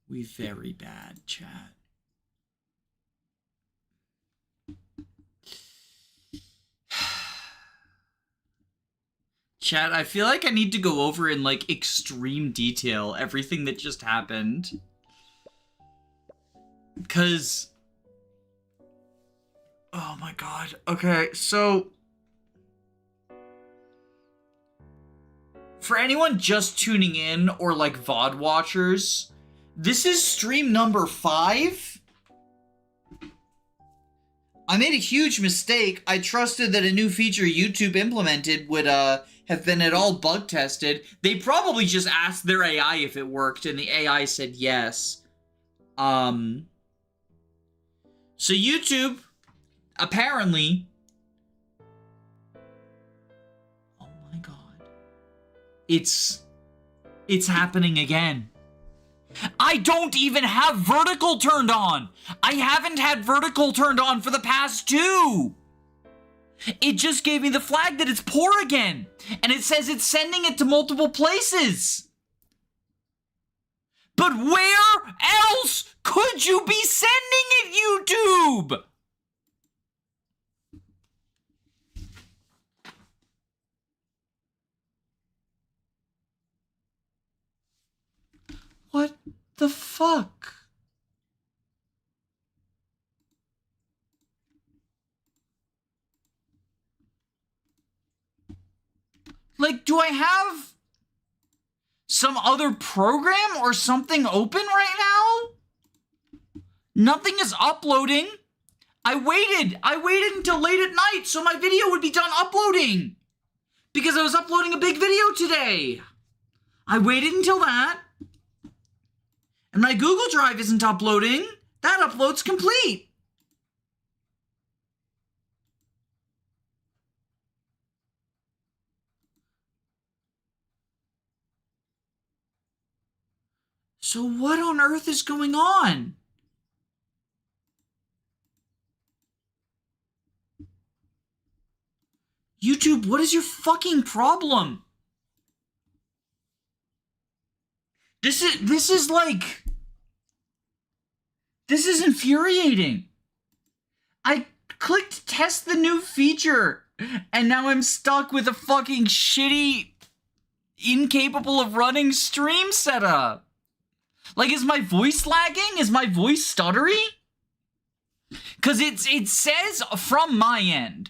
We very bad, chat. Chat, I feel like I need to go over in, like, extreme detail everything that just happened. Because... oh my god. Okay, so... for anyone just tuning in, or, like, VOD watchers, this is stream number 5. I made a huge mistake. I trusted that a new feature YouTube implemented would, have been at all bug tested. They probably just asked their AI if it worked, and the AI said yes. So YouTube, apparently... oh my god. It's happening again. I don't even have vertical turned on! I haven't had vertical turned on for the past 2! It just gave me the flag that it's poor again, and it says it's sending it to multiple places. But where else could you be sending it, YouTube? What the fuck? Like, do I have some other program or something open right now? Nothing is uploading. I waited until late at night so my video would be done uploading. Because I was uploading a big video today. I waited until that. And my Google Drive isn't uploading. That upload's complete. So what on earth is going on? YouTube, what is your fucking problem? This is like... this is infuriating. I clicked test the new feature, and now I'm stuck with a fucking shitty, incapable of running stream setup. Like, is my voice lagging? Is my voice stuttery? Because it says from my end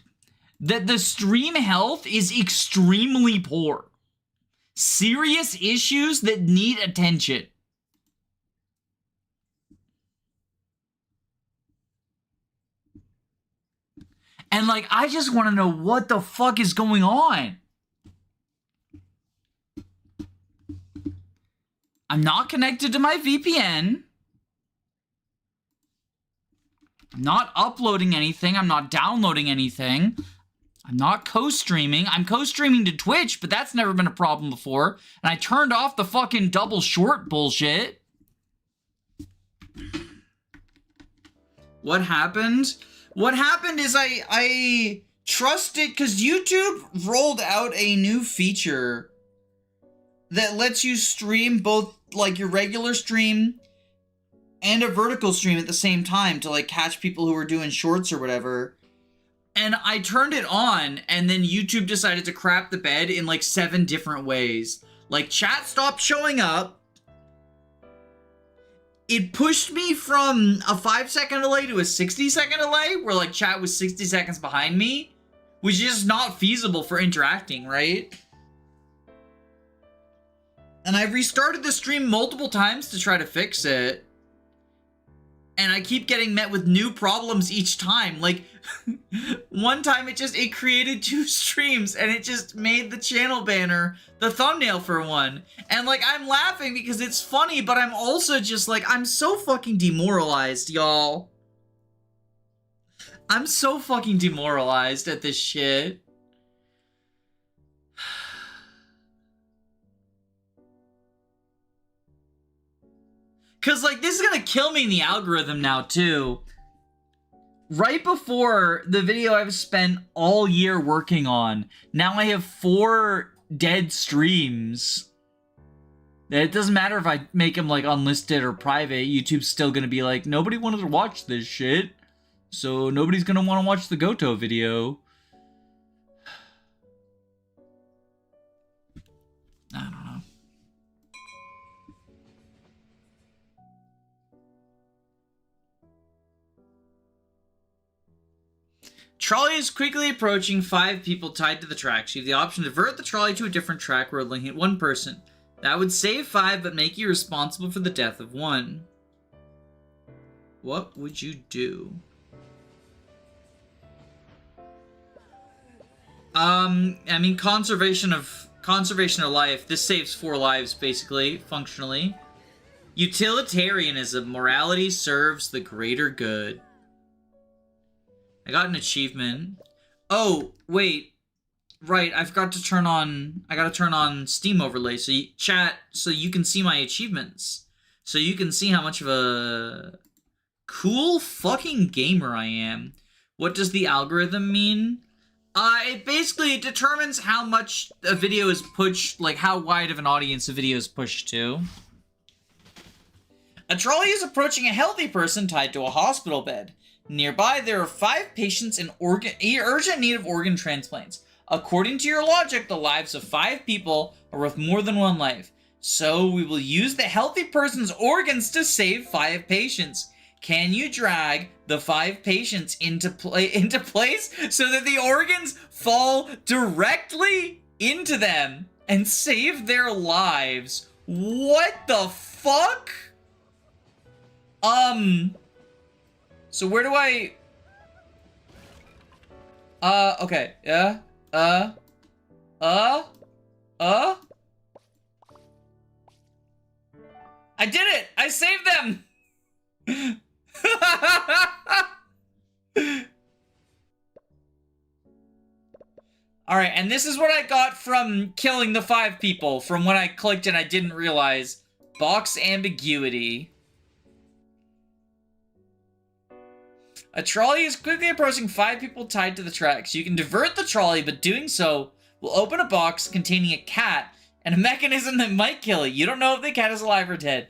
that the stream health is extremely poor. Serious issues that need attention. And, like, I just want to know what the fuck is going on. I'm not connected to my VPN. I'm not uploading anything. I'm not downloading anything. I'm not co-streaming. I'm co-streaming to Twitch, but that's never been a problem before. And I turned off the fucking double short bullshit. What happened? What happened is I trusted, because YouTube rolled out a new feature that lets you stream both, like, your regular stream and a vertical stream at the same time to, like, catch people who are doing shorts or whatever. And I turned it on, and then YouTube decided to crap the bed in, like, 7 different ways. Like, chat stopped showing up. It pushed me from a 5-second delay to a 60-second delay, where, like, chat was 60 seconds behind me, which is just not feasible for interacting, right? And I've restarted the stream multiple times to try to fix it. And I keep getting met with new problems each time. Like, one time it created 2 streams and it just made the channel banner the thumbnail for one. And, like, I'm laughing because it's funny, but I'm also just like, I'm so fucking demoralized, y'all. I'm so fucking demoralized at this shit. Because, like, this is gonna kill me in the algorithm now, too. Right before the video I've spent all year working on, now I have 4 dead streams. It doesn't matter if I make them like unlisted or private. YouTube's still gonna be like, nobody wanted to watch this shit, so nobody's gonna want to watch the Goto video. I don't know. Trolley is quickly approaching 5 people tied to the tracks. You have the option to divert the trolley to a different track where it will hit 1 person. That would save 5 but make you responsible for the death of 1. What would you do? I mean, conservation of life. This saves 4 lives, basically, functionally. Utilitarianism. Morality serves the greater good. I got an achievement. Oh, wait. Right, I forgot to turn on... I gotta turn on Steam overlay, so chat, so you can see my achievements. So you can see how much of a cool fucking gamer I am. What does the algorithm mean? It basically determines how much a video is pushed, like how wide of an audience a video is pushed to. A trolley is approaching a healthy person tied to a hospital bed. Nearby, there are 5 patients in urgent need of organ transplants. According to your logic, the lives of 5 people are worth more than 1 life. So we will use the healthy person's organs to save 5 patients. Can you drag the 5 patients into place so that the organs fall directly into them and save their lives? What the fuck? So where do I... okay, yeah, I did it! I saved them! Alright, and this is what I got from killing the 5 people, from when I clicked and I didn't realize. Box ambiguity. A trolley is quickly approaching 5 people tied to the tracks. You can divert the trolley, but doing so will open a box containing a cat and a mechanism that might kill it. You don't know if the cat is alive or dead.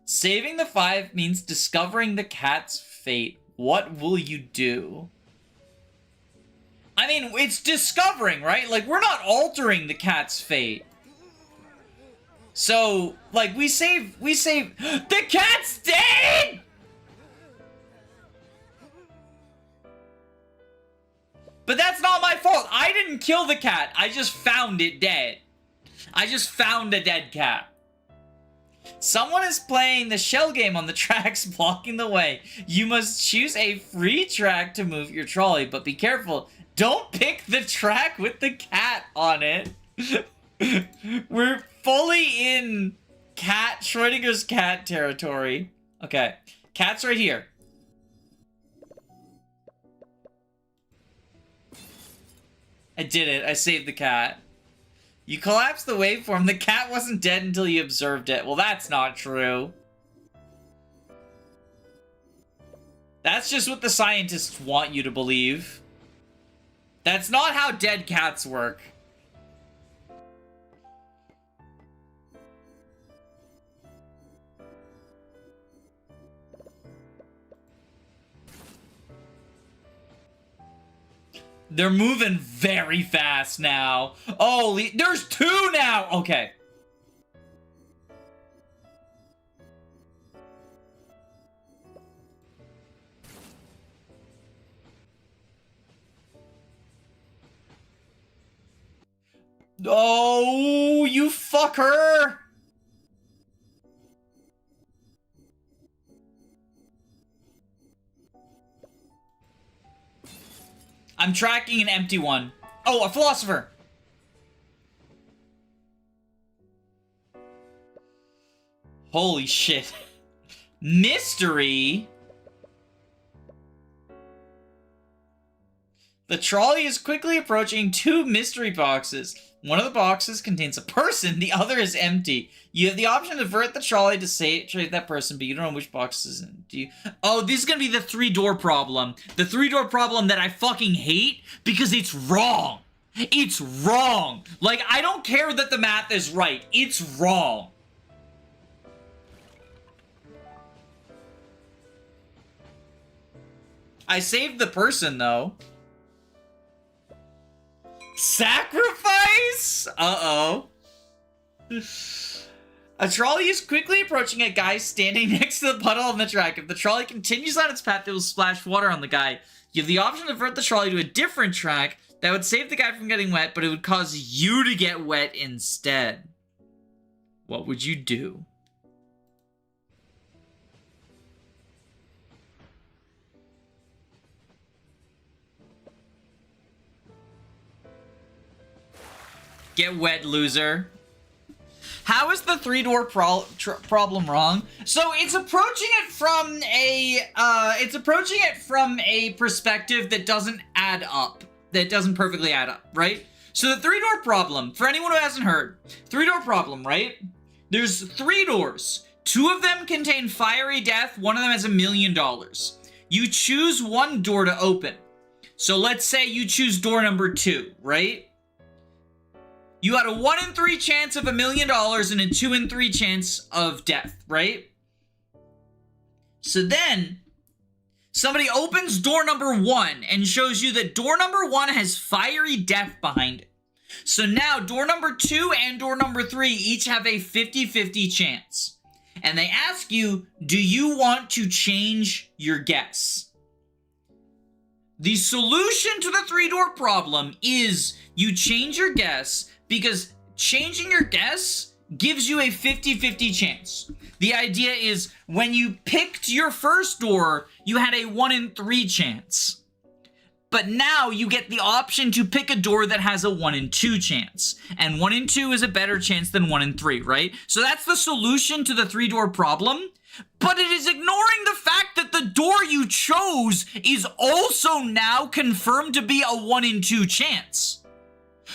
Saving the 5 means discovering the cat's fate. What will you do? I mean, it's discovering, right? Like, we're not altering the cat's fate. So, like, we save... The cat's dead! But that's not my fault. I didn't kill the cat. I just found it dead. I just found a dead cat. Someone is playing the shell game on the tracks, blocking the way. You must choose a free track to move your trolley, but be careful. Don't pick the track with the cat on it. We're fully in Schrodinger's cat territory. Okay, cat's right here. I did it. I saved the cat. You collapsed the waveform. The cat wasn't dead until you observed it. Well, that's not true. That's just what the scientists want you to believe. That's not how dead cats work. They're moving very fast now. Oh, there's 2 now! Okay. Oh, you fucker! I'm tracking an empty one. Oh, a philosopher! Holy shit. Mystery? The trolley is quickly approaching 2 mystery boxes. One of the boxes contains a person, the other is empty. You have the option to divert the trolley to save that person, but you don't know which box is in. Do you? Oh, this is gonna be the 3-door problem. The 3-door problem that I fucking hate because it's wrong. It's wrong. Like, I don't care that the math is right. It's wrong. I saved the person, though. Sacrifice? Uh-oh. A trolley is quickly approaching a guy standing next to the puddle on the track. If the trolley continues on its path, it will splash water on the guy. You have the option to divert the trolley to a different track that would save the guy from getting wet, but it would cause you to get wet instead. What would you do? Get wet, loser. How is the three-door problem wrong? So it's approaching it from a perspective that doesn't add up. That doesn't perfectly add up, right? So the three-door problem, for anyone who hasn't heard, three-door problem, right? There's 3 doors. 2 of them contain fiery death. 1 of them has $1 million. You choose one door to open. So let's say you choose door number 2, right? You had a 1 in 3 chance of $1 million and a 2 in 3 chance of death, right? So then, somebody opens door number 1 and shows you that door number 1 has fiery death behind it. So now, door number 2 and door number 3 each have a 50-50 chance. And they ask you, do you want to change your guess? The solution to the 3-door problem is you change your guess, because changing your guess gives you a 50-50 chance. The idea is when you picked your first door, you had a 1 in 3 chance. But now you get the option to pick a door that has a 1 in 2 chance. And 1 in 2 is a better chance than 1 in 3, right? So that's the solution to the 3-door problem. But it is ignoring the fact that the door you chose is also now confirmed to be a 1 in 2 chance.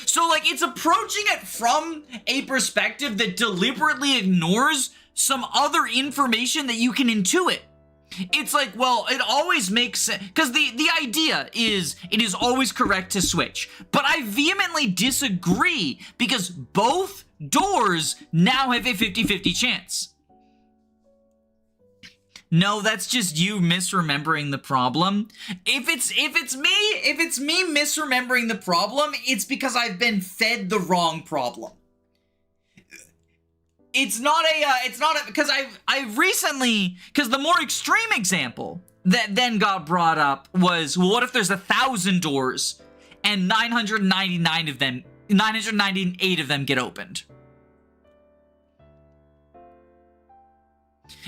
So, like, it's approaching it from a perspective that deliberately ignores some other information that you can intuit. It's like, well, it always makes sense, because the idea is it is always correct to switch. But I vehemently disagree, because both doors now have a 50-50 chance. No, that's just you misremembering the problem. If it's me misremembering the problem, it's because I've been fed the wrong problem. It's not because I've recently, because the more extreme example that then got brought up was, well, what if there's 1,000 doors and 998 of them get opened?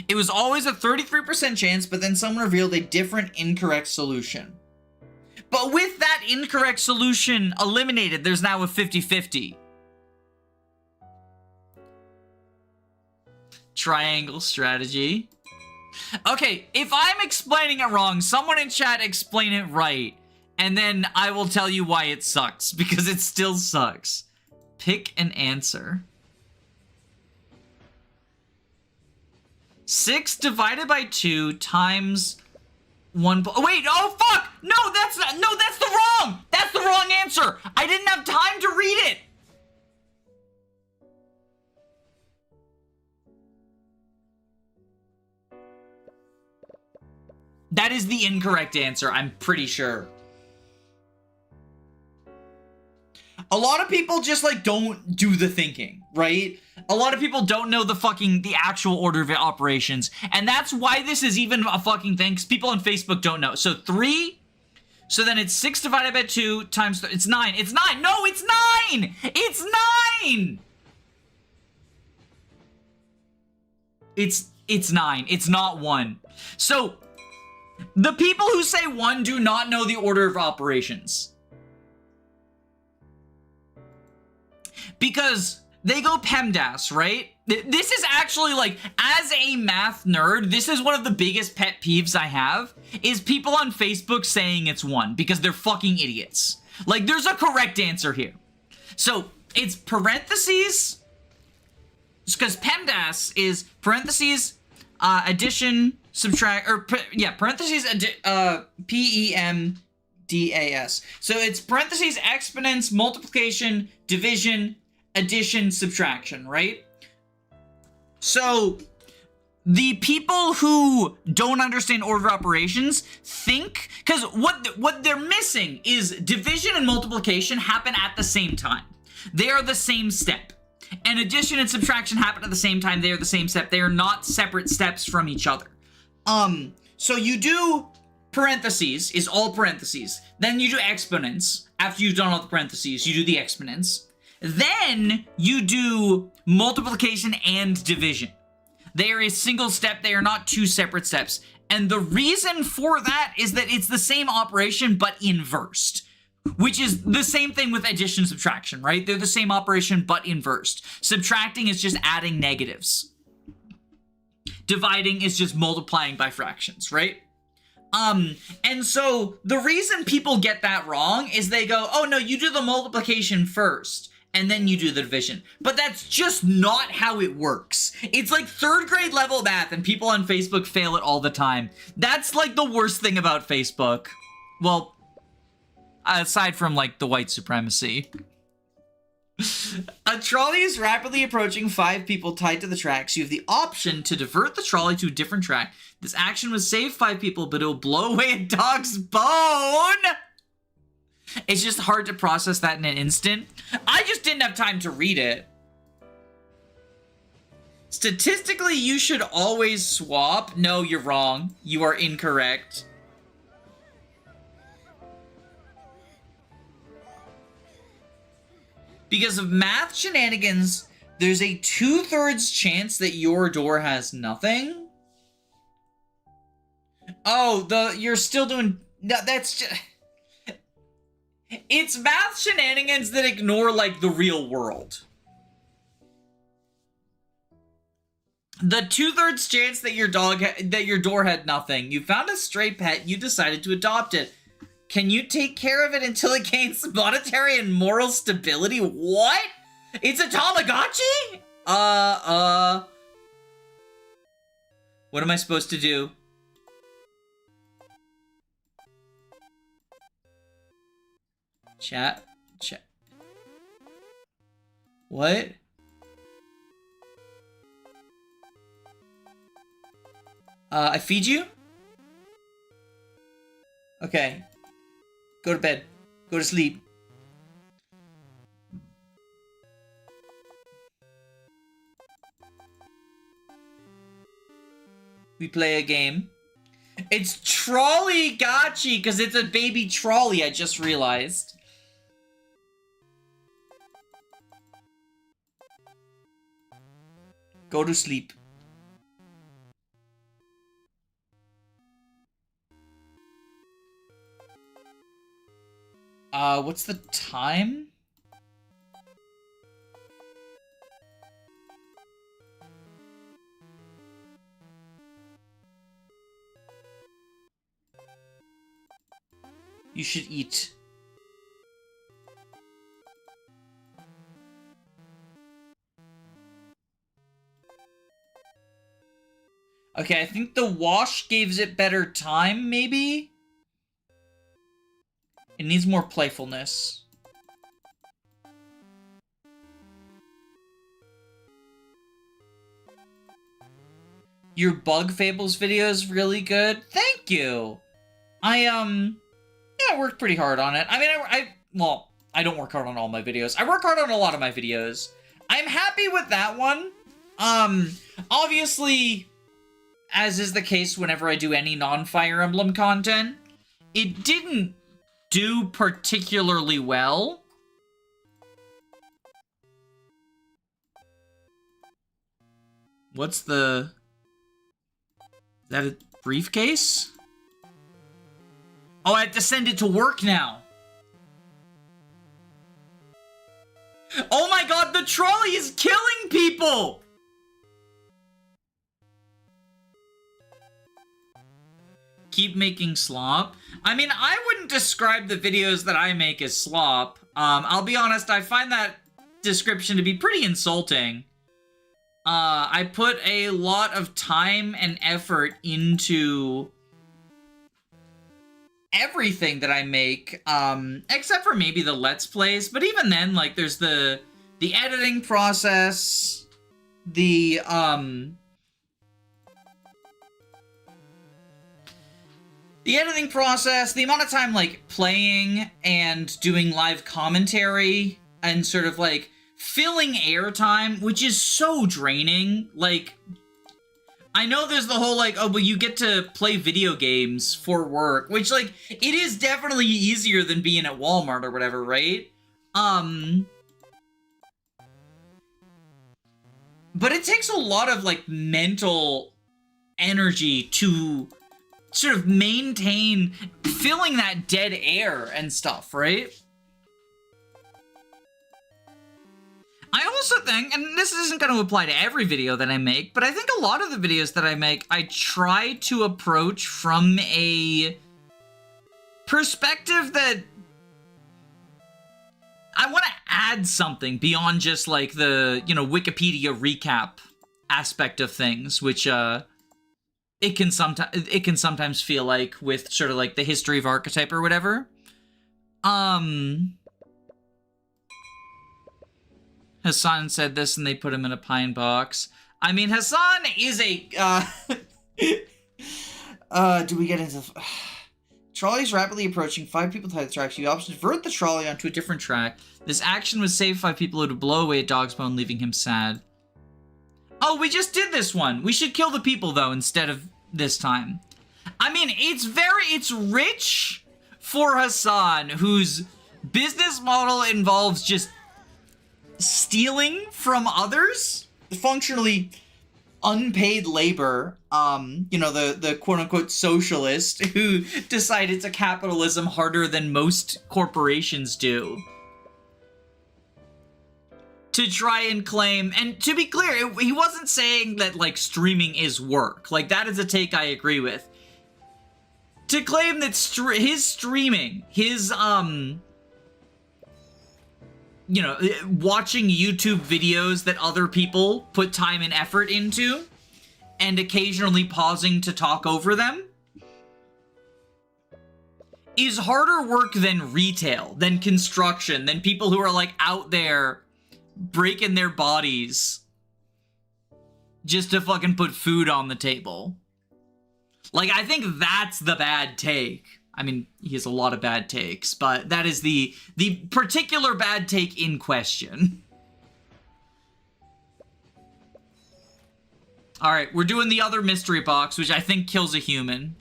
It was always a 33% chance, but then someone revealed a different incorrect solution. But with that incorrect solution eliminated, there's now a 50-50. Triangle strategy. Okay, if I'm explaining it wrong, someone in chat explain it right, and then I will tell you why it sucks, because it still sucks. Pick an answer. 6 divided by 2 times 1. Wait, oh fuck! No, that's the wrong answer! I didn't have time to read it! That is the incorrect answer, I'm pretty sure. A lot of people just, like, don't do the thinking, right? A lot of people don't know the actual order of operations. And that's why this is even a fucking thing, because people on Facebook don't know. So 3, so then it's 6 divided by 2 times, it's 9. It's 9! No, it's 9! It's 9! It's 9. It's not 1. So, the people who say 1 do not know the order of operations. Because they go PEMDAS, right? This is actually, like, as a math nerd, this is one of the biggest pet peeves I have, is people on Facebook saying it's 1, because they're fucking idiots. Like, there's a correct answer here. So, it's parentheses, because PEMDAS is parentheses, addition, subtract, or, parentheses, PEMDAS. So, it's parentheses, exponents, multiplication, division, addition, subtraction, right? So the people who don't understand order of operations think, because what they're missing is division and multiplication happen at the same time. They are the same step. And addition and subtraction happen at the same time. They are the same step. They are not separate steps from each other. So you do parentheses, is all parentheses. Then you do exponents. After you've done all the parentheses, you do the exponents. Then you do multiplication and division. They are a single step. They are not two separate steps. And the reason for that is that it's the same operation, but inversed. Which is the same thing with addition and subtraction, right? They're the same operation, but inversed. Subtracting is just adding negatives. Dividing is just multiplying by fractions, right? And so the reason people get that wrong is they go, oh no, you do the multiplication first, and then you do the division. But that's just not how it works. It's like 3rd grade level math, and people on Facebook fail it all the time. That's like the worst thing about Facebook. Well, aside from like the white supremacy. A trolley is rapidly approaching 5 people tied to the tracks. You have the option to divert the trolley to a different track. This action would save 5 people, but it will blow away a dog's bone. It's just hard to process that in an instant. I just didn't have time to read it. Statistically, you should always swap. No, you're wrong. You are incorrect. Because of math shenanigans, there's a 2/3 chance that your door has nothing. Oh, you're still doing, that's just, it's math shenanigans that ignore like the real world. The 2/3 chance that your door had nothing. You found a stray pet, you decided to adopt it. Can you take care of it until it gains monetary and moral stability? What? It's a Tamagotchi? What am I supposed to do? Chat. What? I feed you? Okay. Go to bed. Go to sleep. We play a game. It's Trolley Gotchi, because it's a baby trolley, I just realized. Go to sleep. What's the time? You should eat. Okay, I think the wash gives it better time, maybe? It needs more playfulness. Your Bug Fables video is really good. Thank you. Yeah, I worked pretty hard on it. I mean, well, I don't work hard on all my videos. I work hard on a lot of my videos. I'm happy with that one. Obviously, as is the case whenever I do any non-Fire Emblem content, it didn't do particularly well. What's the... Is that a briefcase? Oh, I have to send it to work now. Oh my god, the trolley is killing people! Keep making slop. I mean, I wouldn't describe the videos that I make as slop. I'll be honest, I find that description to be pretty insulting. I put a lot of time and effort into everything that I make, except for maybe the Let's Plays. But even then, like, there's the editing process, the The editing process, the amount of time, like, playing and doing live commentary and sort of, like, filling airtime, which is so draining. Like, I know there's the whole, like, oh, but you get to play video games for work, which, like, it is definitely easier than being at Walmart or whatever, right? But it takes a lot of, like, mental energy to sort of maintain filling that dead air and stuff, right? I also think, and this isn't going to apply to every video that I make, but I think a lot of the videos that I make, I try to approach from a perspective that I want to add something beyond just, like, the, you know, Wikipedia recap aspect of things, which, it can sometimes feel like with sort of, like, the history of Archetype or whatever. Hassan said this and they put him in a pine box. I mean, Hassan is a, do we get into... Trolley is rapidly approaching. 5 people tie the tracks. You option to divert the trolley onto a different track. This action would save 5 people who would blow away at Dogsbone, leaving him sad. Oh, we just did this one. We should kill the people, though, instead of this time. I mean, it's rich for Hassan, whose business model involves just stealing from others, functionally unpaid labor, you know, the quote-unquote socialist who decided to capitalism harder than most corporations do. To try and claim, and to be clear, he wasn't saying that, like, streaming is work. Like, that is a take I agree with. To claim that his streaming, his, you know, watching YouTube videos that other people put time and effort into, and occasionally pausing to talk over them, is harder work than retail, than construction, than people who are, like, out there breaking their bodies just to fucking put food on the table. Like, I think that's the bad take. I mean, he has a lot of bad takes, but that is the particular bad take in question. Alright, we're doing the other mystery box, which I think kills a human.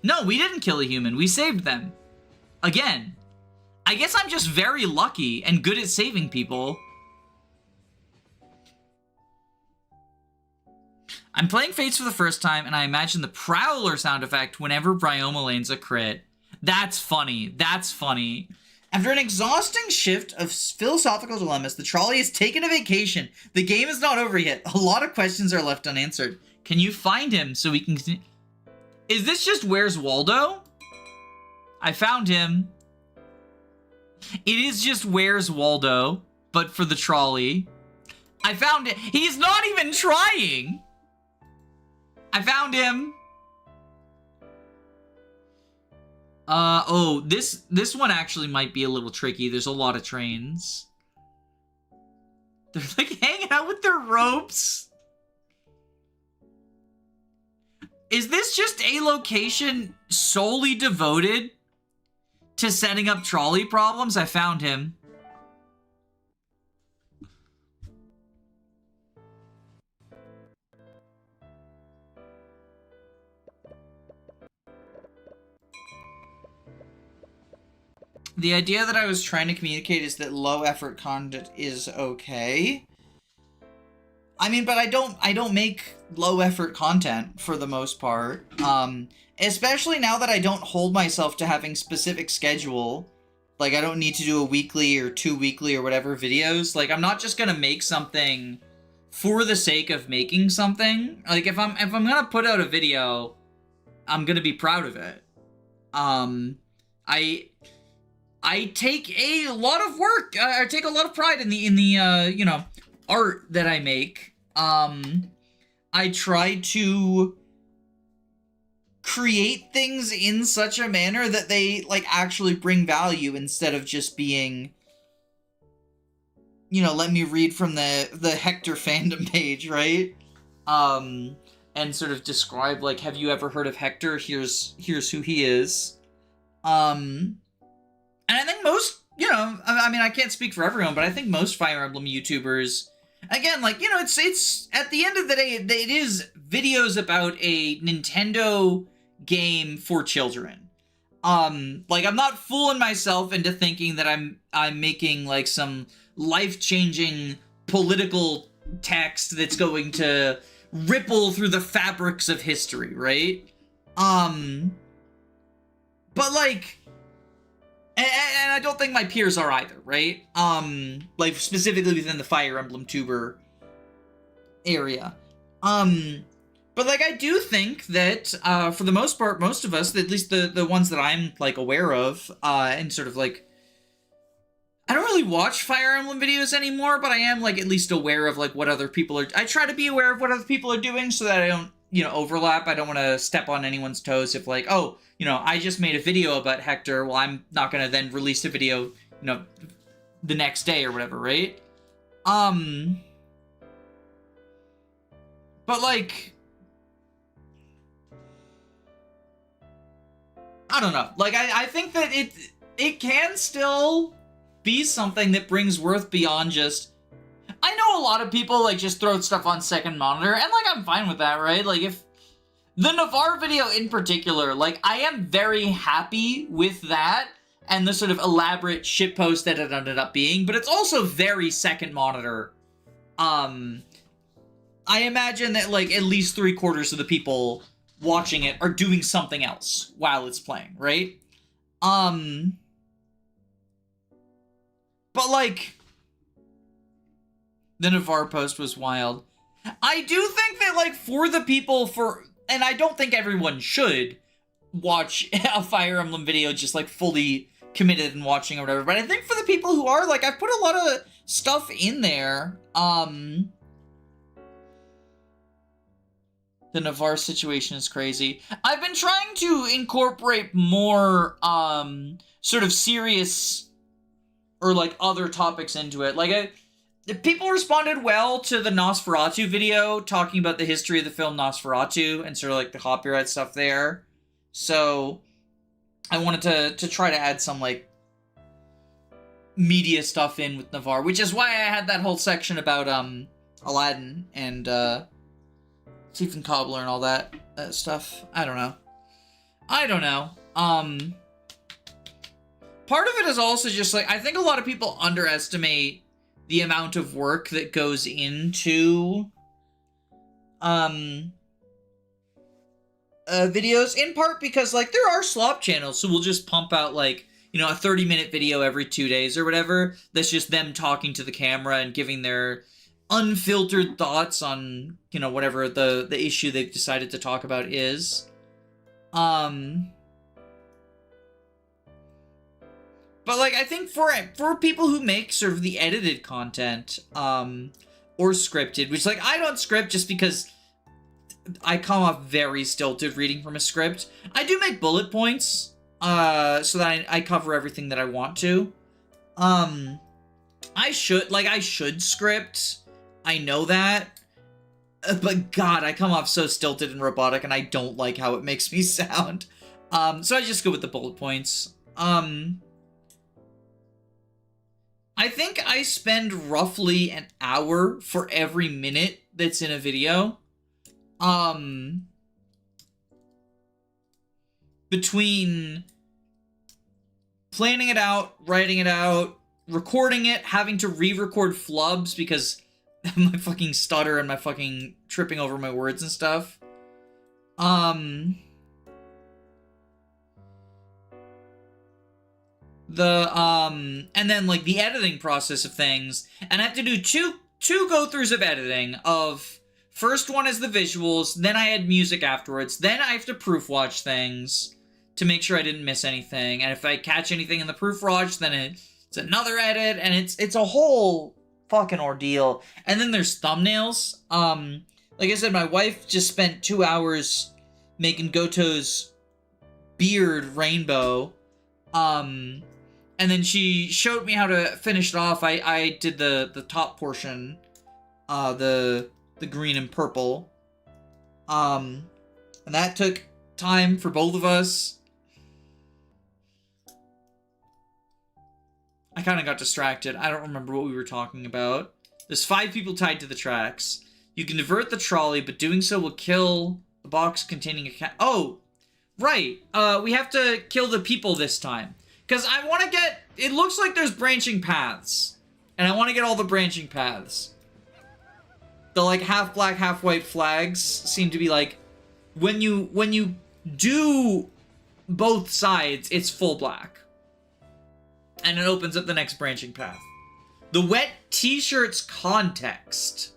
No, we didn't kill a human. We saved them. Again. I guess I'm just very lucky and good at saving people. I'm playing Fates for the first time, and I imagine the Prowler sound effect whenever Bryoma lanes a crit. That's funny. That's funny. After an exhausting shift of philosophical dilemmas, the trolley has taken a vacation. The game is not over yet. A lot of questions are left unanswered. Can you find him so we can continue? Is this just Where's Waldo? I found him. It is just Where's Waldo, but for the trolley. I found it. He's not even trying. I found him. Oh, this one actually might be a little tricky. There's a lot of trains. They're like hanging out with their ropes. Is this just a location solely devoted to setting up trolley problems? I found him. The idea that I was trying to communicate is that low effort content is okay. I mean, but I don't make low effort content for the most part. Especially now that I don't hold myself to having specific schedule. Like, I don't need to do a weekly or 2 weekly or whatever videos. Like, I'm not just gonna make something for the sake of making something. Like, if I'm gonna put out a video, I'm gonna be proud of it. I take a lot of work. I take a lot of pride in the you know, art that I make. I try to create things in such a manner that they, like, actually bring value instead of just being, you know, let me read from the Hector fandom page, right? and sort of describe, like, have you ever heard of Hector? Here's who he is. And I think most, I mean, I can't speak for everyone, but I think most Fire Emblem YouTubers, again, like, it's at the end of the day, it is videos about a Nintendo game for children. Like, I'm not fooling myself into thinking that I'm making, like, some life-changing political text that's going to ripple through the fabrics of history, right? But, like, and I don't think my peers are either, right? Like, specifically within the Fire Emblem tuber area. But, like, I do think that, for the most part, most of us, at least the ones that I'm, like, aware of, and sort of, like, I don't really watch Fire Emblem videos anymore, but I am, like, at least aware of, like, what other people are... I try to be aware of what other people are doing so that I don't, overlap. I don't want to step on anyone's toes if, like, oh, I just made a video about Hector, well, I'm not going to then release a video, the next day or whatever, right? But, like... I don't know. Like, I think that it can still be something that brings worth beyond just... I know a lot of people, like, just throw stuff on second monitor, and, like, I'm fine with that, right? Like, if... The Navarre video in particular, like, I am very happy with that, and the sort of elaborate shitpost that it ended up being, but it's also very second monitor. I imagine that, like, at least 3/4 of the people watching it are doing something else while it's playing, right? But, like, the Navarre post was wild. I do think that, like, for the people and I don't think everyone should watch a Fire Emblem video just, like, fully committed and watching or whatever, but I think for the people who are, like, I've put a lot of stuff in there. The Navarre situation is crazy. I've been trying to incorporate more, sort of serious or, like, other topics into it. Like, people responded well to the Nosferatu video, talking about the history of the film Nosferatu and sort of, like, the copyright stuff there. So, I wanted to try to add some, like, media stuff in with Navarre, which is why I had that whole section about, Aladdin and, Stephen Cobbler and all that stuff. I don't know. Part of it is also just, like, I think a lot of people underestimate the amount of work that goes into videos, in part because, like, there are slop channels, so we'll just pump out, like, a 30-minute video every 2 days or whatever that's just them talking to the camera and giving their unfiltered thoughts on, whatever the issue they've decided to talk about is. But, like, I think for people who make sort of the edited content, or scripted, which, like, I don't script just because I come off very stilted reading from a script. I do make bullet points, so that I cover everything that I want to. I should script. I know that. But God, I come off so stilted and robotic, and I don't like how it makes me sound. So I just go with the bullet points. I think I spend roughly an hour for every minute that's in a video. Between planning it out, writing it out, recording it, having to re-record flubs because my fucking stutter and my fucking tripping over my words and stuff. And then, like, the editing process of things, and I have to do two go-throughs of editing of, first one is the visuals, then I add music afterwards, then I have to proof-watch things to make sure I didn't miss anything, and if I catch anything in the proof-watch, then it's another edit, and it's a whole fucking ordeal. And then there's thumbnails. Like I said, my wife just spent 2 hours making Goto's beard rainbow, and then she showed me how to finish it off. I did the top portion, the green and purple. And that took time for both of us. I kind of got distracted. I don't remember what we were talking about. There's 5 people tied to the tracks. You can divert the trolley, but doing so will kill the box containing a cat. Oh, right. We have to kill the people this time. Because I want to get... It looks like there's branching paths. And I want to get all the branching paths. The, like, half black, half white flags seem to be, like... When you do both sides, it's full black. And it opens up the next branching path. The wet t-shirts context.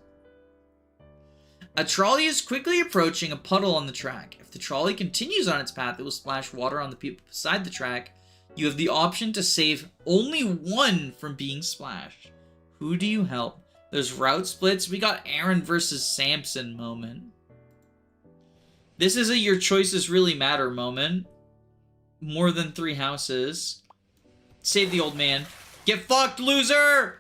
A trolley is quickly approaching a puddle on the track. If the trolley continues on its path, it will splash water on the people beside the track. You have the option to save only one from being splashed. Who do you help? There's route splits. We got Aaron versus Samson moment. This is a your choices really matter moment. More than 3 houses. Save the old man. Get fucked, loser!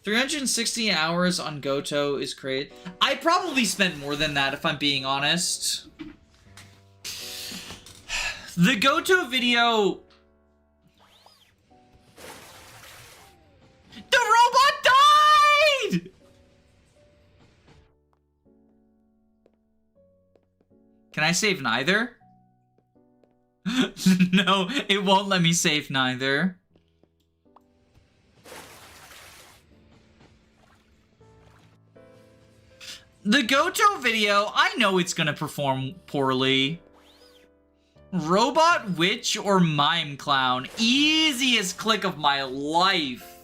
$360 hours on Goto is great. I probably spent more than that if I'm being honest. The Goto video... The robot died! Can I save neither? No, it won't let me save neither. The Goto video, I know it's gonna perform poorly. Robot, witch, or mime clown? Easiest click of my life.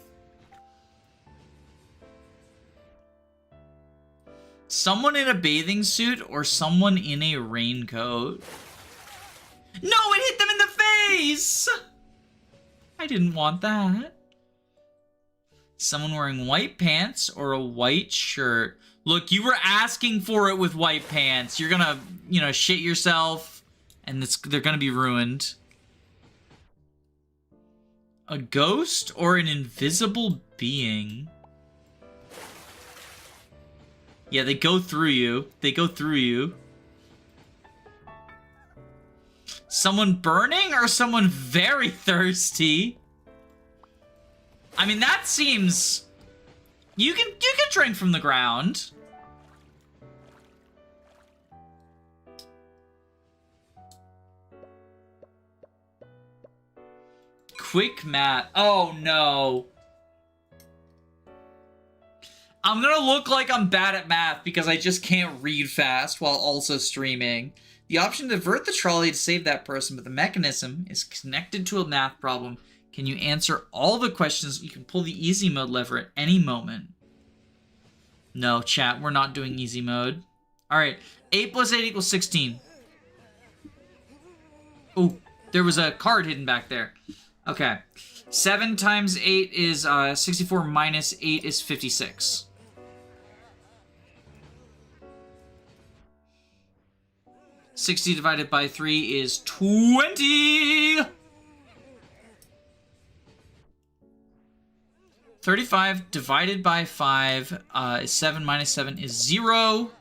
Someone in a bathing suit or someone in a raincoat? No, it hit them in the face! I didn't want that. Someone wearing white pants or a white shirt? Look, you were asking for it with white pants. You're gonna, you know, shit yourself, and they're gonna be ruined. A ghost or an invisible being? Yeah, they go through you. They go through you. Someone burning or someone very thirsty? I mean, that seems... You can drink from the ground. Quick math. Oh, no. I'm gonna look like I'm bad at math because I just can't read fast while also streaming. The option to divert the trolley to save that person, but the mechanism is connected to a math problem. Can you answer all the questions? You can pull the easy mode lever at any moment. No, chat, we're not doing easy mode. Alright, 8 plus 8 equals 16. Ooh, there was a card hidden back there. Okay. 7 times 8 is 64 minus 8 is 56. $60 divided by 3 is 20! 35 divided by 5 is 7 minus 7 is 0.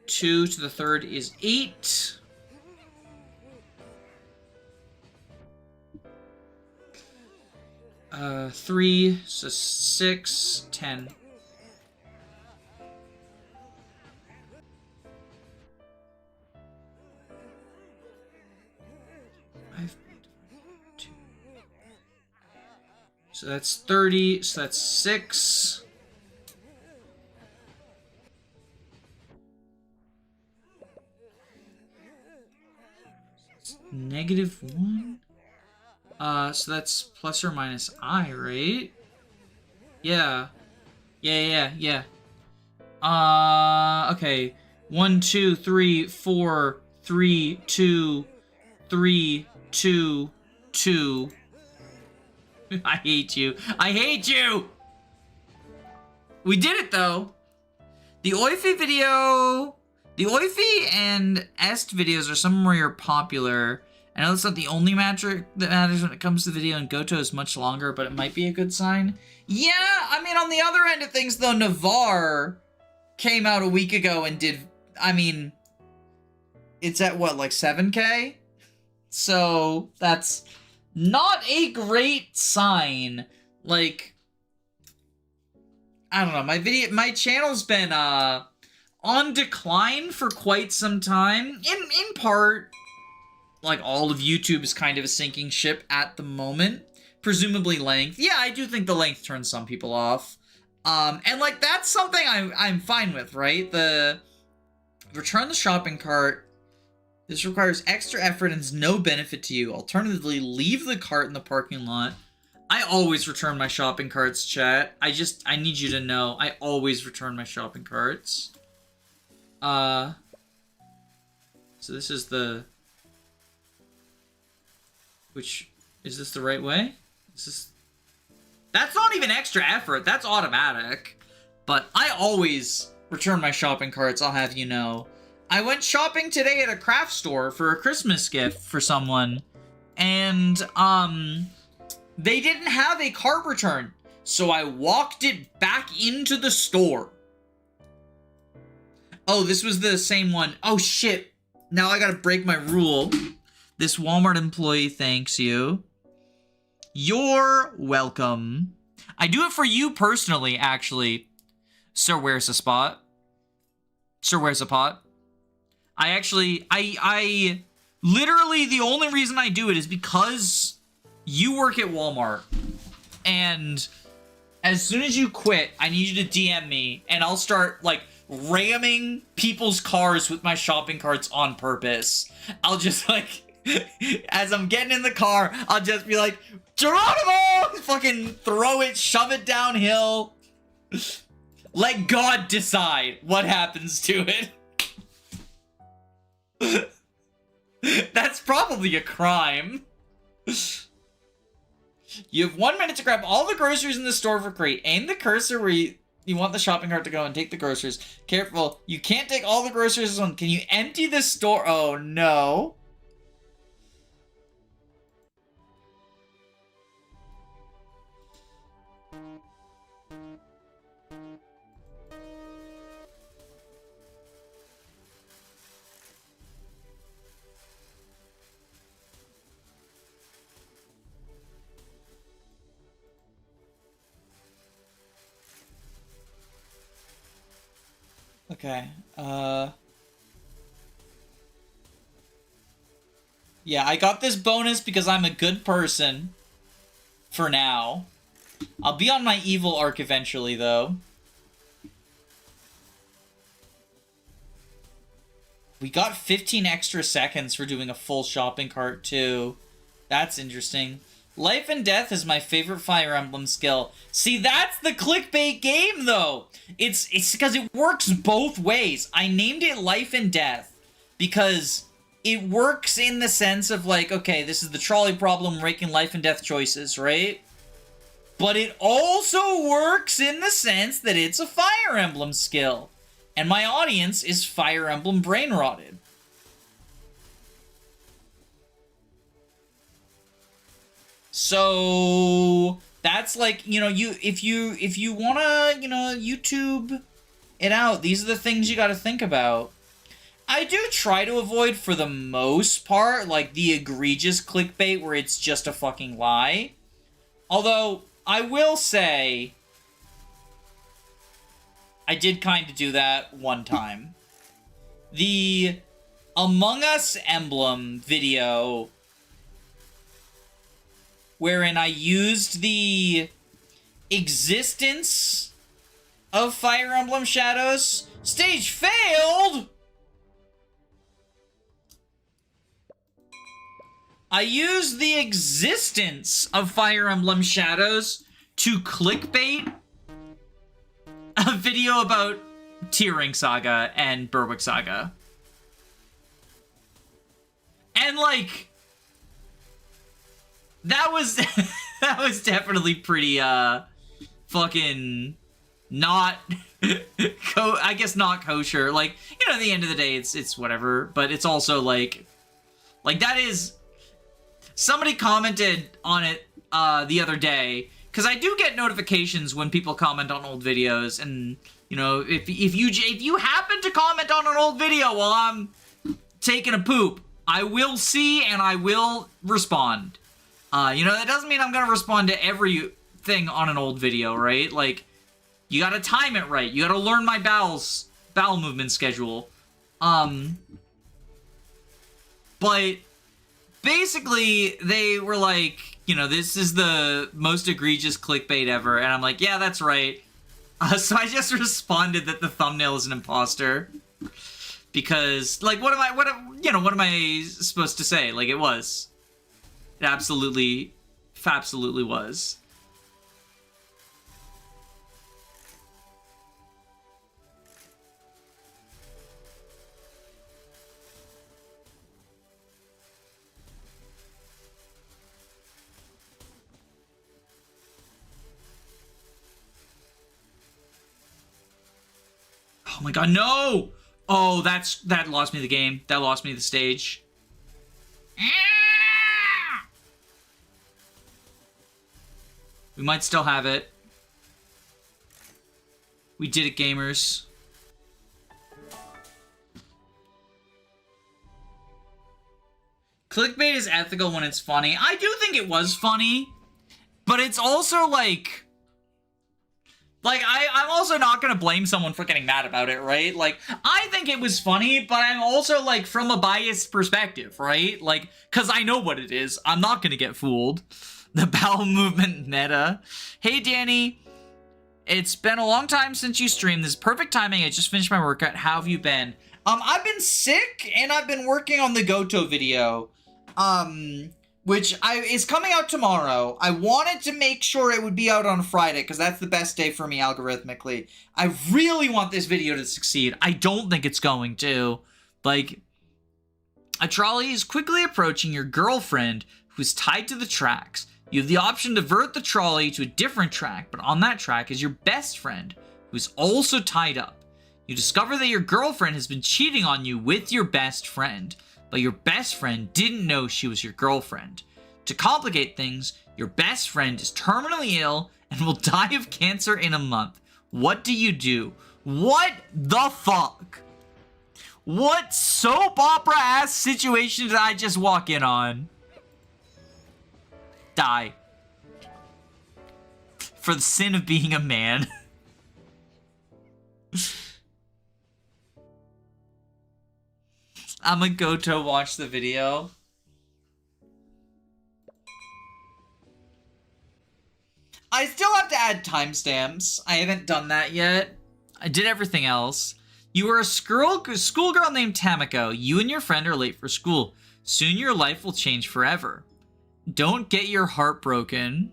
Two to the third is 8. Three, so 6, 10. So that's 30, so that's 6. Negative 1? So that's plus or minus I, right? Yeah. Yeah. Okay. 1, 2, 3, 4, 3, 2, 3, 2, 2. I hate you. I hate you! We did it, though. The Oifi and Est videos are some more popular. I know that's not the only metric that matters when it comes to video, and Goto is much longer, but it might be a good sign. Yeah, I mean, on the other end of things, though, Navarre came out a week ago and did, I mean, it's at what, like 7K? So, that's not a great sign. Like, I don't know, my channel's been, on decline for quite some time, in part, like, all of YouTube is kind of a sinking ship at the moment. Presumably length. Yeah, I do think the length turns some people off. And, like, that's something I'm fine with, right? The return the shopping cart. This requires extra effort and is no benefit to you. Alternatively, leave the cart in the parking lot. I always return my shopping carts, chat. I need you to know, I always return my shopping carts. So this is the... Which, is this the right way? Is this... That's not even extra effort, that's automatic. But I always return my shopping carts, I'll have you know. I went shopping today at a craft store for a Christmas gift for someone. And, they didn't have a cart return. So I walked it back into the store. Oh, this was the same one. Oh, shit. Now I gotta break my rule. This Walmart employee thanks you. You're welcome. I do it for you personally, actually. Sir, where's the spot? Sir, where's the pot? I literally, the only reason I do it is because you work at Walmart. And as soon as you quit, I need you to DM me, and I'll start, like, ramming people's cars with my shopping carts on purpose. I'll just, like... As I'm getting in the car, I'll just be like, Geronimo! Fucking throw it, shove it downhill. Let God decide what happens to it. That's probably a crime. You have 1 minute to grab all the groceries in the store for free. Aim the cursor where you want the shopping cart to go and take the groceries. Careful, you can't take all the groceries on. Can you empty the store? Oh, no. Okay, yeah, I got this bonus because I'm a good person. For now. I'll be on my evil arc eventually, though. We got 15 extra seconds for doing a full shopping cart, too. That's interesting. Life and Death is my favorite Fire Emblem skill. See, that's the clickbait game, though. It's because it works both ways. I named it Life and Death because it works in the sense of, like, okay, this is the trolley problem, making life and death choices, right? But it also works in the sense that it's a Fire Emblem skill. And my audience is Fire Emblem brain-rotted. So that's like, you know, if you wanna, you know, YouTube it out, these are the things you gotta think about. I do try to avoid, for the most part, like, the egregious clickbait where it's just a fucking lie. Although, I will say, I did kind of do that one time. The Among Us emblem video, wherein I used the existence of Fire Emblem Shadows. Stage failed! I used the existence of Fire Emblem Shadows to clickbait a video about Tearing Saga and Berwick Saga. And, like, that was that was definitely pretty fucking not I guess not kosher. Like, you know, at the end of the day, it's whatever, but it's also like that is, somebody commented on it the other day, because I do get notifications when people comment on old videos, and you know, if you happen to comment on an old video while I'm taking a poop, I will see and I will respond. You know, that doesn't mean I'm gonna respond to everything on an old video, right? Like, you gotta time it right. You gotta learn my bowel movement schedule. But basically, they were like, you know, this is the most egregious clickbait ever, and I'm like, yeah, that's right. So I just responded that the thumbnail is an imposter, because, like, what am I supposed to say? Like, it was. It absolutely was. Oh my god, no! Oh, that lost me the game. That lost me the stage. We might still have it. We did it, gamers. Clickbait is ethical when it's funny. I do think it was funny, but it's also like I'm also not gonna blame someone for getting mad about it, right? Like, I think it was funny, but I'm also, like, from a biased perspective, right? Like, cause I know what it is. I'm not gonna get fooled. The bowel movement meta. Hey, Danny. It's been a long time since you streamed. This is perfect timing. I just finished my workout. How have you been? I've been sick, and I've been working on the Goto video. Which is coming out tomorrow. I wanted to make sure it would be out on Friday, because that's the best day for me algorithmically. I really want this video to succeed. I don't think it's going to. Like, a trolley is quickly approaching your girlfriend, who's tied to the tracks. You have the option to divert the trolley to a different track, but on that track is your best friend, who's also tied up. You discover that your girlfriend has been cheating on you with your best friend, but your best friend didn't know she was your girlfriend. To complicate things, your best friend is terminally ill and will die of cancer in a month. What do you do? What the fuck? What soap opera ass situation did I just walk in on? Die. For the sin of being a man. I'm gonna go to watch the video. I still have to add timestamps. I haven't done that yet. I did everything else. You are a schoolgirl named Tamako. You and your friend are late for school. Soon your life will change forever. Don't get your heart broken.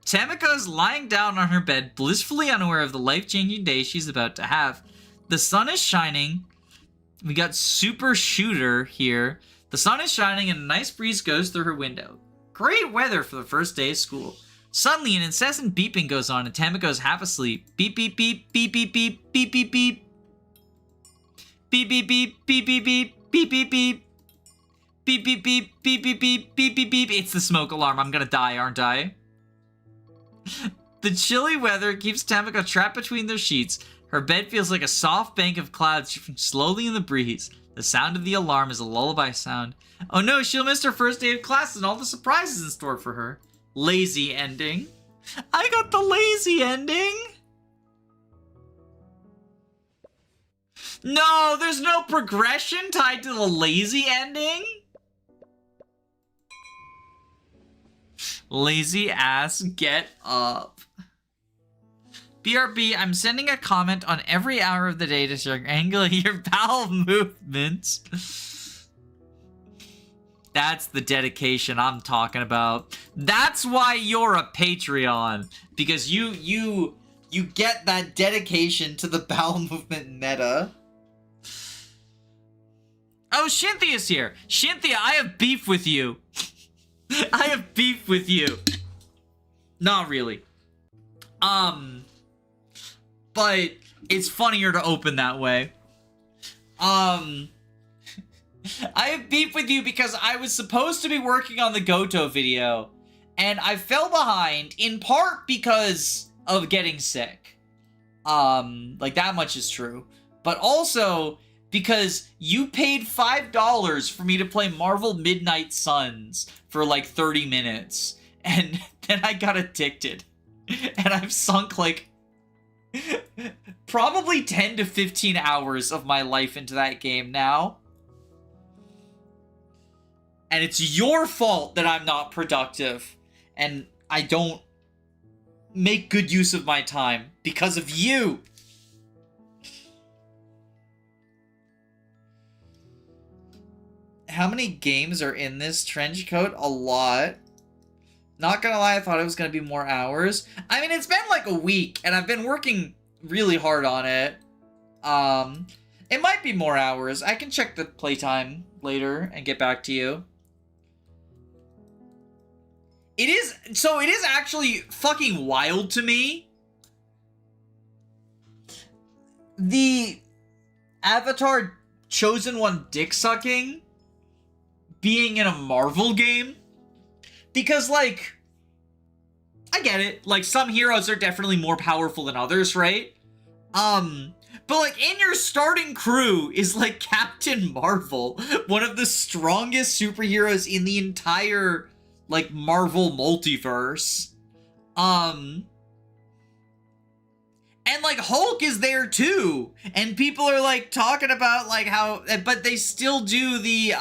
Tamako is lying down on her bed, blissfully unaware of the life-changing day she's about to have. The sun is shining. We got Super Shooter here. The sun is shining and a nice breeze goes through her window. Great weather for the first day of school. Suddenly, an incessant beeping goes on and Tamako is half asleep. Beep, beep, beep, beep, beep, beep, beep, beep, beep. Beep, beep, beep, beep, beep, beep, beep, beep, beep. Beep, beep, beep, beep, beep, beep, beep, beep, beep. It's the smoke alarm. I'm gonna die, aren't I? The chilly weather keeps Tamako trapped between their sheets. Her bed feels like a soft bank of clouds shifting slowly in the breeze. The sound of the alarm is a lullaby sound. Oh no, she'll miss her first day of class and all the surprises in store for her. Lazy ending. I got the lazy ending. No, there's no progression tied to the lazy ending. Lazy ass, get up. BRB, I'm sending a comment on every hour of the day to triangulate your bowel movements. That's the dedication I'm talking about. That's why you're a Patreon. Because you get that dedication to the bowel movement meta. Oh, Cynthia's here. Cynthia, I have beef with you. I have beef with you. Not really. But it's funnier to open that way. I have beef with you because I was supposed to be working on the Goto video, and I fell behind, in part because of getting sick. Like, that much is true. But also because you paid $5 for me to play Marvel Midnight Suns for like 30 minutes, and then I got addicted. And I've sunk like probably 10 to 15 hours of my life into that game now. And it's your fault that I'm not productive and I don't make good use of my time because of you. How many games are in this trench coat? A lot. Not gonna lie, I thought it was gonna be more hours. I mean, it's been like a week, and I've been working really hard on it. It might be more hours. I can check the playtime later and get back to you. It is actually fucking wild to me. The Avatar Chosen One dick sucking being in a Marvel game. Because, like, I get it. Like, some heroes are definitely more powerful than others, right? But, like, in your starting crew is, like, Captain Marvel, one of the strongest superheroes in the entire, like, Marvel multiverse. And, like, Hulk is there, too. And people are, like, talking about, like, how... But they still do the,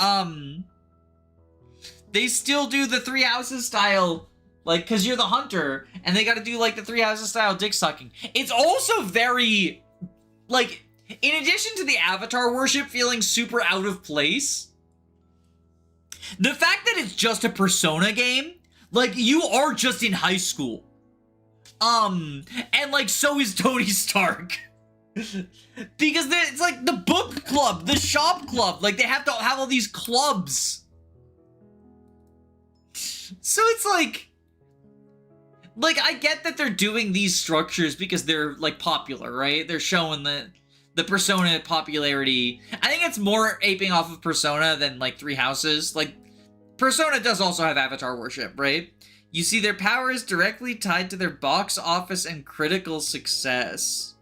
They still do the Three Houses style, like, because you're the hunter, and they gotta do, like, the Three Houses style dick sucking. It's also very, like, in addition to the Avatar worship feeling super out of place, the fact that it's just a Persona game, like, you are just in high school. And, like, so is Tony Stark. Because it's, like, the book club, the shop club, like, they have to have all these clubs. So it's like, I get that they're doing these structures because they're, like, popular, right? They're showing the Persona popularity. I think it's more aping off of Persona than, like, Three Houses. Like, Persona does also have Avatar worship, right? You see their power is directly tied to their box office and critical success.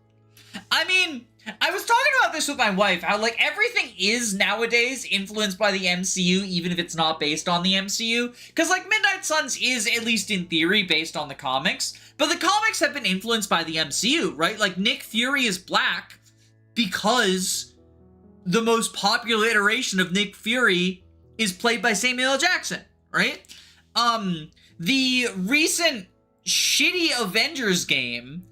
I mean, I was talking about this with my wife, how, like, everything is nowadays influenced by the MCU, even if it's not based on the MCU. Because, like, Midnight Suns is, at least in theory, based on the comics. But the comics have been influenced by the MCU, right? Like, Nick Fury is black because the most popular iteration of Nick Fury is played by Samuel L. Jackson, right? The recent shitty Avengers game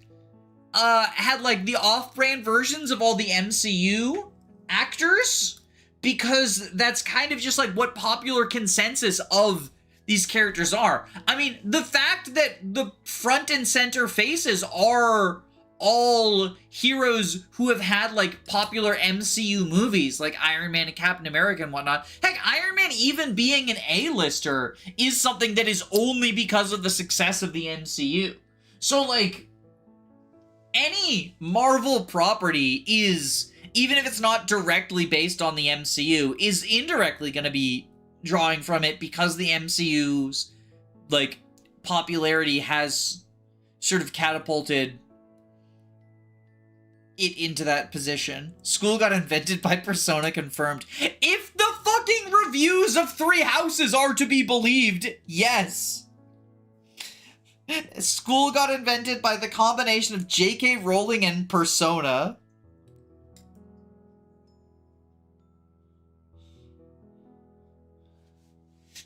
had, like, the off-brand versions of all the MCU actors, because that's kind of just, like, what popular consensus of these characters are. I mean, the fact that the front and center faces are all heroes who have had, like, popular MCU movies, like Iron Man and Captain America and whatnot. Heck, Iron Man even being an A-lister is something that is only because of the success of the MCU. So, like, any Marvel property is, even if it's not directly based on the MCU, is indirectly going to be drawing from it because the MCU's, like, popularity has sort of catapulted it into that position. School got invented by Persona confirmed. If the fucking reviews of Three Houses are to be believed, yes. School got invented by the combination of J.K. Rowling and Persona.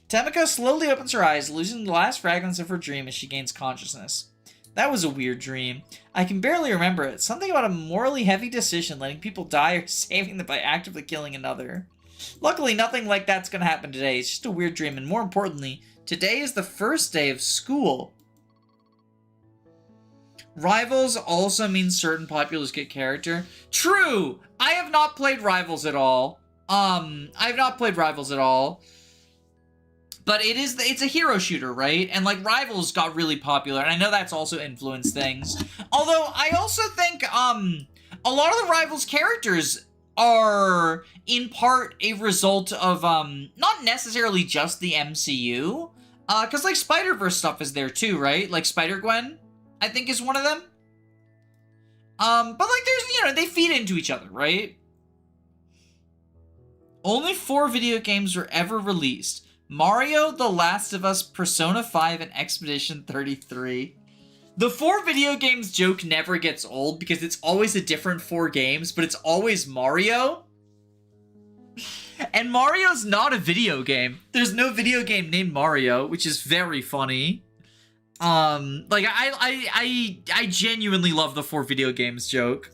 Tamako slowly opens her eyes, losing the last fragments of her dream as she gains consciousness. That was a weird dream. I can barely remember it. Something about a morally heavy decision, letting people die or saving them by actively killing another. Luckily, nothing like that's gonna happen today. It's just a weird dream, and more importantly, today is the first day of school. Rivals also means certain populace get character. True! I have not played Rivals at all. But it's a hero shooter, right? And like Rivals got really popular, and I know that's also influenced things. Although I also think a lot of the Rivals characters are in part a result of not necessarily just the MCU. Cause like Spider-Verse stuff is there too, right? Like Spider-Gwen, I think, is one of them. But like there's, they feed into each other, right? Only 4 video games were ever released. Mario, The Last of Us, Persona 5, and Expedition 33. The 4 video games joke never gets old because it's always a different 4 games, but it's always Mario. And Mario's not a video game. There's no video game named Mario, which is very funny. Like I genuinely love the 4 video games joke.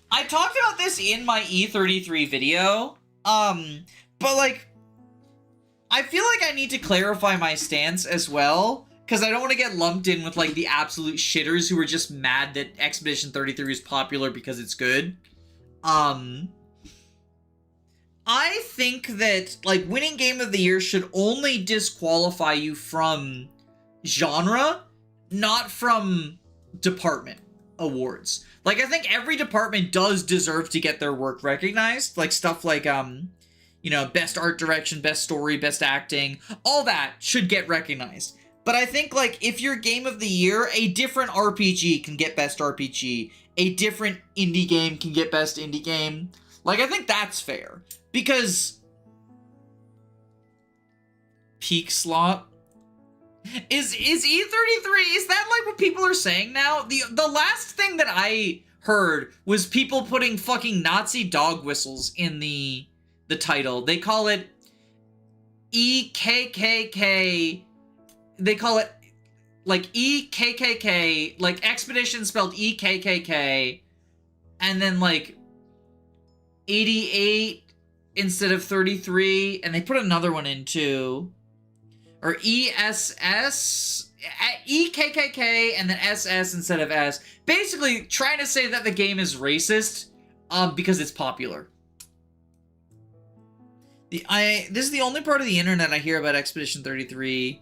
I talked about this in my E33 video, but like, I feel like I need to clarify my stance as well, because I don't want to get lumped in with like the absolute shitters who are just mad that Expedition 33 is popular because it's good. I think that, like, winning Game of the Year should only disqualify you from genre, not from department awards. Like, I think every department does deserve to get their work recognized. Like, stuff like, best art direction, best story, best acting, all that should get recognized. But I think, like, if you're Game of the Year, a different RPG can get best RPG. A different indie game can get best indie game. Like, I think that's fair. Because peak slot is E33, is that like what people are saying now? The last thing that I heard was people putting fucking Nazi dog whistles in the title. They call it EKKK. They call it like EKKK, like Expedition spelled EKKK, and then like 88 instead of 33, and they put another one in too. Or ESS, EKKK, and then SS instead of S. Basically, trying to say that the game is racist, because it's popular. This is the only part of the internet I hear about Expedition 33.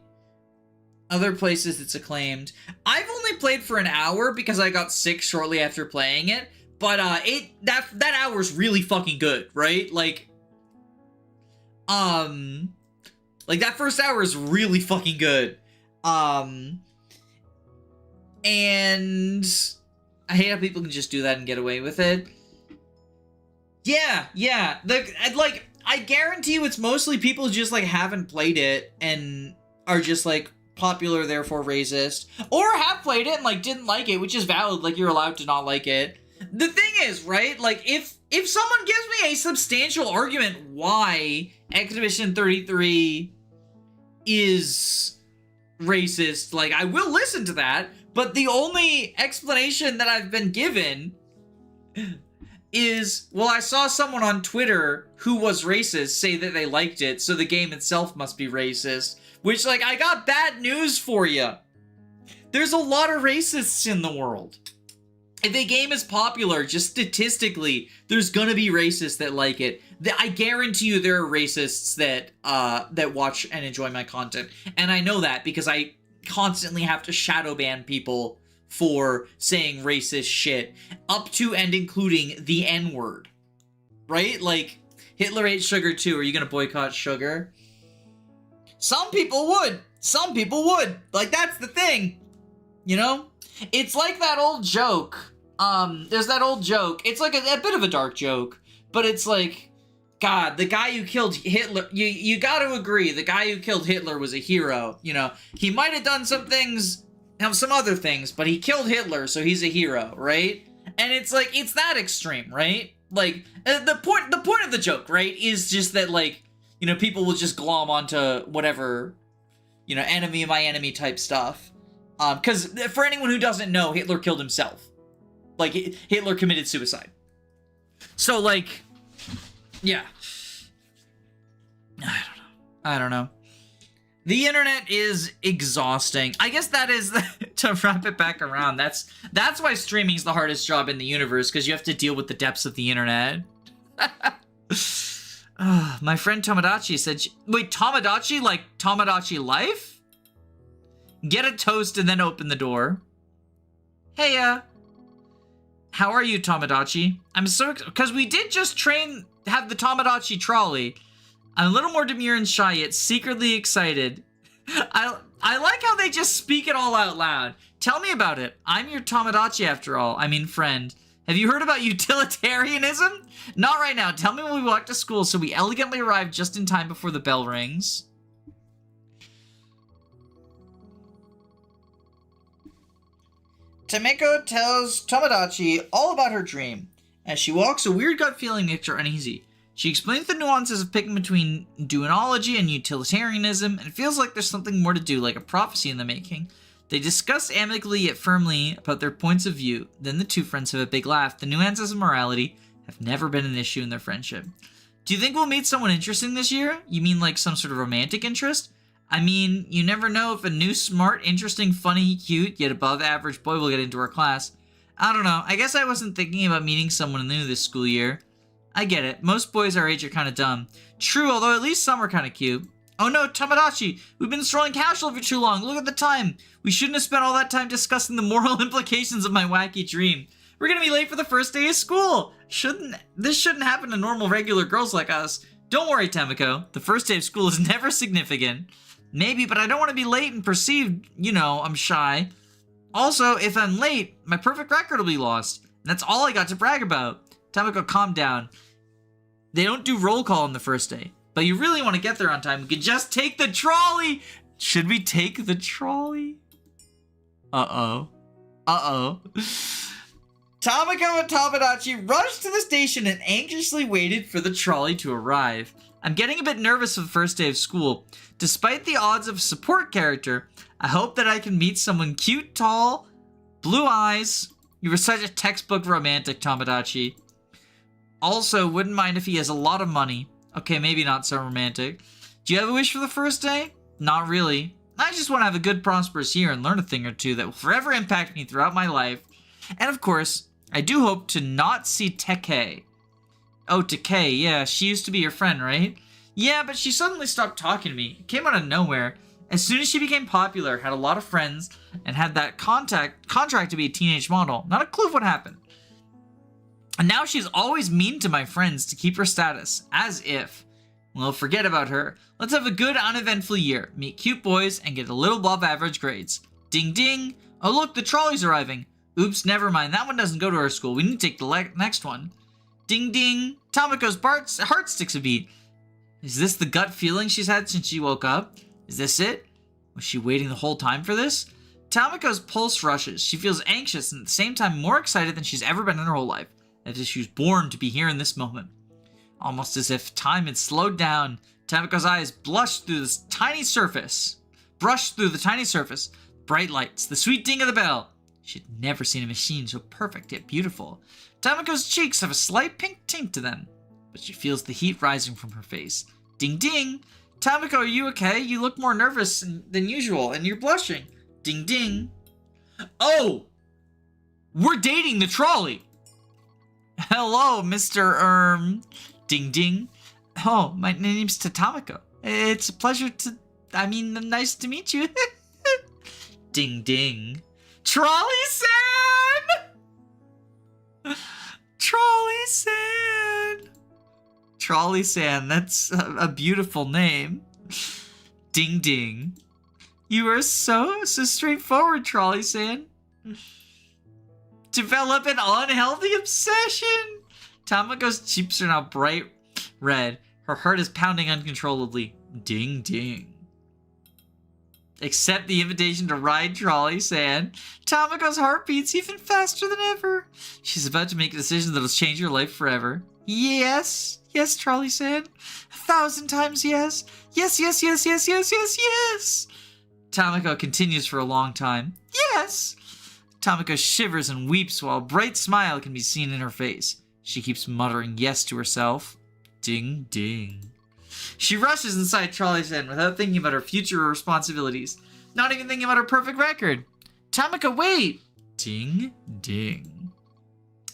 Other places it's acclaimed. I've only played for an hour because I got sick shortly after playing it, but that hour's really fucking good, right? Like that first hour is really fucking good. And I hate how people can just do that and get away with it. Yeah. I guarantee you it's mostly people who just, like, haven't played it and are just, like, popular, therefore racist. Or have played it and, like, didn't like it, which is valid. Like, you're allowed to not like it. The thing is, right, like, if someone gives me a substantial argument why Expedition 33 is racist, like, I will listen to that, but the only explanation that I've been given is, well, I saw someone on Twitter who was racist say that they liked it, so the game itself must be racist. Which, like, I got bad news for you. There's a lot of racists in the world. If a game is popular, just statistically, there's gonna be racists that like it. I guarantee you there are racists that watch and enjoy my content. And I know that because I constantly have to shadow ban people for saying racist shit, up to and including the N-word. Right? Like, Hitler ate sugar too. Are you gonna boycott sugar? Some people would. Some people would. Like, that's the thing. You know? It's like that old joke. There's that old joke. It's like a bit of a dark joke. But it's like, God, the guy who killed Hitler, you gotta agree, the guy who killed Hitler was a hero. You know, he might have done some things, some other things, but he killed Hitler, so he's a hero, right? And it's like, it's that extreme, right? Like, the point of the joke, right, is just that, like, you know, people will just glom onto whatever, you know, enemy of my enemy type stuff. Because for anyone who doesn't know, Hitler killed himself. Like, Hitler committed suicide. So, like, yeah. I don't know. The internet is exhausting. I guess that is, to wrap it back around, that's why streaming is the hardest job in the universe, because you have to deal with the depths of the internet. My friend Tomodachi said wait, Tomodachi? Like Tomodachi Life? Get a toast and then open the door. Hey, how are you, Tomodachi? I'm so because we did just have the Tomodachi trolley. I'm a little more demure and shy, yet secretly excited. I like how they just speak it all out loud. Tell me about it. I'm your Tomodachi after all. I mean friend. Have you heard about utilitarianism? Not right now. Tell me when we walk to school so we elegantly arrive just in time before the bell rings. Tameko tells Tomodachi all about her dream. As she walks, a weird gut feeling makes her uneasy. She explains the nuances of picking between duonology and utilitarianism, and feels like there's something more to do, like a prophecy in the making. They discuss amicably yet firmly about their points of view. Then the two friends have a big laugh. The nuances of morality have never been an issue in their friendship. Do you think we'll meet someone interesting this year? You mean like some sort of romantic interest? I mean, you never know if a new, smart, interesting, funny, cute, yet above average boy will get into our class. I don't know. I guess I wasn't thinking about meeting someone new this school year. I get it. Most boys our age are kind of dumb. True, although at least some are kind of cute. Oh no, Tomodachi! We've been strolling casual for too long. Look at the time. We shouldn't have spent all that time discussing the moral implications of my wacky dream. We're gonna be late for the first day of school. This shouldn't happen to normal, regular girls like us. Don't worry, Tameko. The first day of school is never significant. Maybe, but I don't want to be late and perceived, I'm shy. Also, if I'm late, my perfect record will be lost. And that's all I got to brag about. Tameko, calm down. They don't do roll call on the first day. But you really want to get there on time, we could just take the trolley! Should we take the trolley? Uh-oh. Uh-oh. Tameko and Tomodachi rushed to the station and anxiously waited for the trolley to arrive. I'm getting a bit nervous for the first day of school. Despite the odds of a support character, I hope that I can meet someone cute, tall, blue eyes. You were such a textbook romantic, Tomodachi. Also, wouldn't mind if he has a lot of money. Okay, maybe not so romantic. Do you have a wish for the first day? Not really. I just want to have a good, prosperous year and learn a thing or two that will forever impact me throughout my life. And of course, I do hope to not see Tekei. Oh, Tekei, yeah, she used to be your friend, right? Yeah, but she suddenly stopped talking to me. It came out of nowhere. As soon as she became popular, had a lot of friends, and had that contract to be a teenage model. Not a clue of what happened. And now she's always mean to my friends to keep her status, as if. Well, forget about her. Let's have a good, uneventful year, meet cute boys, and get a little above average grades. Ding ding! Oh look, the trolley's arriving. Oops, never mind, that one doesn't go to our school. We need to take the next one. Ding ding! Tameko's heart sticks a beat. Is this the gut feeling she's had since she woke up? Is this it? Was she waiting the whole time for this? Tameko's pulse rushes. She feels anxious and at the same time more excited than she's ever been in her whole life. As if she was born to be here in this moment. Almost as if time had slowed down, Tameko's eyes brushed through the tiny surface. Bright lights, the sweet ding of the bell. She'd never seen a machine so perfect yet beautiful. Tameko's cheeks have a slight pink tint to them, but she feels the heat rising from her face. Ding ding! Tameko, are you okay? You look more nervous than usual, and you're blushing. Ding ding! Oh! We're dating the trolley! Hello, Mr. Ding ding. Oh, my name's Tameko. It's a pleasure nice to meet you. Ding ding. Trolley-san! Trolley-san! Trolley-san, that's a beautiful name. Ding ding. You are so straightforward, Trolley-san. Develop an unhealthy obsession. Tameko's cheeks are now bright red. Her heart is pounding uncontrollably. Ding ding. Accept the invitation to ride Trolley-san. Tameko's heart beats even faster than ever. She's about to make a decision that'll change her life forever. Yes, yes, Trolley-san. 1,000 times yes. Yes, yes, yes, yes, yes, yes, yes. Tameko continues for a long time. Yes. Tameko shivers and weeps while a bright smile can be seen in her face. She keeps muttering yes to herself. Ding ding. She rushes inside Trolley-san without thinking about her future responsibilities. Not even thinking about her perfect record. Tameko, wait! Ding ding.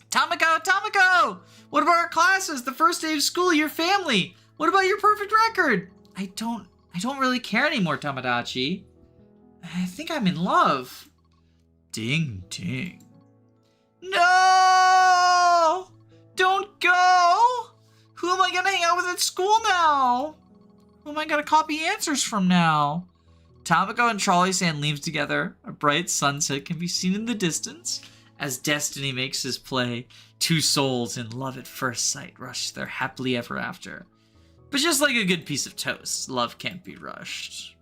Tameko! Tameko! What about our classes? The first day of school, your family? What about your perfect record? I don't really care anymore, Tomodachi. I think I'm in love. Ding ding. No! Don't go! Who am I gonna hang out with at school now? Who am I gonna copy answers from now? Tamako and Trolley-san leave together. A bright sunset can be seen in the distance. As destiny makes his play, two souls in love at first sight rush their happily ever after. But just like a good piece of toast, love can't be rushed.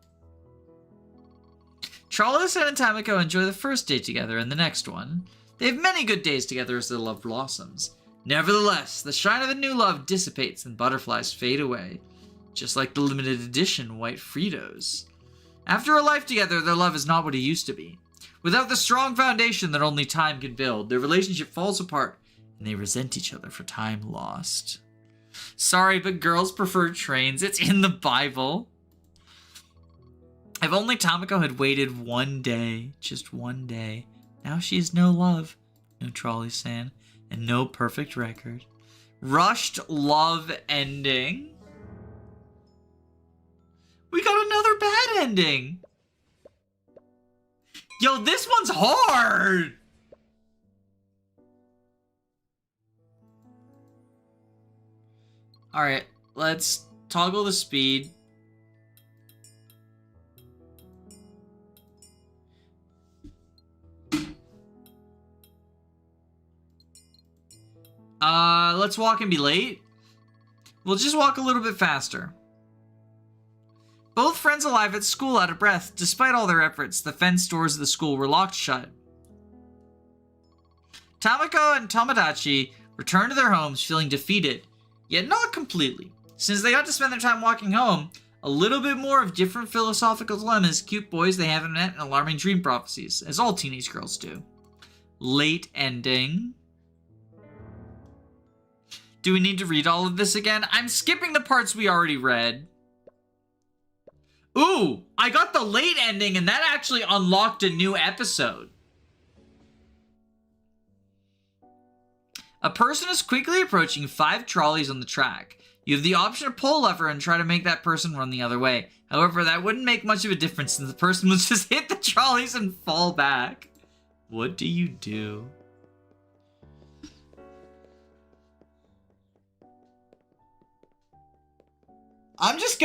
Trolley-san and Tamako enjoy the first date together and the next one. They have many good days together as their love blossoms. Nevertheless, the shine of the new love dissipates and butterflies fade away. Just like the limited edition white Fritos. After a life together, their love is not what it used to be. Without the strong foundation that only time can build, their relationship falls apart, and they resent each other for time lost. Sorry, but girls prefer trains. It's in the Bible. If only Tamako had waited one day, just one day. Now she has no love, no Trolley-san, and no perfect record. Rushed love ending. We got another bad ending. Yo, this one's hard. All right, let's toggle the speed. Let's walk and be late. We'll just walk a little bit faster. Both friends alive at school out of breath. Despite all their efforts, the fenced doors of the school were locked shut. Tamako and Tomodachi return to their homes feeling defeated, yet not completely. Since they got to spend their time walking home, a little bit more of different philosophical dilemmas, cute boys they haven't met, and alarming dream prophecies, as all teenage girls do. Late ending. Do we need to read all of this again? I'm skipping the parts we already read. Ooh, I got the late ending and that actually unlocked a new episode. A person is quickly approaching 5 trolleys on the track. You have the option to pull a lever and try to make that person run the other way. However, that wouldn't make much of a difference since the person would just hit the trolleys and fall back. What do you do? I'm just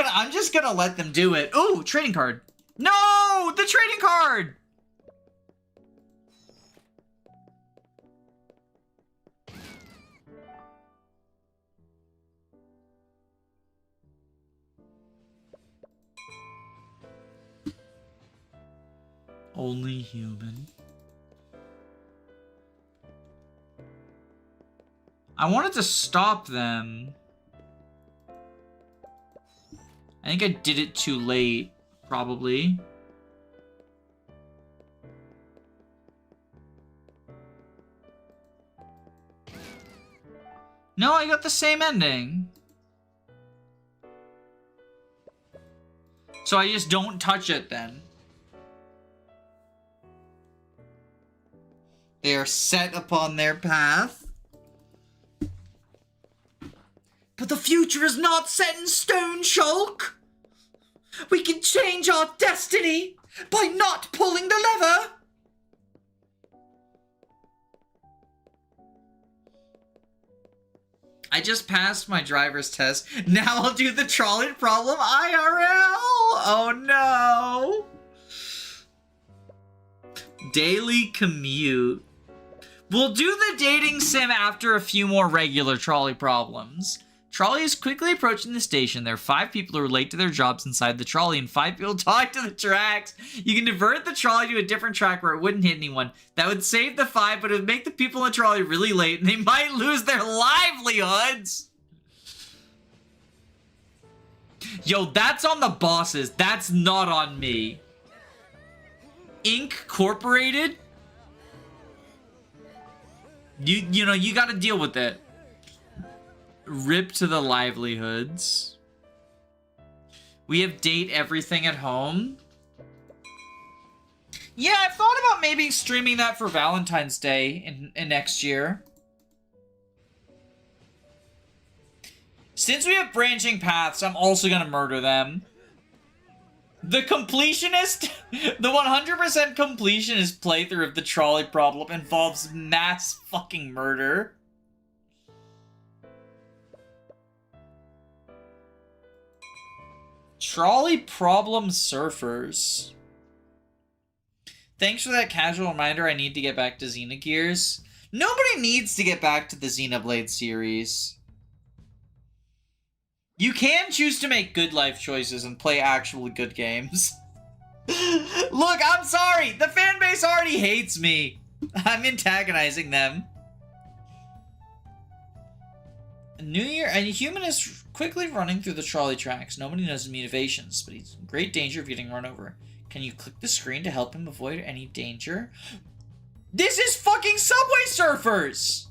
gonna let them do it. Ooh, trading card. No, the trading card. Only human. I wanted to stop them. I think I did it too late, probably. No, I got the same ending. So I just don't touch it then. They are set upon their path. But the future is not set in stone, Shulk. We can change our destiny by not pulling the lever. I just passed my driver's test. Now I'll do the trolley problem IRL. Oh no. Daily commute. We'll do the dating sim after a few more regular trolley problems. Trolley is quickly approaching the station. There are 5 people who are late to their jobs inside the trolley, and 5 people tied to the tracks. You can divert the trolley to a different track where it wouldn't hit anyone. That would save the 5, but it would make the people in the trolley really late, and they might lose their livelihoods. Yo, that's on the bosses. That's not on me. Incorporated? You know, you gotta deal with it. Rip to the livelihoods. We have date everything at home. Yeah, I've thought about maybe streaming that for Valentine's Day in next year. Since we have branching paths, I'm also gonna murder them. The completionist, the 100% completionist playthrough of the trolley problem involves mass fucking murder. Trolley problem surfers. Thanks for that casual reminder. I need to get back to Xenogears. Nobody needs to get back to the Xenoblade series. You can choose to make good life choices and play actually good games. Look, I'm sorry. The fan base already hates me. I'm antagonizing them. A human is quickly running through the trolley tracks. Nobody knows his motivations, but he's in great danger of getting run over. Can you click the screen to help him avoid any danger? This is fucking Subway Surfers!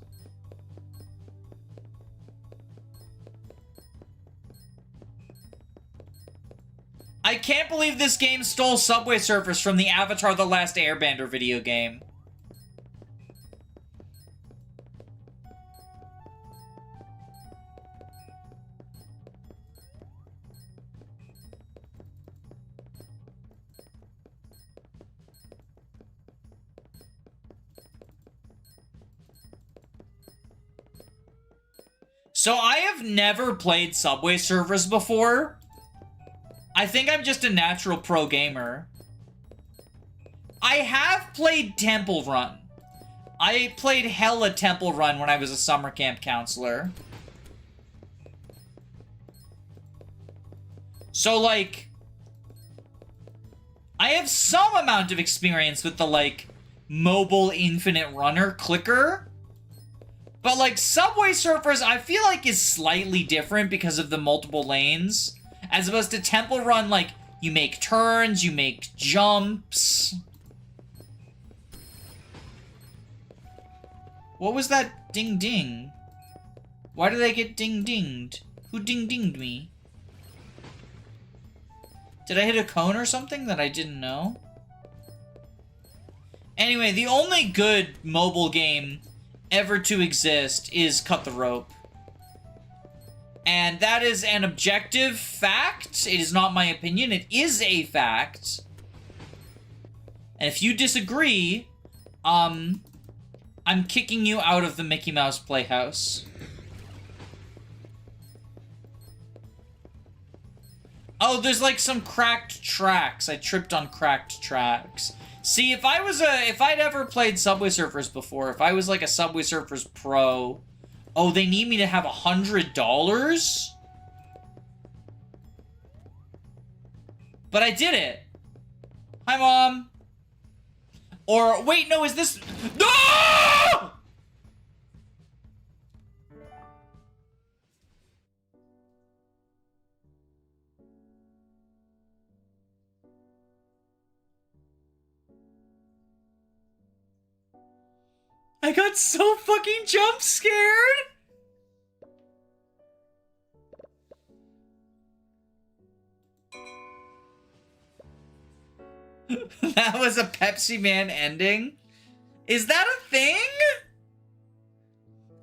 I can't believe this game stole Subway Surfers from the Avatar: The Last Airbender video game. So I have never played Subway Surfers before. I think I'm just a natural pro gamer. I have played Temple Run. I played hella Temple Run when I was a summer camp counselor. So, like, I have some amount of experience with the, like, mobile infinite runner clicker. But, like, Subway Surfers, I feel like is slightly different because of the multiple lanes. As opposed to Temple Run, like, you make turns, you make jumps. What was that ding-ding? Why did I get ding-dinged? Who ding-dinged me? Did I hit a cone or something that I didn't know? Anyway, the only good mobile game ever to exist is Cut the Rope. And that is an objective fact. It is not my opinion. It is a fact. And if you disagree, I'm kicking you out of the Mickey Mouse Playhouse. Oh, there's like some cracked tracks. I tripped on cracked tracks. See, if I'd ever played Subway Surfers before, if I was like a Subway Surfers pro, oh, they need me to have $100? But I did it. Hi, Mom. Or, wait, no, is this... No! I got so fucking jump scared! That was a Pepsi Man ending? Is that a thing?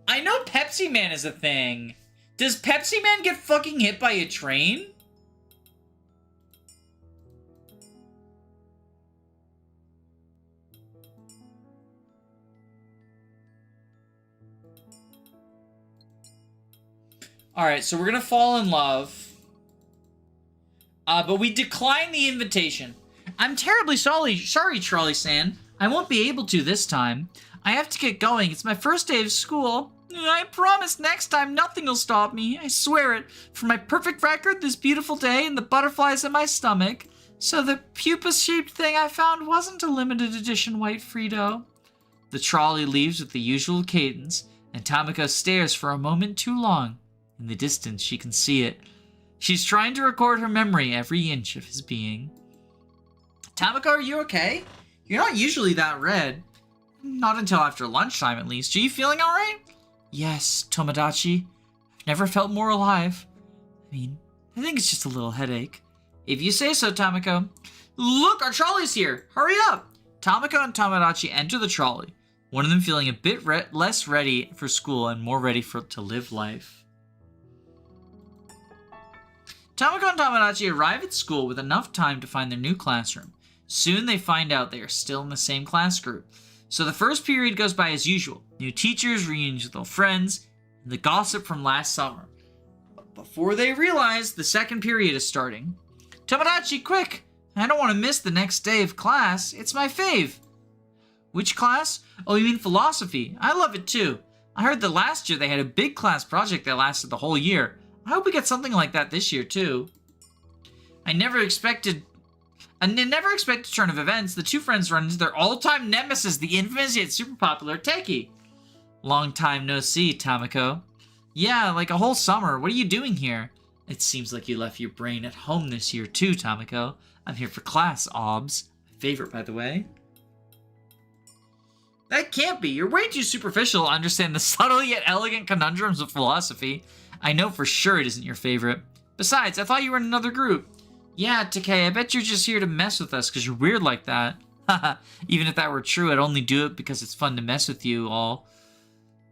I know Pepsi Man is a thing. Does Pepsi Man get fucking hit by a train? Alright, so we're gonna fall in love. But we decline the invitation. I'm terribly sorry, Trolley-san. I won't be able to this time. I have to get going. It's my first day of school. I promise next time nothing will stop me. I swear it. For my perfect record, this beautiful day, and the butterflies in my stomach. So the pupa-shaped thing I found wasn't a limited edition white Frito. The trolley leaves with the usual cadence, and Tamako stares for a moment too long. In the distance, she can see it. She's trying to record her memory every inch of his being. Tamako, are you okay? You're not usually that red. Not until after lunchtime, at least. Are you feeling alright? Yes, Tomodachi. I've never felt more alive. I mean, I think it's just a little headache. If you say so, Tamako. Look, our trolley's here! Hurry up! Tamako and Tomodachi enter the trolley, one of them feeling a bit less ready for school and more ready to live life. Tamako and Tomodachi arrive at school with enough time to find their new classroom. Soon they find out they are still in the same class group. So the first period goes by as usual. New teachers, reunions with old friends, and the gossip from last summer. But before they realize, the second period is starting. Tomodachi, quick! I don't want to miss the next day of class. It's my fave. Which class? Oh, you mean philosophy. I love it too. I heard that last year they had a big class project that lasted the whole year. I hope we get something like that this year too. I never expected a turn of events. The two friends run into their all-time nemesis, the infamous yet super popular Teki. Long time no see, Tamako. Yeah, like a whole summer. What are you doing here? It seems like you left your brain at home this year too, Tamako. I'm here for class, Obs. My favorite, by the way. That can't be. You're way too superficial to understand the subtle yet elegant conundrums of philosophy. I know for sure it isn't your favorite. Besides, I thought you were in another group. Yeah, Takei, I bet you're just here to mess with us because you're weird like that. Haha, even if that were true, I'd only do it because it's fun to mess with you all.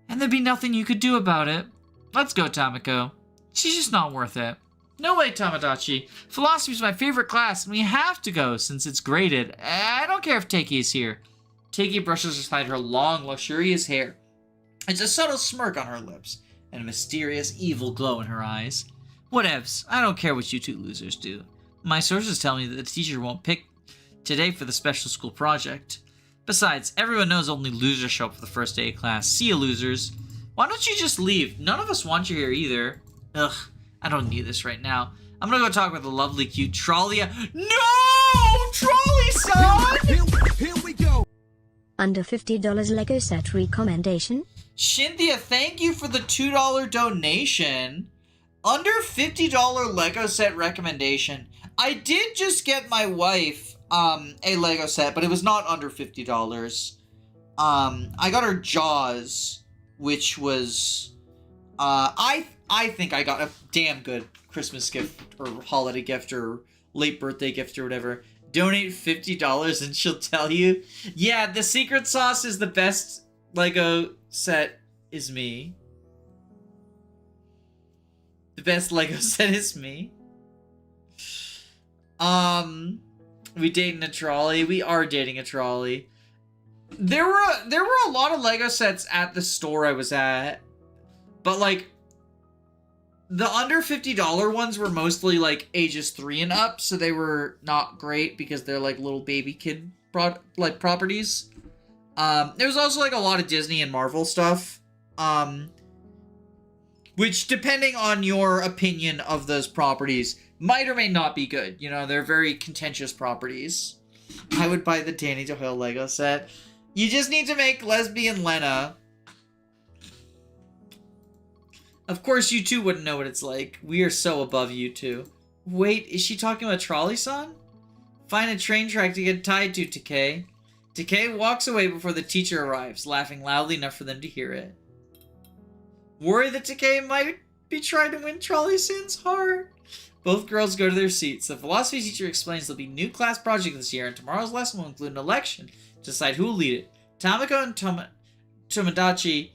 And there'd be nothing you could do about it. Let's go, Tamako. She's just not worth it. No way, Tomodachi. Philosophy's my favorite class, and we have to go since it's graded. I don't care if Teki is here. Teki brushes aside her long, luxurious hair. There's a subtle smirk on her lips, and a mysterious, evil glow in her eyes. Whatevs, I don't care what you two losers do. My sources tell me that the teacher won't pick today for the special school project. Besides, everyone knows only losers show up for the first day of class. See you, losers. Why don't you just leave? None of us want you here either. Ugh, I don't need this right now. I'm gonna go talk with the lovely, cute Trollia. No! Trolley-san! Here we go! Under $50 Lego set recommendation. Shinthia, thank you for the $2 donation. Under $50 Lego set recommendation. I did just get my wife a Lego set, but it was not under $50. I got her Jaws, which was I think I got a damn good Christmas gift or holiday gift or late birthday gift or whatever. Donate $50 and she'll tell you. Yeah, the secret sauce is the best Lego set is me. The best Lego set is me. We dating a trolley. We are dating a trolley. There were a lot of Lego sets at the store I was at, but like the under $50 ones were mostly like ages 3 and up, so they were not great because they're like little baby kid properties. There was also like a lot of Disney and Marvel stuff, which depending on your opinion of those properties might or may not be good. You know, they're very contentious properties. I would buy the Danny DeHoyle Lego set. You just need to make lesbian Lena. Of course, you two wouldn't know what it's like. We are so above you two. Wait, is she talking about Trolley-san? Find a train track to get tied to, Takei. Takei walks away before the teacher arrives, laughing loudly enough for them to hear it. Worried that Takei might be trying to win Trolley-san's heart? Both girls go to their seats. The philosophy teacher explains there'll be a new class project this year, and tomorrow's lesson will include an election to decide who will lead it. Tamako and Tomodachi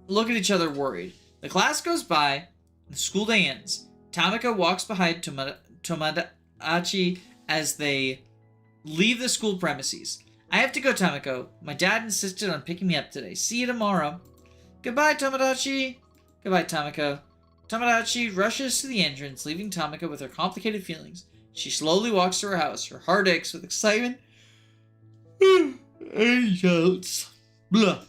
look at each other worried. The class goes by, and the school day ends. Tamako walks behind Tomodachi as they leave the school premises. I have to go, Tamako. My dad insisted on picking me up today. See you tomorrow. Goodbye, Tomodachi. Goodbye, Tamako. Tomodachi rushes to the entrance, leaving Tamako with her complicated feelings. She slowly walks to her house. Her heart aches with excitement. Angels. Blah.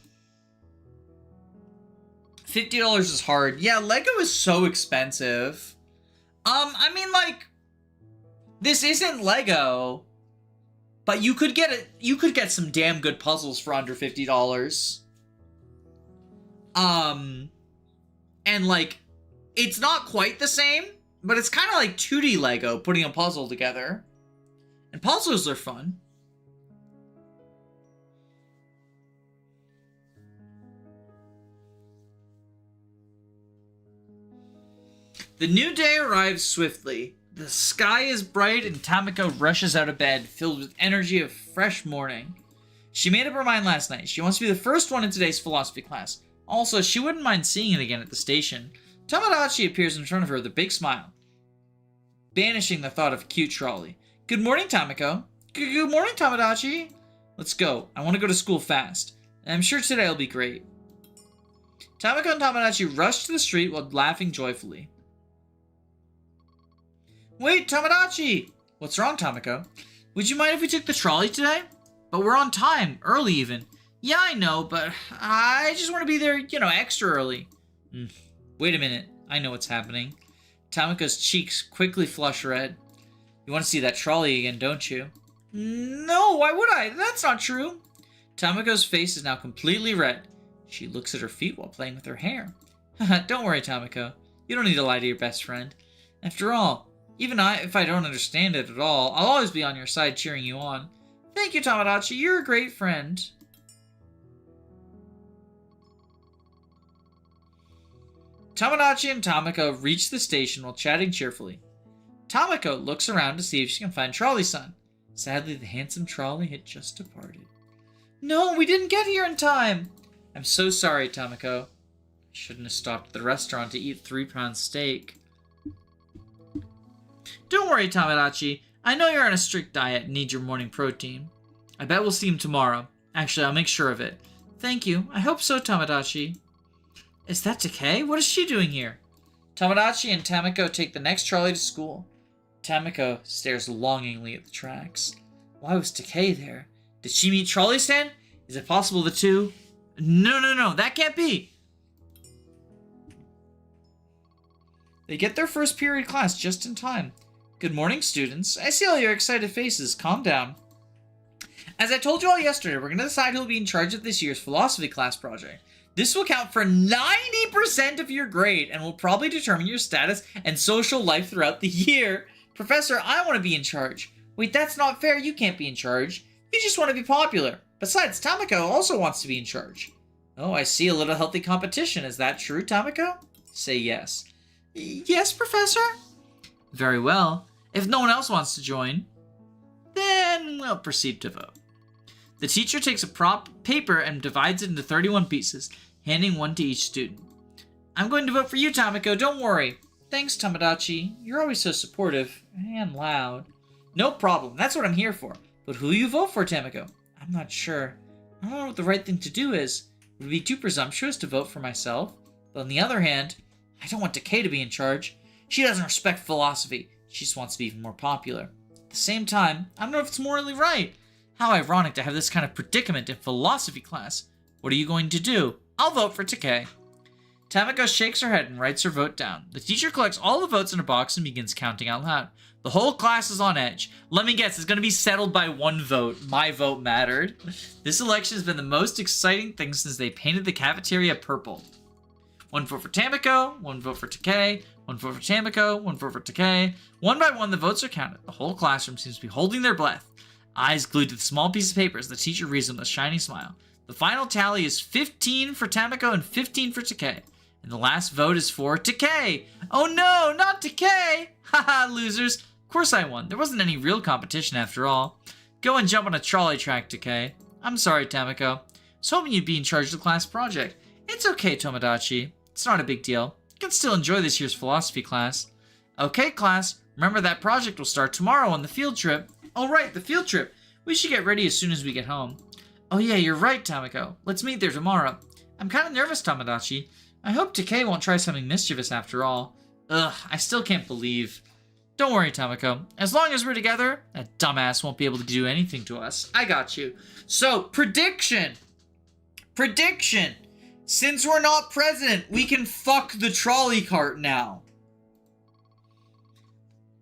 $50 is hard. Yeah, Lego is so expensive. I mean, like, this isn't Lego, but you could get it. You could get some damn good puzzles for under $50. And like, it's not quite the same, but it's kind of like 2D Lego putting a puzzle together. And puzzles are fun. The new day arrives swiftly. The sky is bright and Tamako rushes out of bed, filled with energy of fresh morning. She made up her mind last night. She wants to be the first one in today's philosophy class. Also, she wouldn't mind seeing it again at the station. Tomodachi appears in front of her with a big smile. banishing the thought of a cute trolley. Good morning, Tamako. Good morning, Tomodachi. Let's go. I want to go to school fast. I'm sure today will be great. Tamako and Tomodachi rushed to the street while laughing joyfully. Wait, Tomodachi! What's wrong, Tamako? Would you mind if we took the trolley today? But we're on time, early even. Yeah, I know, but I just want to be there, extra early. Wait a minute. I know what's happening. Tamako's cheeks quickly flush red. You want to see that trolley again, don't you? No, why would I? That's not true. Tamako's face is now completely red. She looks at her feet while playing with her hair. Don't worry, Tamako. You don't need to lie to your best friend. After all, even if I don't understand it at all, I'll always be on your side cheering you on. Thank you, Tomodachi. You're a great friend. Tomodachi and Tamako reach the station while chatting cheerfully. Tamako looks around to see if she can find Trolley-san. Sadly, the handsome trolley had just departed. No, we didn't get here in time! I'm so sorry, Tamako. I shouldn't have stopped at the restaurant to eat 3-pound steak. Don't worry, Tomodachi. I know you're on a strict diet and need your morning protein. I bet we'll see him tomorrow. Actually, I'll make sure of it. Thank you. I hope so, Tomodachi. Is that Takei? What is she doing here? Tomodachi and Tamako take the next trolley to school. Tamako stares longingly at the tracks. Why was Takei there? Did she meet Trolley-san? Is it possible the two? No, that can't be! They get their first period class just in time. Good morning, students. I see all your excited faces. Calm down. As I told you all yesterday, we're going to decide who will be in charge of this year's philosophy class project. This will count for 90% of your grade and will probably determine your status and social life throughout the year. Professor, I want to be in charge. Wait, that's not fair. You can't be in charge. You just want to be popular. Besides, Tamako also wants to be in charge. Oh, I see a little healthy competition. Is that true, Tamako? Say yes. Yes, Professor? Very well. If no one else wants to join, then we'll proceed to vote. The teacher takes a prop paper and divides it into 31 pieces, handing one to each student. I'm going to vote for you, Tamako. Don't worry. Thanks, Tomodachi. You're always so supportive and loud. No problem. That's what I'm here for. But who you vote for, Tamako? I'm not sure. I don't know what the right thing to do is. Would it be too presumptuous to vote for myself? But on the other hand, I don't want Takei to be in charge. She doesn't respect philosophy. She just wants to be even more popular. At the same time, I don't know if it's morally right. How ironic to have this kind of predicament in philosophy class. What are you going to do? I'll vote for Takei. Tamako shakes her head and writes her vote down. The teacher collects all the votes in a box and begins counting out loud. The whole class is on edge. Let me guess, it's going to be settled by one vote. My vote mattered. This election has been the most exciting thing since they painted the cafeteria purple. One vote for Tamako, one vote for Takei, one vote for Tamako, one vote for Takei. One by one, the votes are counted. The whole classroom seems to be holding their breath. Eyes glued to the small piece of paper as the teacher reads them with a shiny smile. The final tally is 15 for Tamako and 15 for Takei. And the last vote is for Takei! Oh no, not Takei! Haha, losers. Of course I won. There wasn't any real competition after all. Go and jump on a trolley track, Takei. I'm sorry, Tamako. I was hoping you'd be in charge of the class project. It's okay, Tomodachi. It's not a big deal. You can still enjoy this year's philosophy class. Okay, class. Remember that project will start tomorrow on the field trip. Oh, right, the field trip. We should get ready as soon as we get home. Oh yeah, you're right, Tamako. Let's meet there tomorrow. I'm kind of nervous, Tomodachi. I hope Takei won't try something mischievous after all. Ugh, I still can't believe. Don't worry, Tamako. As long as we're together, that dumbass won't be able to do anything to us. I got you. So, prediction! Prediction! Since we're not president, we can fuck the trolley cart now.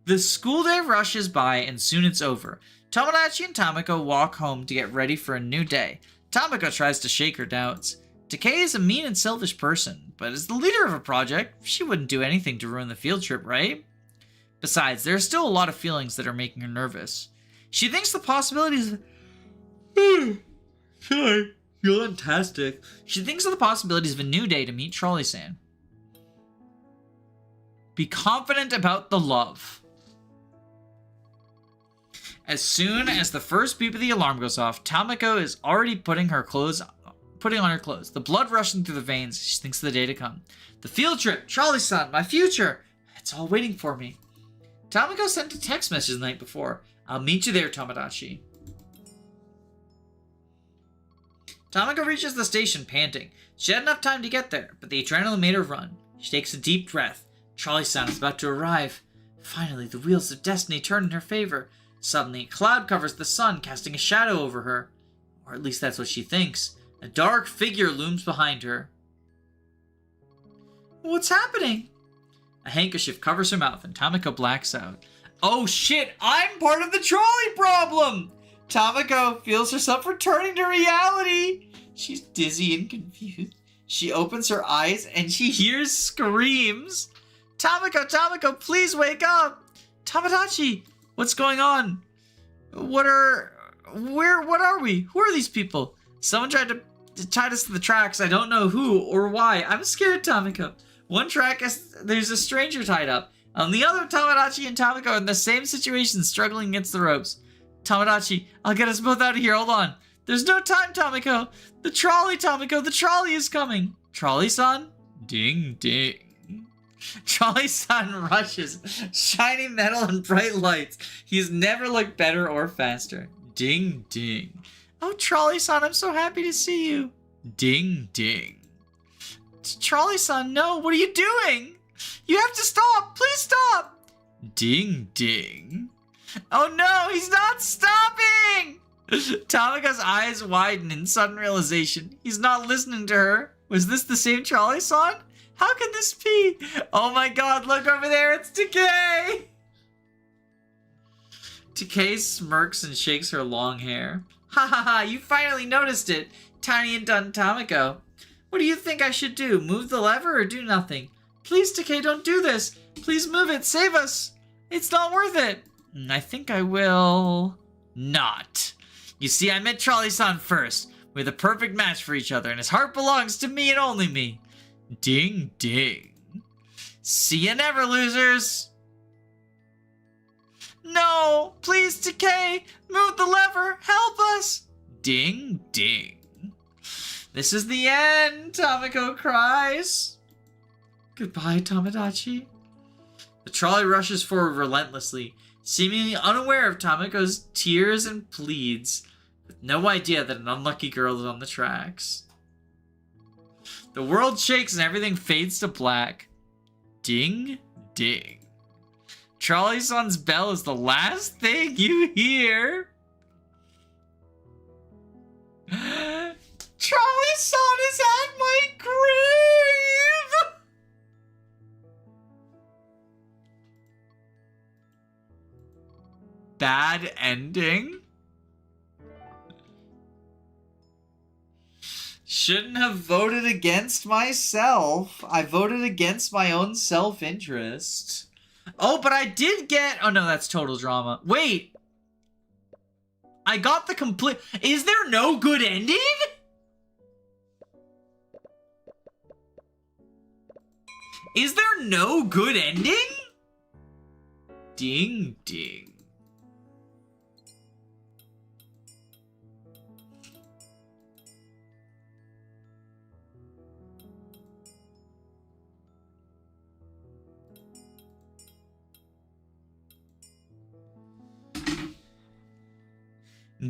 The school day rushes by and soon it's over. Tomodachi and Tamako walk home to get ready for a new day. Tamako tries to shake her doubts. Takei is a mean and selfish person, but as the leader of a project, she wouldn't do anything to ruin the field trip, right? Besides, there are still a lot of feelings that are making her nervous. She thinks the possibilities... Sorry, you're fantastic. She thinks of the possibilities of a new day to meet Trolley-san. Be confident about the love. As soon as the first beep of the alarm goes off, Tamako is already putting on her clothes. The blood rushing through the veins, she thinks of the day to come. The field trip, Trolley-san, my future. It's all waiting for me. Tamako sent a text message the night before. I'll meet you there, Tomodachi. Tamako reaches the station, panting. She had enough time to get there, but the adrenaline made her run. She takes a deep breath. Charlie-san is about to arrive. Finally, the wheels of destiny turn in her favor. Suddenly, a cloud covers the sun, casting a shadow over her. Or at least that's what she thinks. A dark figure looms behind her. What's happening? A handkerchief covers her mouth and Tamako blacks out. Oh shit, I'm part of the trolley problem! Tamako feels herself returning to reality. She's dizzy and confused. She opens her eyes and she hears screams. Tamako, please wake up! Tomodachi, what's going on? What are we? Who are these people? Someone tried to tie us to the tracks. I don't know who or why. I'm scared, Tamako. One track, there's a stranger tied up. On the other, Tomodachi and Tamako are in the same situation, struggling against the ropes. Tomodachi, I'll get us both out of here. Hold on. There's no time, Tamako. The trolley, Tamako. The trolley is coming. Trolley-san? Ding, ding. Trolley-san rushes, shiny metal and bright lights. He's never looked better or faster. Ding, ding. Oh, Trolley-san, I'm so happy to see you. Ding, ding. Trolley-san, no, what are you doing? You have to stop. Please stop. Ding, ding. Oh no, he's not stopping! Tamako's eyes widen in sudden realization. He's not listening to her. Was this the same Trolley-san? How can this be? Oh my god, look over there, it's Takei! Takei smirks and shakes her long hair. Ha ha ha, you finally noticed it, Tiny and Dun Tamako. What do you think I should do? Move the lever or do nothing? Please, Takei, don't do this. Please move it, save us. It's not worth it. I think I will not. You see, I met Trolley-san first. We're the perfect match for each other, and his heart belongs to me and only me. Ding, ding. See you never, losers. No, please, Takei, move the lever, help us. Ding, ding. This is the end, Tamako cries. Goodbye, Tomodachi. The trolley rushes forward relentlessly, seemingly unaware of Tamako's tears and pleads, with no idea that an unlucky girl is on the tracks. The world shakes and everything fades to black. Ding, ding. Trolley-san's bell is the last thing you hear. Trolley-san is at my grave! Bad ending? Shouldn't have voted against myself. I voted against my own self-interest. Oh, but I did get... Oh, no, that's total drama. Wait. I got the complete... Is there no good ending? Is there no good ending? Ding, ding.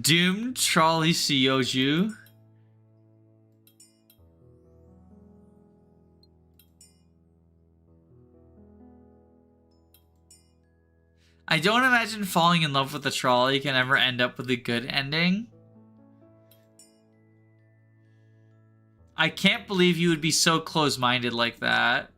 Doomed Trolley Seiyuju. I don't imagine falling in love with a trolley can ever end up with a good ending. I can't believe you would be so close-minded like that.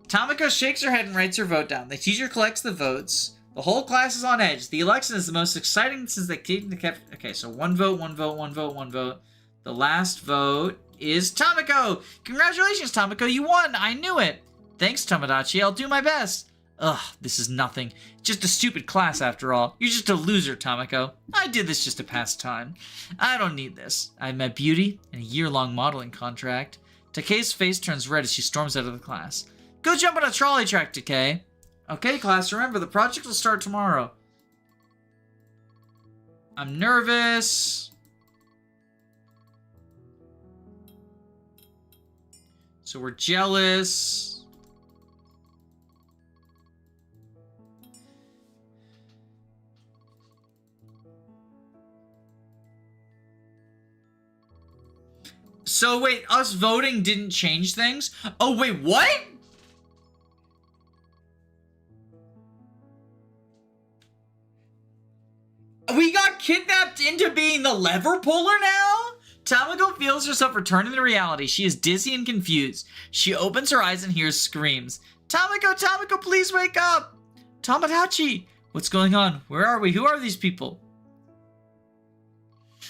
Tamako shakes her head and writes her vote down. The teacher collects the votes. The whole class is on edge. The election is the most exciting since they kept... Okay, so one vote, one vote, one vote, one vote. The last vote is Tamako! Congratulations, Tamako, you won! I knew it! Thanks, Tomodachi, I'll do my best. Ugh, this is nothing. Just a stupid class after all. You're just a loser, Tamako. I did this just to pass time. I don't need this. I met Beauty and a year-long modeling contract. Takei's face turns red as she storms out of the class. Go jump on a trolley track, Takei. Okay, class, remember, the project will start tomorrow. I'm nervous. So we're jealous. So wait, us voting didn't change things? Oh wait, what? We got kidnapped into being the lever puller now? Tamako feels herself returning to reality. She is dizzy and confused. She opens her eyes and hears screams. Tamako, please wake up! Tomodachi! What's going on? Where are we? Who are these people?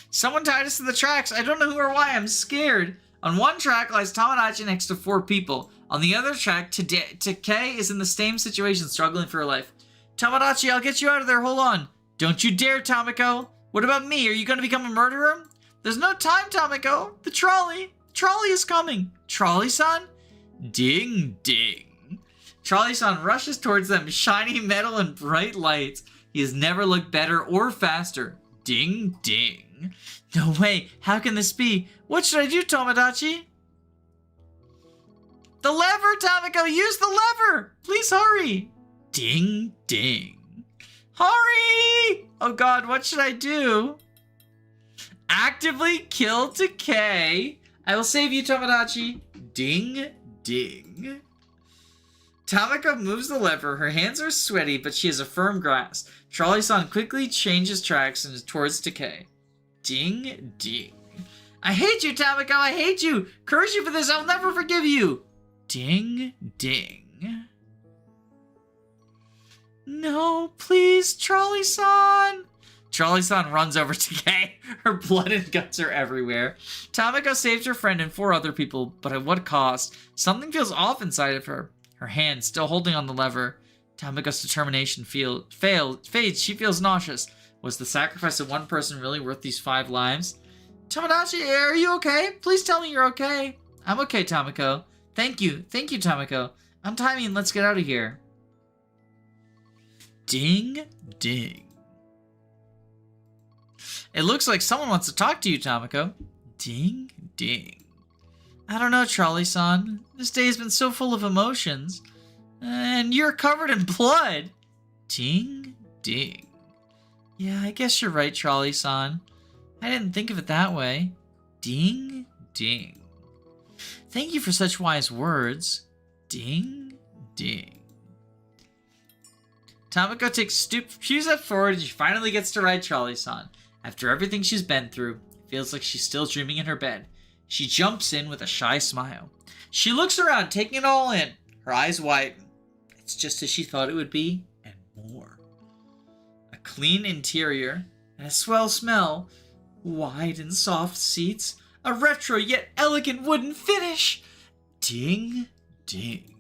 Someone tied us to the tracks. I don't know who or why. I'm scared. On one track lies Tomodachi next to 4 people. On the other track, Takei is in the same situation, struggling for her life. Tomodachi, I'll get you out of there. Hold on. Don't you dare, Tamako. What about me? Are you going to become a murderer? There's no time, Tamako. The trolley. Trolley is coming. Trolley-san? Ding, ding. Trolley-san rushes towards them, shiny metal and bright lights. He has never looked better or faster. Ding, ding. No way. How can this be? What should I do, Tomodachi? The lever, Tamako. Use the lever. Please hurry. Ding, ding. Hurry! Oh god, what should I do? Actively kill Takei. I will save you, Tomodachi. Ding, ding. Tamako moves the lever. Her hands are sweaty, but she has a firm grasp. Trolley-san quickly changes tracks and is towards Takei. Ding, ding. I hate you, Tamako. I hate you. Curse you for this. I'll never forgive you. Ding, ding. No, please, Trolley-san. Trolley-san runs over to Kay. Her blood and guts are everywhere. Tamako saved her friend and 4 other people, but at what cost? Something feels off inside of her. Her hand still holding on the lever. Tamako's determination fades. She feels nauseous. Was the sacrifice of one person really worth these 5 lives? Tomodachi, are you okay? Please tell me you're okay. I'm okay, Tamako. Thank you, Tamako. Untie me and let's get out of here. Ding, ding. It looks like someone wants to talk to you, Tamako. Ding, ding. I don't know, Trolley-san. This day has been so full of emotions. And you're covered in blood. Ding, ding. Yeah, I guess you're right, Trolley-san. I didn't think of it that way. Ding, ding. Thank you for such wise words. Ding, ding. Tamako takes few steps forward and she finally gets to ride Trolley-san. After everything she's been through, it feels like she's still dreaming in her bed. She jumps in with a shy smile. She looks around, taking it all in. Her eyes widen. It's just as she thought it would be, and more. A clean interior, and a swell smell. Wide and soft seats. A retro yet elegant wooden finish. Ding, ding.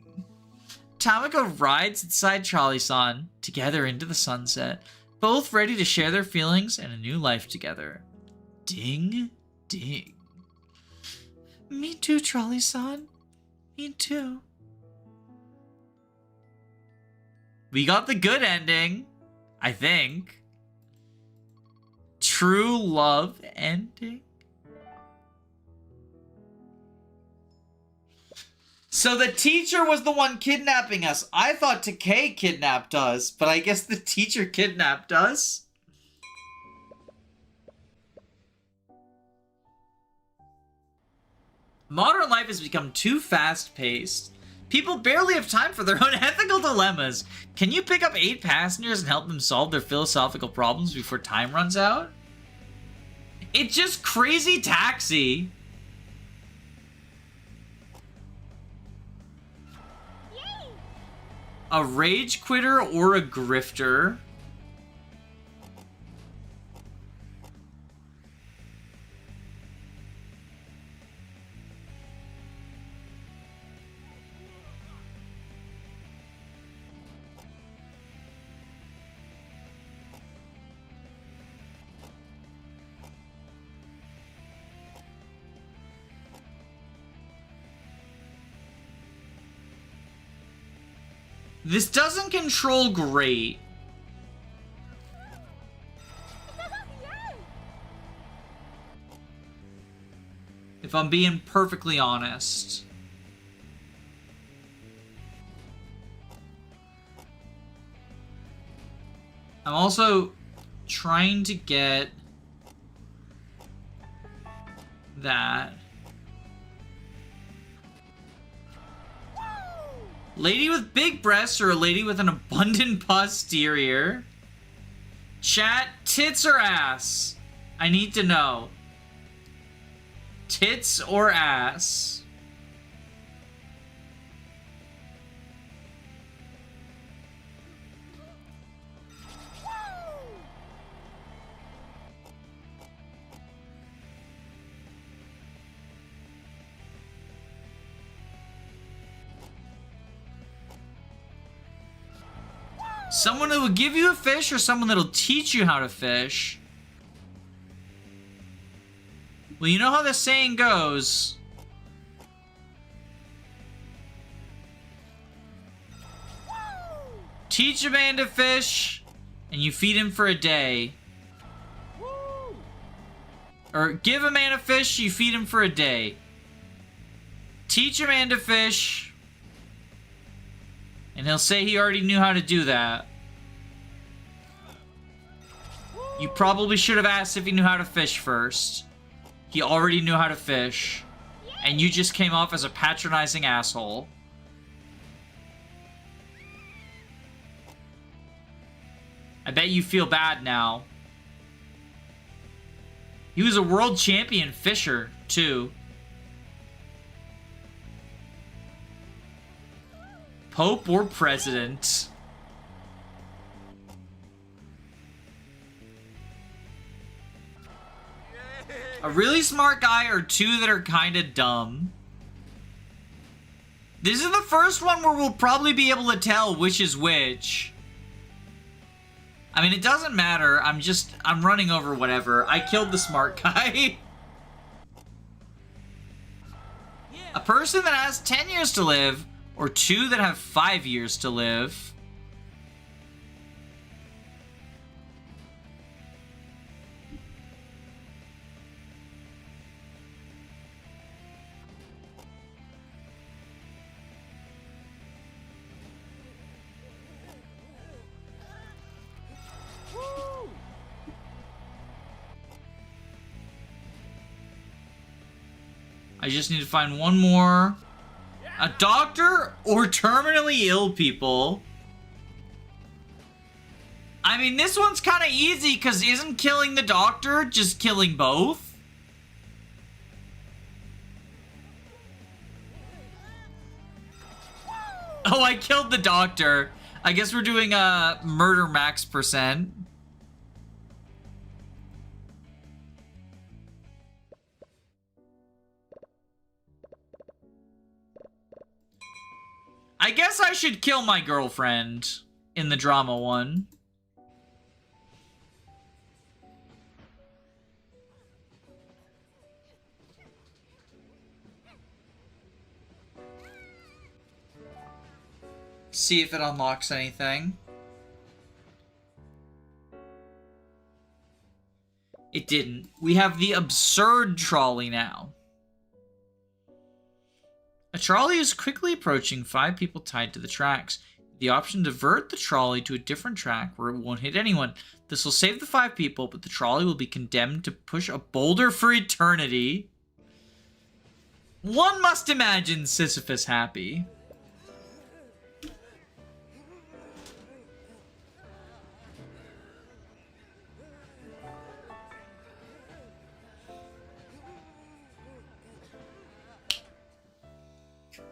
Tamako rides inside Trolley-san, together into the sunset, both ready to share their feelings and a new life together. Ding, ding. Me too, Trolley-san. Me too. We got the good ending, I think. True love ending. So the teacher was the one kidnapping us. I thought Takei kidnapped us, but I guess the teacher kidnapped us. Modern life has become too fast-paced. People barely have time for their own ethical dilemmas. Can you pick up 8 passengers and help them solve their philosophical problems before time runs out? It's just Crazy Taxi. Yay! A rage quitter or a grifter? This doesn't control great. If I'm being perfectly honest. I'm also trying to get that. Lady with big breasts or a lady with an abundant posterior? Chat, tits or ass? I need to know. Tits or ass? Someone who will give you a fish or someone that'll teach you how to fish? Well, you know how the saying goes. Teach a man to fish, and you feed him for a day. Or give a man a fish, you feed him for a day. Teach a man to fish, and he'll say he already knew how to do that. You probably should have asked if he knew how to fish first. He already knew how to fish. And you just came off as a patronizing asshole. I bet you feel bad now. He was a world champion fisher, too. Pope or president? A really smart guy or two that are kind of dumb? This is the first one where we'll probably be able to tell which is which. I mean, it doesn't matter. I'm running over whatever. I killed the smart guy. A person that has 10 years to live, or two that have 5 years to live. I just need to find one more. A doctor or terminally ill people? I mean, this one's kind of easy because isn't killing the doctor just killing both? Oh, I killed the doctor. I guess we're doing a murder max %. I guess I should kill my girlfriend in the drama one. See if it unlocks anything. It didn't. We have the absurd trolley now. A trolley is quickly approaching 5 people tied to the tracks. The option to divert the trolley to a different track where it won't hit anyone. This will save the 5 people, but the trolley will be condemned to push a boulder for eternity. One must imagine Sisyphus happy.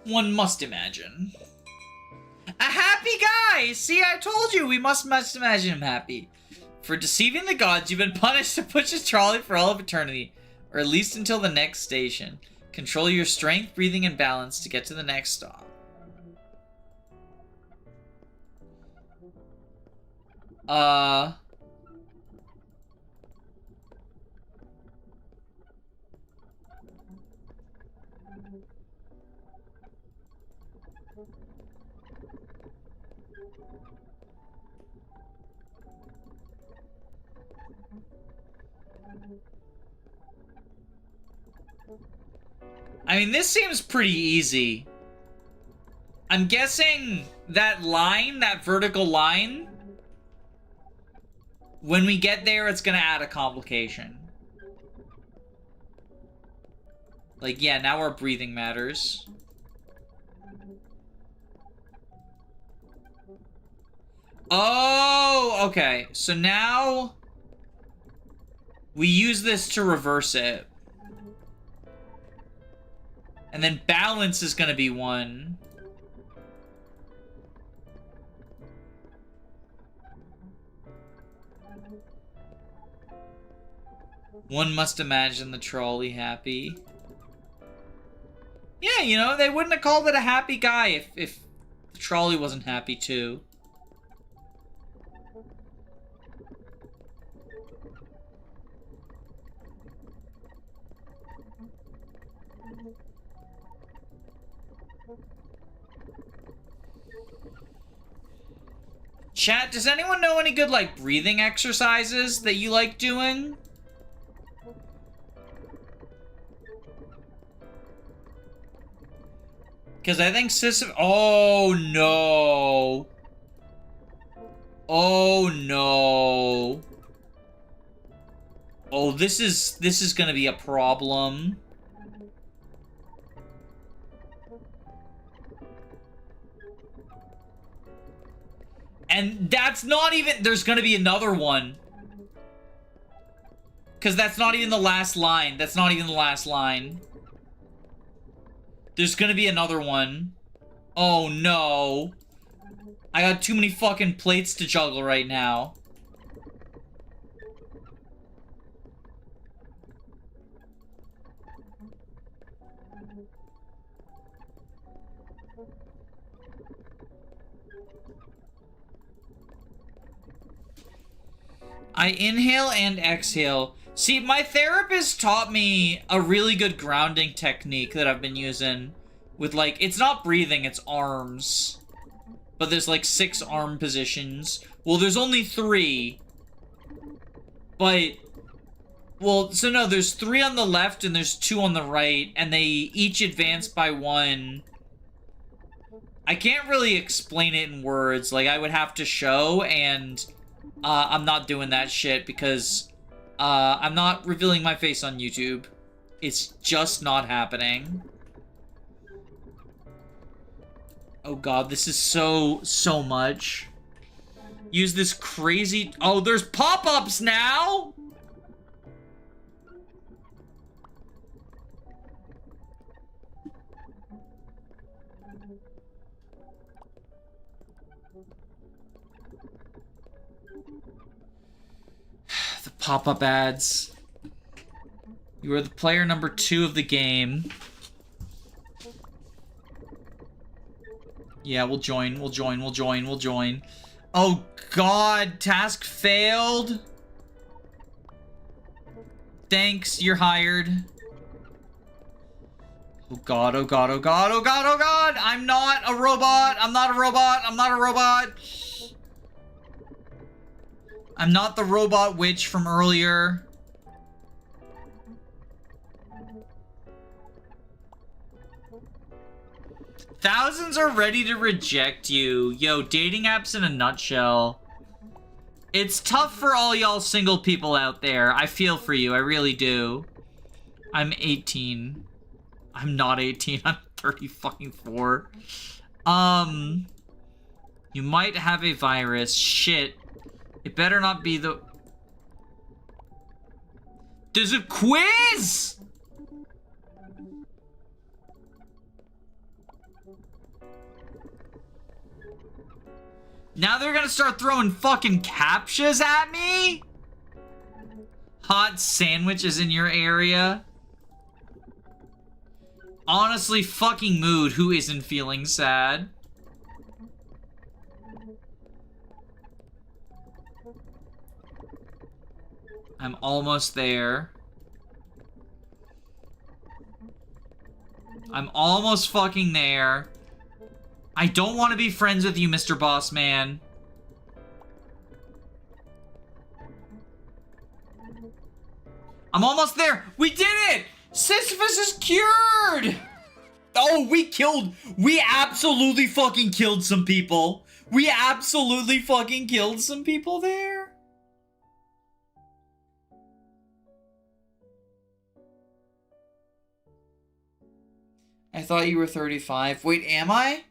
One must imagine. A happy guy! See, I told you, we must imagine him happy. For deceiving the gods, you've been punished to push a trolley for all of eternity, or at least until the next station. Control your strength, breathing, and balance to get to the next stop. I mean, this seems pretty easy. I'm guessing that line, that vertical line, when we get there, it's gonna add a complication. Like, yeah, now our breathing matters. Oh, okay. So now we use this to reverse it. And then balance is going to be 1. One must imagine the trolley happy. Yeah, you know, they wouldn't have called it a happy guy if the trolley wasn't happy too. Chat, does anyone know any good, like, breathing exercises that you like doing? Because I think oh no. Oh no. Oh, this is gonna be a problem. And that's not even, there's gonna be another one. Because that's not even the last line. That's not even the last line. There's gonna be another one. Oh no. I got too many fucking plates to juggle right now. I inhale and exhale. See, my therapist taught me a really good grounding technique that I've been using with, like, it's not breathing, it's arms. But there's, like, 6 arm positions. Well, there's only 3. But, well, so no, there's 3 on the left and there's 2 on the right, and they each advance by 1. I can't really explain it in words. Like, I would have to show, and I'm not doing that shit because I'm not revealing my face on YouTube. It's just not happening. Oh god, this is so much. Use this crazy... Oh, there's pop-ups now?! The pop-up ads. You are the player number 2 of the game. Yeah, we'll join. Oh god, task failed. Thanks, you're hired. Oh god, oh god, oh god, oh god, oh god! I'm not a robot! I'm not a robot! I'm not a robot! I'm not the robot witch from earlier. Thousands are ready to reject you. Yo, dating apps in a nutshell. It's tough for all y'all single people out there. I feel for you, I really do. I'm 18. I'm not 18, I'm 30 fucking 4. You might have a virus. Shit. It better not be the... There's a quiz! Now they're gonna start throwing fucking captchas at me? Hot sandwiches in your area? Honestly, fucking mood. Who isn't feeling sad? I'm almost there. I'm almost fucking there. I don't want to be friends with you, Mr. Boss Man. I'm almost there. We did it! Sisyphus is cured! Oh, we absolutely fucking killed some people. We absolutely fucking killed some people there. I thought you were 35. Wait, am I?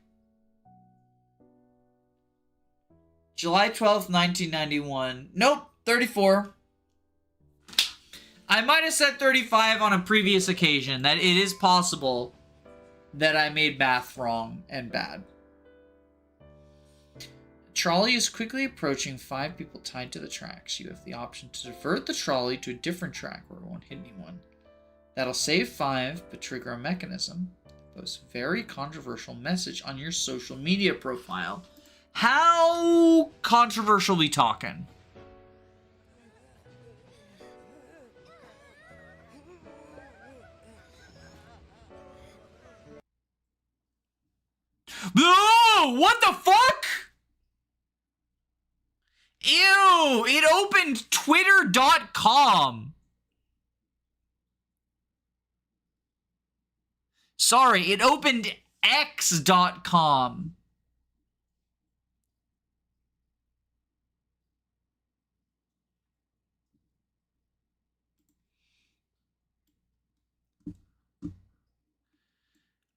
July 12th, 1991. Nope, 34. I might have said 35 on a previous occasion. That it is possible that I made math wrong and bad. Trolley is quickly approaching 5 people tied to the tracks. You have the option to divert the trolley to a different track where it won't hit anyone. That'll save 5, but trigger a mechanism. Post a very controversial message on your social media profile. How controversial we talking? Oh, what the fuck? Ew, it opened twitter.com. Sorry, it opened x.com.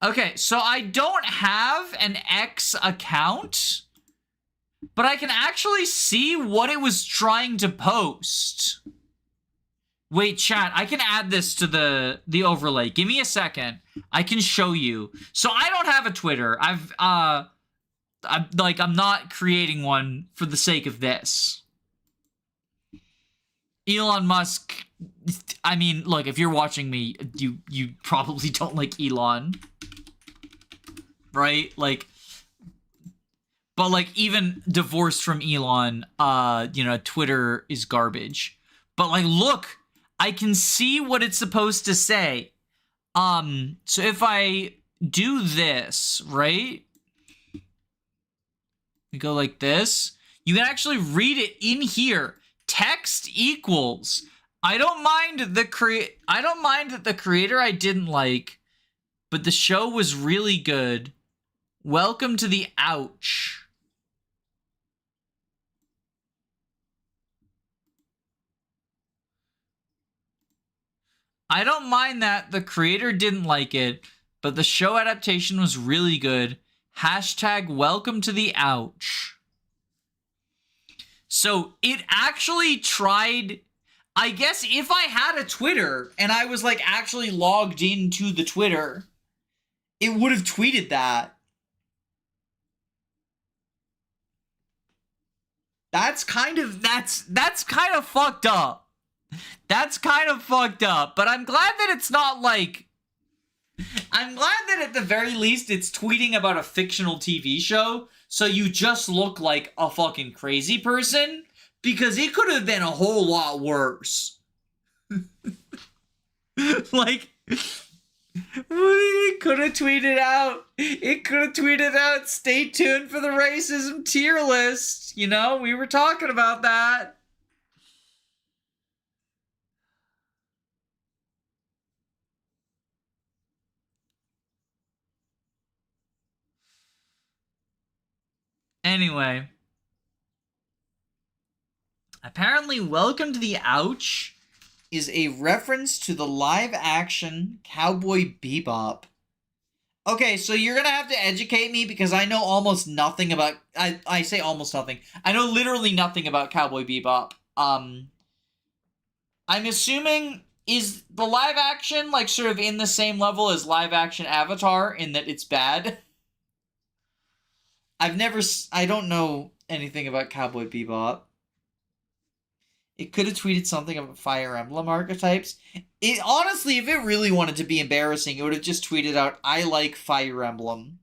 Okay, so I don't have an X account, but I can actually see what it was trying to post. Wait, chat, I can add this to the overlay. Give me a second. I can show you. So I don't have a Twitter. I'm not creating one for the sake of this. Elon Musk, I mean, look, if you're watching me, you probably don't like Elon. Right? Like, but like even divorced from Elon, you know, Twitter is garbage. But like, look, I can see what it's supposed to say. So if I do this, right? We go like this. You can actually read it in here. Text equals. I don't mind that the creator I didn't like, but the show was really good. Welcome to the ouch. I don't mind that the creator didn't like it, but the show adaptation was really good. Hashtag welcome to the ouch. So it actually tried, I guess if I had a Twitter and I was like actually logged into the Twitter, it would have tweeted that. That's kind of fucked up. That's kind of fucked up, but I'm glad that it's not like, I'm glad that at the very least it's tweeting about a fictional TV show, so you just look like a fucking crazy person, because it could have been a whole lot worse. Like, it could have tweeted out, stay tuned for the racism tier list. You know, we were talking about that. Anyway. Apparently, Welcome to the Ouch is a reference to the live-action Cowboy Bebop. Okay, so you're gonna have to educate me because I know almost nothing about... I say almost nothing. I know literally nothing about Cowboy Bebop. I'm assuming... Is the live-action, like, sort of in the same level as live-action Avatar in that it's bad? I don't know anything about Cowboy Bebop. It could have tweeted something about Fire Emblem archetypes. It honestly, if it really wanted to be embarrassing, it would have just tweeted out, I like Fire Emblem.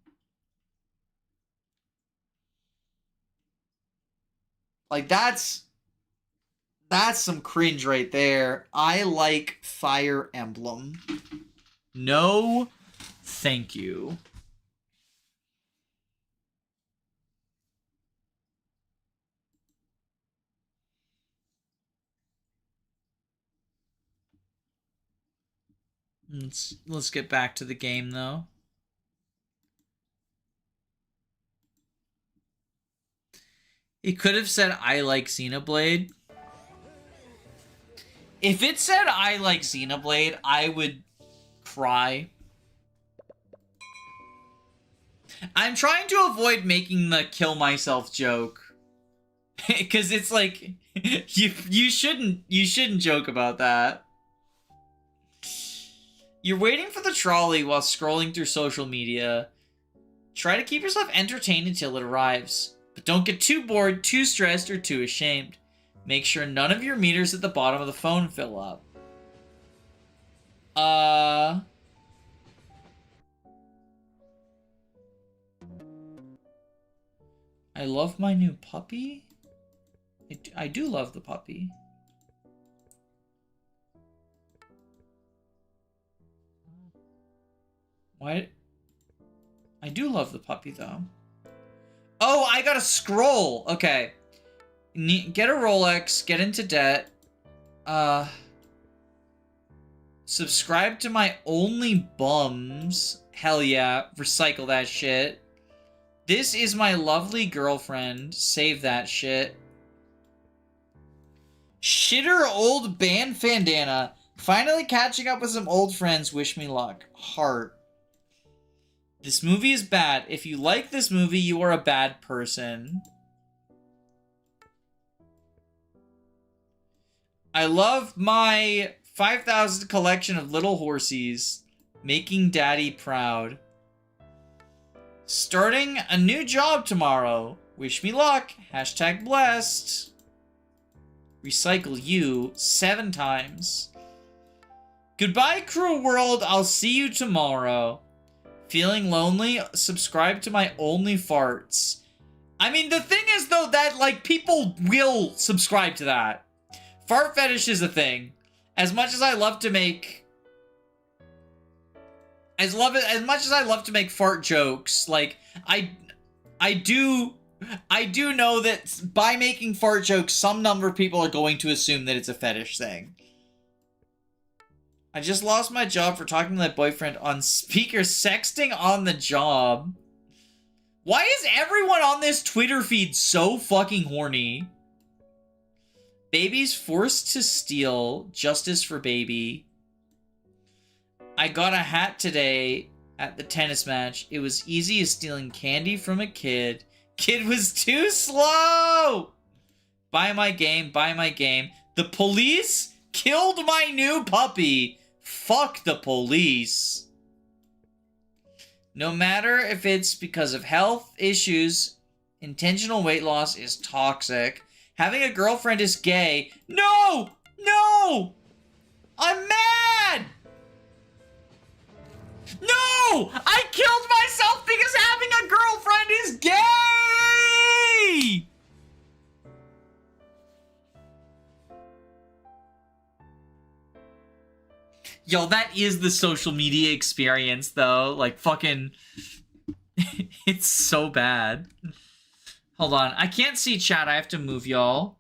Like, that's some cringe right there. I like Fire Emblem. No, thank you. Let's get back to the game, though. It could have said, I like Xenoblade. If it said, I like Xenoblade, I would cry. I'm trying to avoid making the kill myself joke. Because it's like you shouldn't joke about that. You're waiting for the trolley while scrolling through social media. Try to keep yourself entertained until it arrives. But don't get too bored, too stressed, or too ashamed. Make sure none of your meters at the bottom of the phone fill up. I love my new puppy. I do love the puppy. Why? I do love the puppy, though. Oh, I gotta scroll. Okay. Get a Rolex. Get into debt. Subscribe to my Only Bums. Hell yeah. Recycle that shit. This is my lovely girlfriend. Save that shit. Shitter old band Fandana. Finally catching up with some old friends. Wish me luck. Heart. This movie is bad. If you like this movie, you are a bad person. I love my 5,000 collection of little horsies. Making daddy proud. Starting a new job tomorrow. Wish me luck. Hashtag blessed. Recycle you 7 times. Goodbye, cruel world. I'll see you tomorrow. Feeling lonely? Subscribe to my Only Farts. I mean, the thing is, though, that, like, people will subscribe to that. Fart fetish is a thing. As much as I love to make... As much as I love to make fart jokes, like, I do know that by making fart jokes, some number of people are going to assume that it's a fetish thing. I just lost my job for talking to my boyfriend on speaker, sexting on the job. Why is everyone on this Twitter feed so fucking horny? Baby's forced to steal. Justice for baby. I got a hat today at the tennis match. It was easy as stealing candy from a kid. Kid was too slow! Buy my game, buy my game. The police killed my new puppy. Fuck the police. No matter if it's because of health issues, intentional weight loss is toxic. Having a girlfriend is gay. No! No! I'm mad! No! I killed myself because having a girlfriend is gay! Yo, that is the social media experience, though. Like, fucking... It's so bad. Hold on. I can't see chat. I have to move y'all.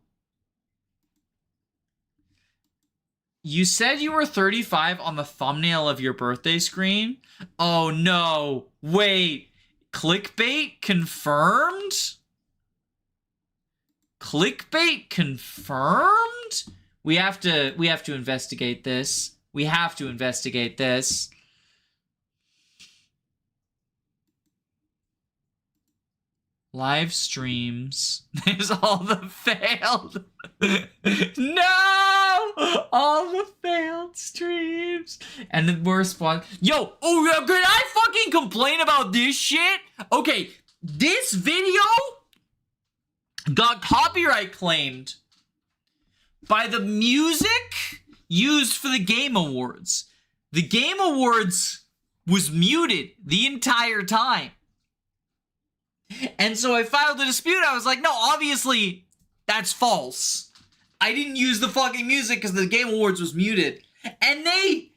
You said you were 35 on the thumbnail of your birthday screen? Oh, no. Wait. Clickbait confirmed? Clickbait confirmed? We have to investigate this. We have to investigate this. Live streams. There's all the failed. No! All the failed streams. And the worst one. Yo, oh, can I fucking complain about this shit? Okay, this video got copyright claimed by the music used for the Game Awards. The Game Awards was muted the entire time. And so I filed a dispute. I was like, no, obviously, that's false. I didn't use the fucking music because the Game Awards was muted. And they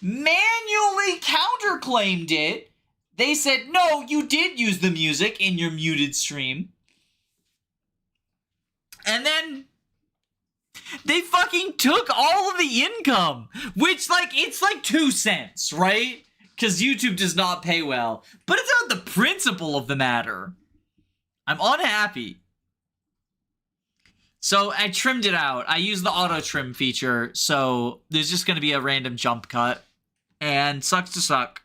manually counterclaimed it. They said, no, you did use the music in your muted stream. And then they fucking took all of the income, which, like, it's like 2 cents, right? Because YouTube does not pay well. But it's not the principle of the matter. I'm unhappy. So I trimmed it out. I used the auto trim feature, so there's just going to be a random jump cut. And sucks to suck.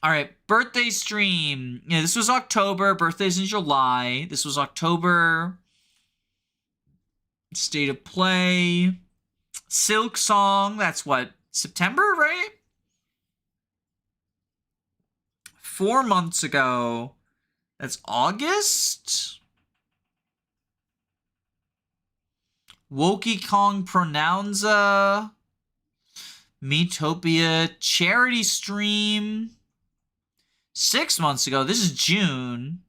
Alright, birthday stream. Yeah, this was October. Birthday's in July. This was October State of Play. Silk Song. That's what? September, right? 4 months ago. That's August? Wokie Kong Pronounza. Metopia. Charity Stream. 6 months ago. This is June.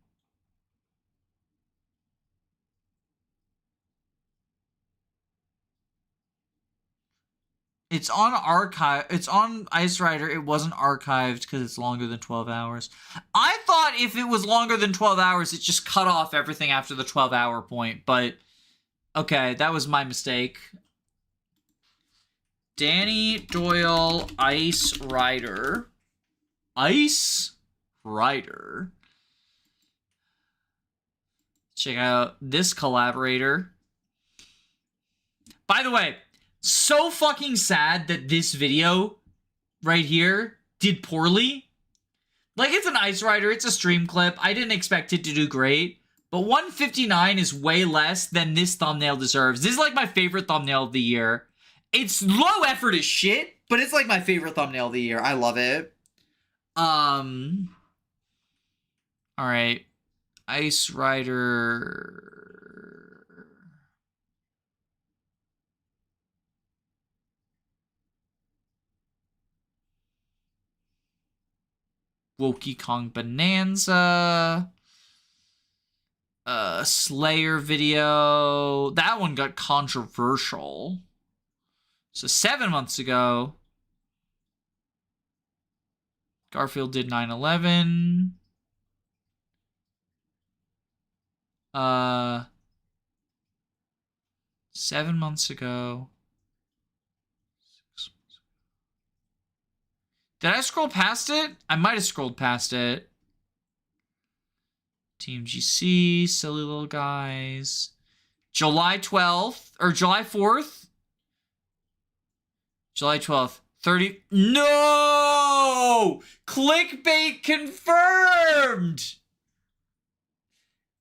It's on archive. It's on Ice Rider. It wasn't archived because it's longer than 12 hours. I thought if it was longer than 12 hours, it just cut off everything after the 12-hour point. But, okay, that was my mistake. Danny Doyle, Ice Rider. Ice Rider. Check out this collaborator. By the way, so fucking sad that this video right here did poorly. Like, it's an Ice Rider, it's a stream clip. I didn't expect it to do great. But 159 is way less than this thumbnail deserves. This is like my favorite thumbnail of the year. It's low effort as shit, but it's like my favorite thumbnail of the year. I love it. Alright. Ice Rider. Wokie Kong Bonanza. Slayer video. That one got controversial. So 7 months ago, Garfield did 9/11. 7 months ago. Did I scroll past it? I might have scrolled past it. Team GC, silly little guys. July 12th, or July 4th. July 12th. 30. No! Clickbait confirmed!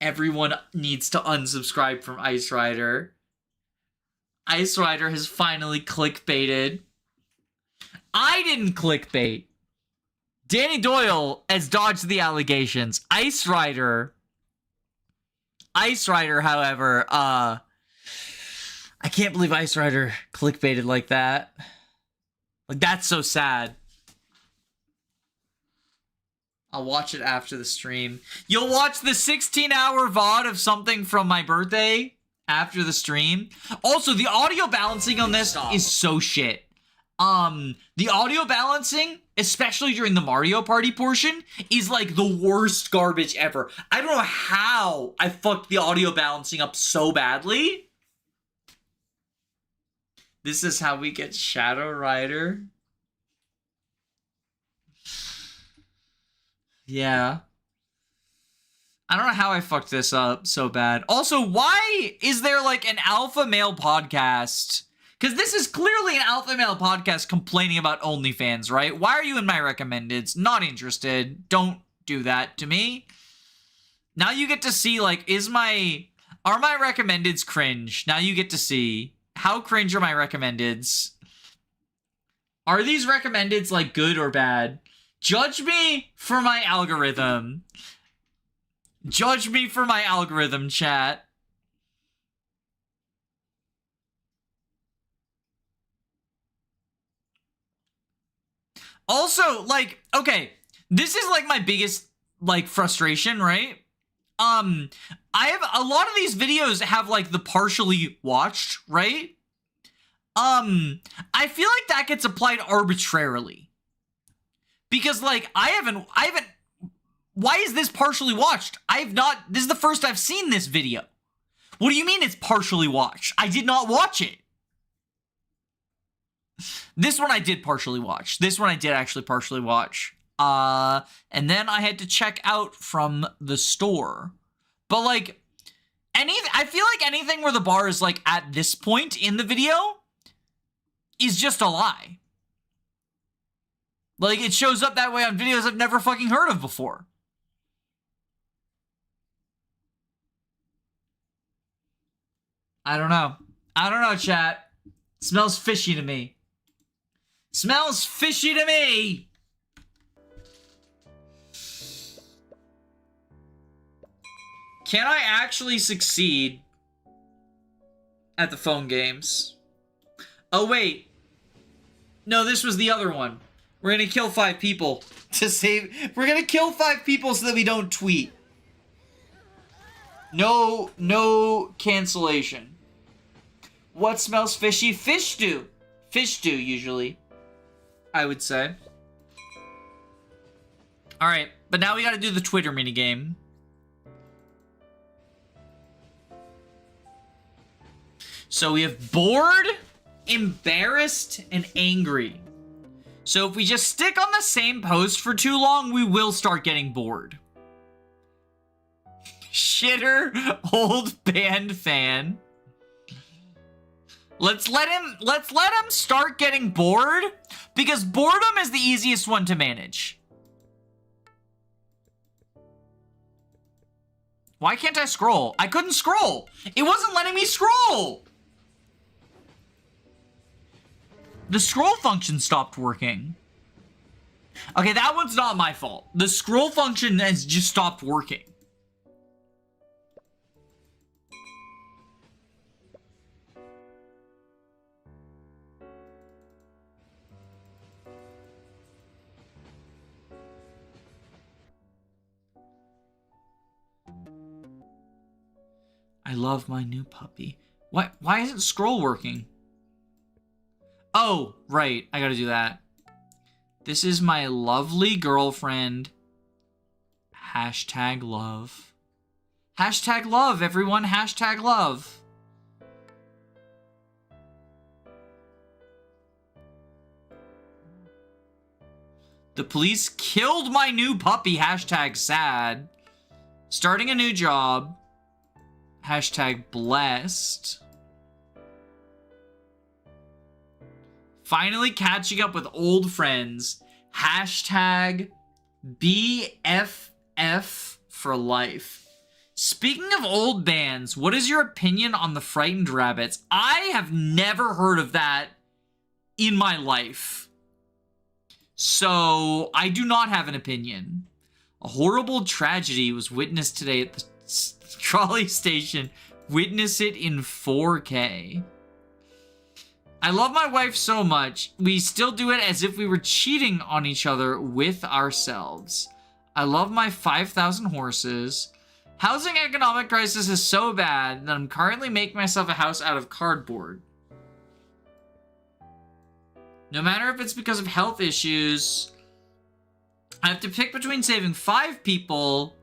Everyone needs to unsubscribe from Ice Rider. Ice Rider has finally clickbaited. I didn't clickbait. Danny Doyle has dodged the allegations. Ice Rider, however, I can't believe Ice Rider clickbaited like that. Like, that's so sad. I'll watch it after the stream. You'll watch the 16-hour VOD of something from my birthday after the stream. Also, the audio balancing on this is so shit. The audio balancing, especially during the Mario Party portion, is like the worst garbage ever. I don't know how I fucked the audio balancing up so badly. This is how we get Shadow Rider. Yeah. I don't know how I fucked this up so bad. Also, why is there like an alpha male podcast? Because this is clearly an alpha male podcast complaining about OnlyFans, right? Why are you in my recommendeds? Not interested. Don't do that to me. Now you get to see, like, are my recommendeds cringe? Now you get to see. How cringe are my recommendeds? Are these recommendeds, like, good or bad? Judge me for my algorithm. Judge me for my algorithm, chat. Also, like, okay, this is like my biggest, like, frustration, right? I have a lot of these videos have like the partially watched, right? I feel like that gets applied arbitrarily. Because, like, I haven't, why is this partially watched? This is the first I've seen this video. What do you mean it's partially watched? I did not watch it. This one I did partially watch. This one I did actually partially watch. And then I had to check out from the store. But, like, I feel like anything where the bar is, like, at this point in the video is just a lie. Like, it shows up that way on videos I've never fucking heard of before. I don't know. I don't know, chat. Smells fishy to me. Smells fishy to me! Can I actually succeed at the phone games? Oh, wait. No, this was the other one. We're gonna kill 5 people to save... We're gonna kill 5 people so that we don't tweet. No cancellation. What smells fishy? Fish stew. Fish stew, usually. I would say. Alright, but now we gotta do the Twitter minigame. So we have bored, embarrassed, and angry. So if we just stick on the same post for too long, we will start getting bored. Shitter, old band fan. Let's let him start getting bored, because boredom is the easiest one to manage. Why can't I scroll? I couldn't scroll. It wasn't letting me scroll. The scroll function stopped working. Okay, that one's not my fault. The scroll function has just stopped working. I love my new puppy. Why isn't scroll working? Oh, right. I gotta do that. This is my lovely girlfriend. Hashtag love. Hashtag love, everyone. Hashtag love. The police killed my new puppy. Hashtag sad. Starting a new job. Hashtag blessed. Finally catching up with old friends. Hashtag BFF for life. Speaking of old bands, what is your opinion on the Frightened Rabbits? I have never heard of that in my life. So, I do not have an opinion. A horrible tragedy was witnessed today at the trolley station. Witness it in 4K. I love my wife so much, we still do it as if we were cheating on each other with ourselves. I love my 5,000 horses. Housing economic crisis is so bad that I'm currently making myself a house out of cardboard. No matter if it's because of health issues, I have to pick between saving 5 people.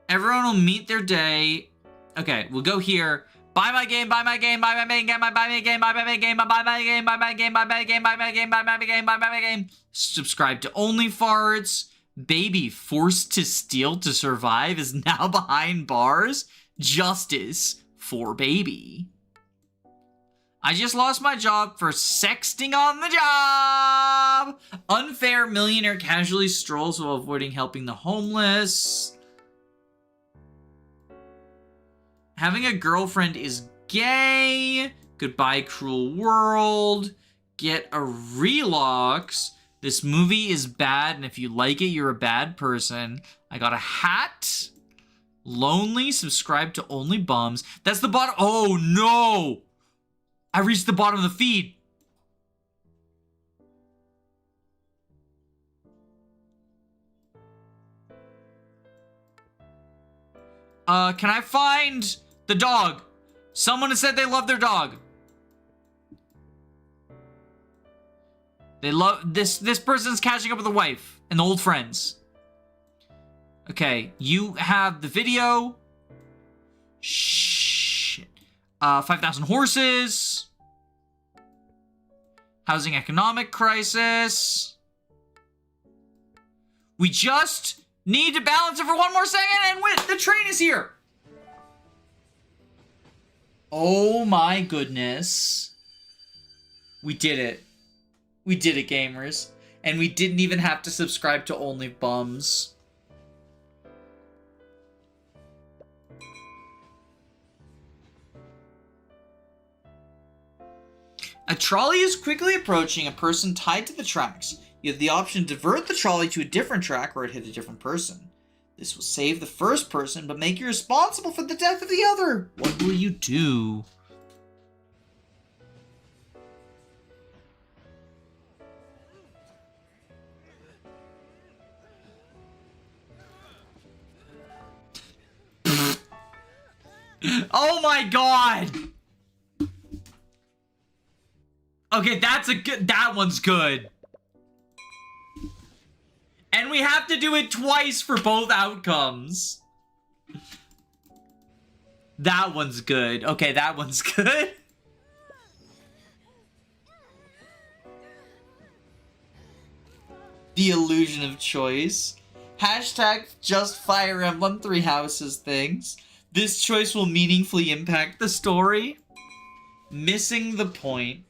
Everyone will meet their day. Okay, we'll go here. Buy my game, buy my game, buy my main game, buy my game, buy my game, buy my game, buy my game, buy my game, buy my game, buy my game, buy my game. Subscribe to Only Farts. Baby forced to steal to survive is now behind bars. Justice for baby. I just lost my job for sexting on the job. Unfair millionaire casually strolls while avoiding helping the homeless. Having a girlfriend is gay. Goodbye, cruel world. Get a Relux. This movie is bad, and if you like it, you're a bad person. I got a hat. Lonely. Subscribe to Only Bums. That's the bottom. Oh, no. I reached the bottom of the feed. Can I find the dog? Someone has said they love their dog. They love this person's catching up with the wife and the old friends. Okay, you have the video. Shit. 5,000 horses. Housing economic crisis. We just need to balance it for one more second and win. The train is here. Oh my goodness. We did it. We did it, gamers. And we didn't even have to subscribe to Only Bums. A trolley is quickly approaching a person tied to the tracks. You have the option to divert the trolley to a different track or it hit a different person. This will save the first person, but make you responsible for the death of the other. What will you do? Oh my god! Okay, that one's good. And we have to do it twice for both outcomes. That one's good. Okay, that one's good. The illusion of choice. Hashtag just Fire Emblem Three Houses things. This choice will meaningfully impact the story. Missing the point.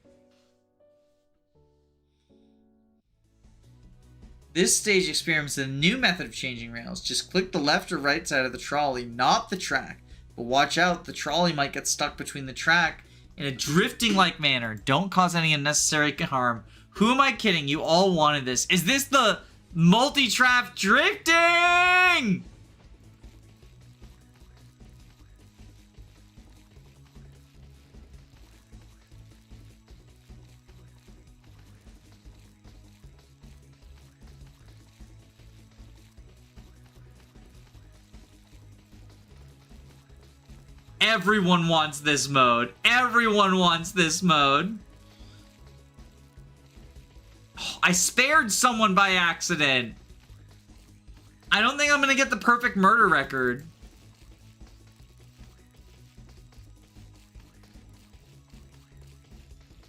This stage experiments a new method of changing rails. Just click the left or right side of the trolley, not the track. But watch out, the trolley might get stuck between the track in a drifting-like manner. Don't cause any unnecessary harm. Who am I kidding? You all wanted this. Is this the multi-trap drifting? Everyone wants this mode. Everyone wants this mode. Oh, I spared someone by accident. I don't think I'm gonna get the perfect murder record.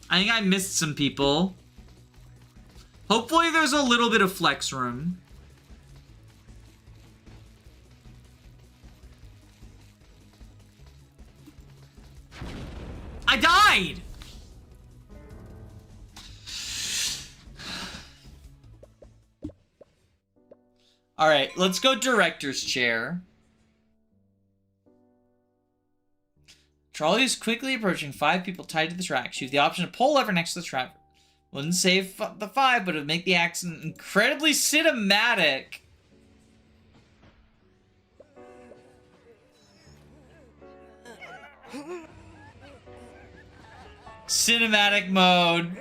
I think I missed some people. Hopefully there's a little bit of flex room. I died! Alright, let's go director's chair. Trolley is quickly approaching 5 people tied to the tracks. You have the option to pull lever next to the track. Wouldn't save the 5, but it would make the accident incredibly cinematic. Cinematic mode.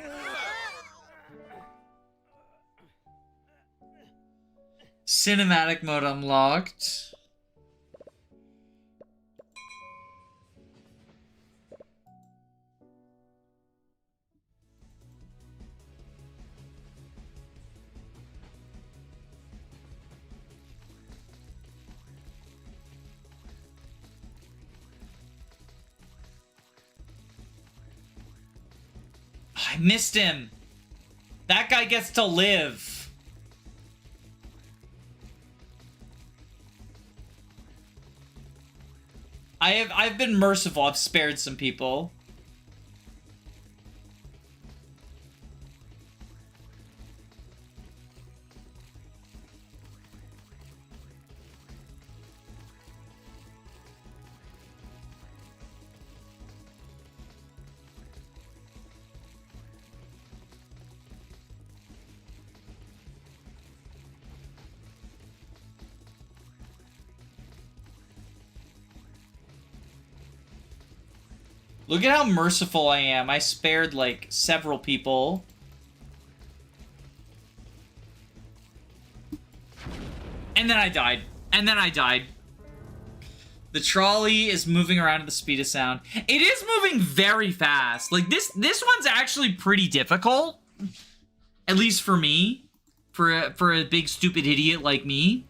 Cinematic mode unlocked. I missed him. That guy gets to live. I've been merciful. I've spared some people. Look at how merciful I am. I spared, like, several people. And then I died. And then I died. The trolley is moving around at the speed of sound. It is moving very fast. Like, this one's actually pretty difficult. At least for me. For a big, stupid idiot like me.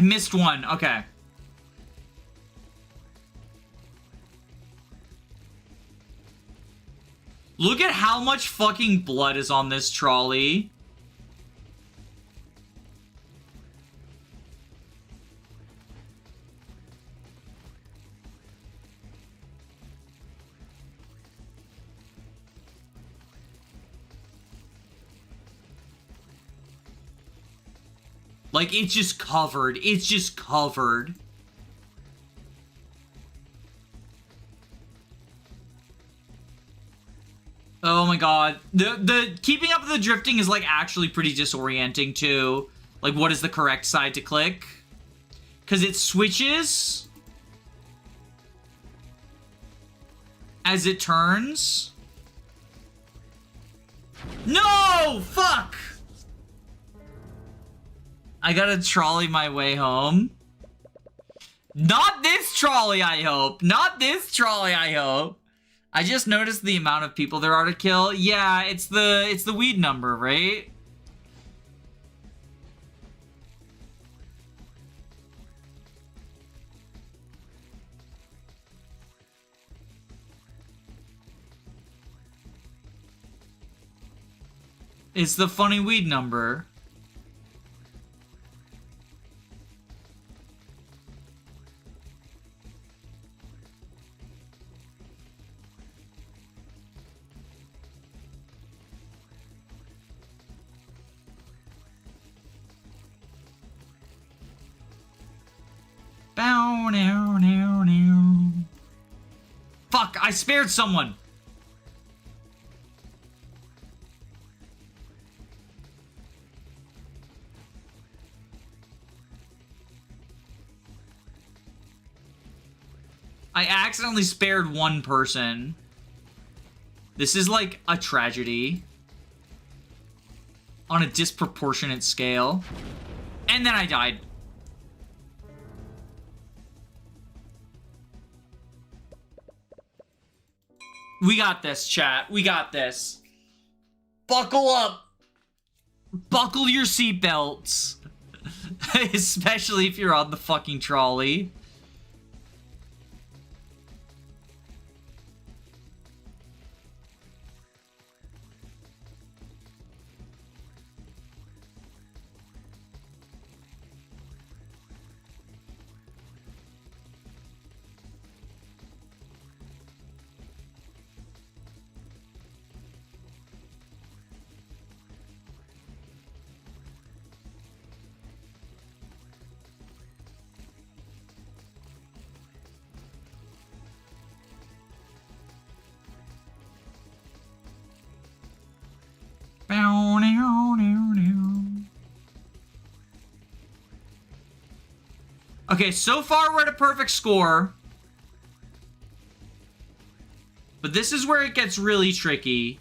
I missed one. Okay. Look at how much fucking blood is on this trolley. Like, it's just covered. It's just covered. Oh my god. The keeping up with the drifting is, like, actually pretty disorienting, too. Like, what is the correct side to click? Because it switches as it turns. No! Fuck! I gotta trolley my way home. Not this trolley, I hope. Not this trolley, I hope. I just noticed the amount of people there are to kill. Yeah, it's the weed number, right? It's the funny weed number. Bow, now, now, now. Fuck, I spared someone. I accidentally spared one person. This is like a tragedy on a disproportionate scale. And then I died. We got this, chat. We got this. Buckle up. Buckle your seatbelts. Especially if you're on the fucking trolley. Okay, so far we're at a perfect score. But this is where it gets really tricky.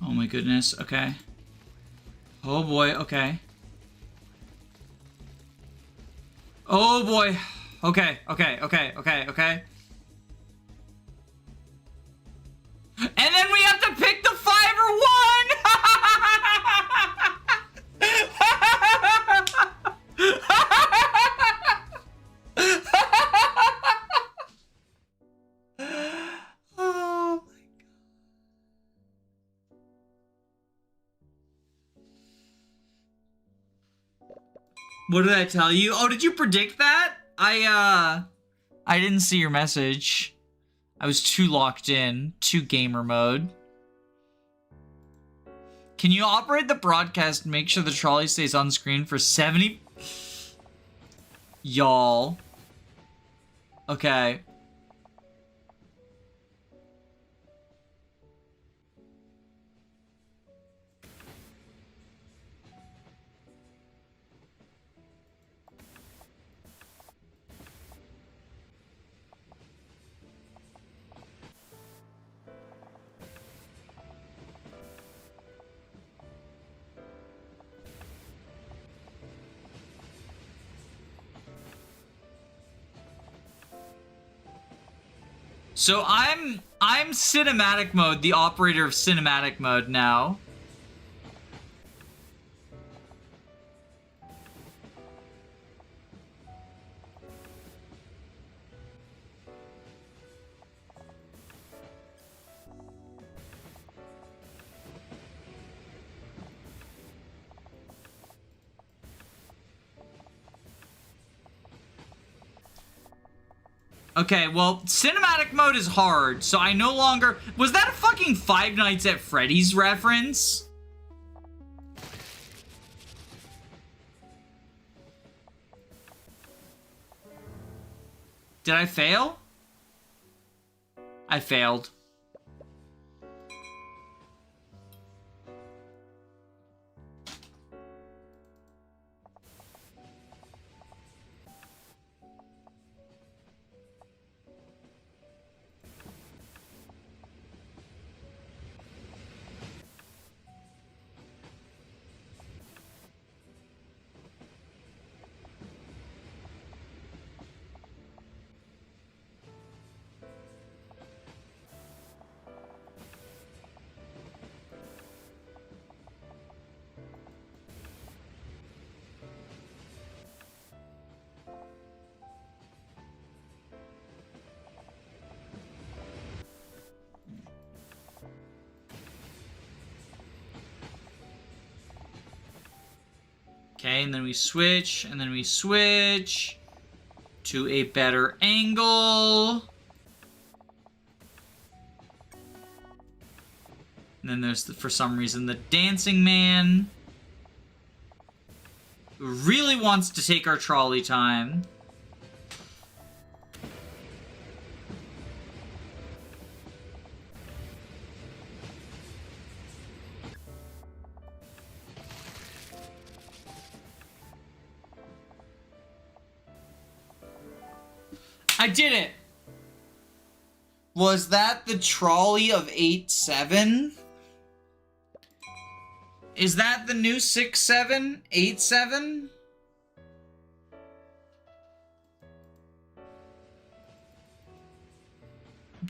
Oh my goodness, okay. Oh boy, okay. Oh boy. Okay, okay, okay, okay, okay. And then we have to pick the 5 or 1! Oh my god. What did I tell you? Oh, did you predict that? I didn't see your message. I was too locked in, too gamer mode. Can you operate the broadcast and make sure the trolley stays on screen for 70? Y'all. Okay. So I'm cinematic mode, the operator of cinematic mode now. Okay, well, cinematic mode is hard, so I no longer... Was that a fucking Five Nights at Freddy's reference? Did I fail? I failed. Okay, and then we switch, and then we switch to a better angle. And then there's, for some reason, the dancing man. Who really wants to take our trolley time. I did it! Was that the trolley of 8-7? Is that the new 6-7? 8-7?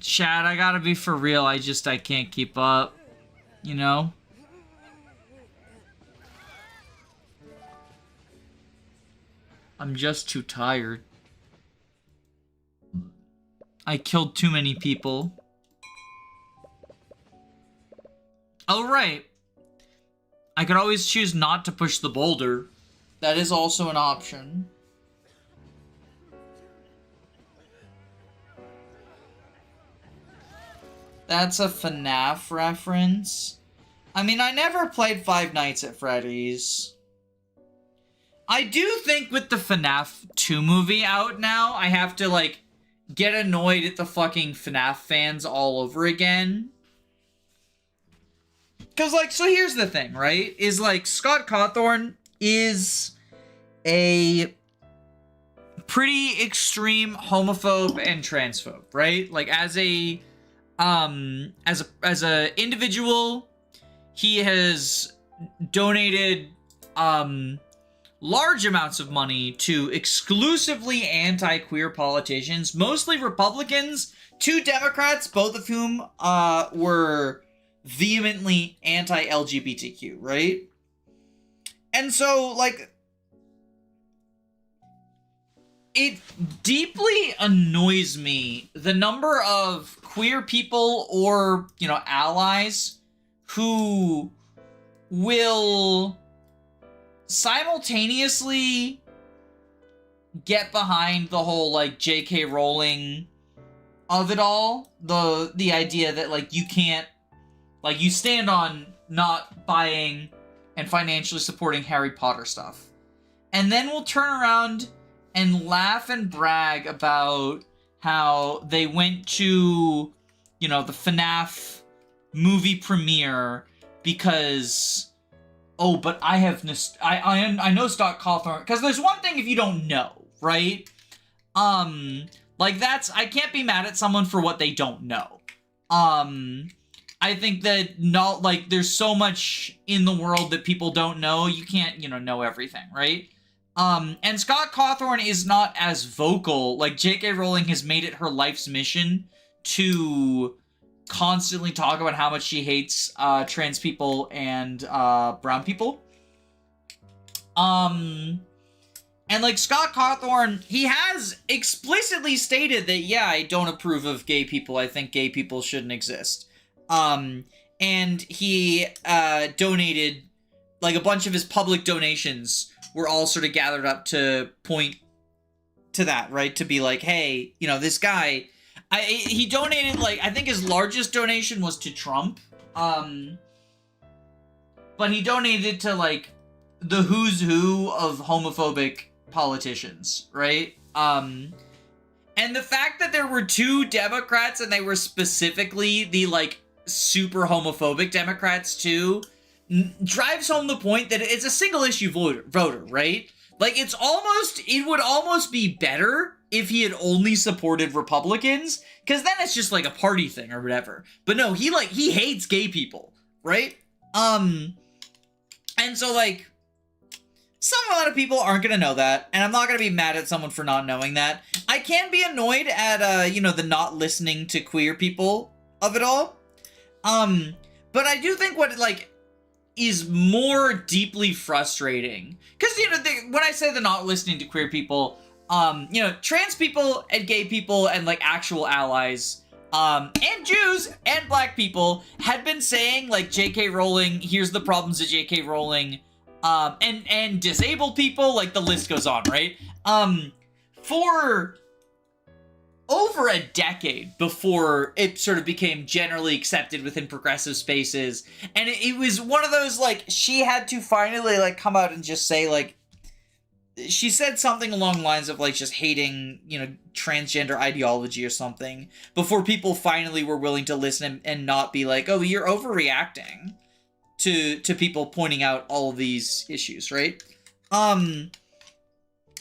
Chad, I gotta be for real. I can't keep up. You know? I'm just too tired. I killed too many people. Oh, right. I could always choose not to push the boulder. That is also an option. That's a FNAF reference. I mean, I never played Five Nights at Freddy's. I do think with the FNAF 2 movie out now, I have to, like, get annoyed at the fucking FNAF fans all over again. Because, like, so here's the thing, right? Is, like, Scott Cawthorn is a pretty extreme homophobe and transphobe, right? Like, as a individual, he has donated, large amounts of money to exclusively anti-queer politicians, mostly Republicans, 2 Democrats, both of whom were vehemently anti-LGBTQ, right? And so, like, it deeply annoys me the number of queer people or, you know, allies who will simultaneously get behind the whole, like, J.K. Rowling of it all. The idea that, like, you can't, like, you stand on not buying and financially supporting Harry Potter stuff. And then we'll turn around and laugh and brag about how they went to, you know, the FNAF movie premiere because, oh, but I have I know Scott Cawthorn, because there's one thing if you don't know, right? Like, that's, I can't be mad at someone for what they don't know. I think that not, like, there's so much in the world that people don't know, you can't, you know everything, right? And Scott Cawthorn is not as vocal. Like, J.K. Rowling has made it her life's mission to constantly talk about how much she hates trans people and brown people. And, like, Scott Cawthorn, he has explicitly stated that, yeah, I don't approve of gay people. I think gay people shouldn't exist. And he donated, like, a bunch of his public donations were all sort of gathered up to point to that, right? To be like, hey, you know, this guy, he donated, like, I think his largest donation was to Trump. But he donated to, like, the who's who of homophobic politicians, right? And the fact that there were 2 Democrats and they were specifically the, like, super homophobic Democrats too, drives home the point that it's a single issue voter, right? Like, it would almost be better if he had only supported Republicans, because then it's just like a party thing or whatever. But no, he hates gay people, right? And so, like, a lot of people aren't gonna know that, and I'm not gonna be mad at someone for not knowing that. I can be annoyed at, you know, the not listening to queer people of it all. But I do think what, like, is more deeply frustrating, because, you know, when I say the not listening to queer people, you know, trans people and gay people and, like, actual allies, and Jews and black people had been saying, like, J.K. Rowling, here's the problems of J.K. Rowling, and disabled people, like, the list goes on, right? For over a decade before it sort of became generally accepted within progressive spaces. And it was one of those, like, she had to finally, like, come out and just say, like, she said something along the lines of, like, just hating, you know, transgender ideology or something, before people finally were willing to listen and not be like, oh, you're overreacting to people pointing out all of these issues, right?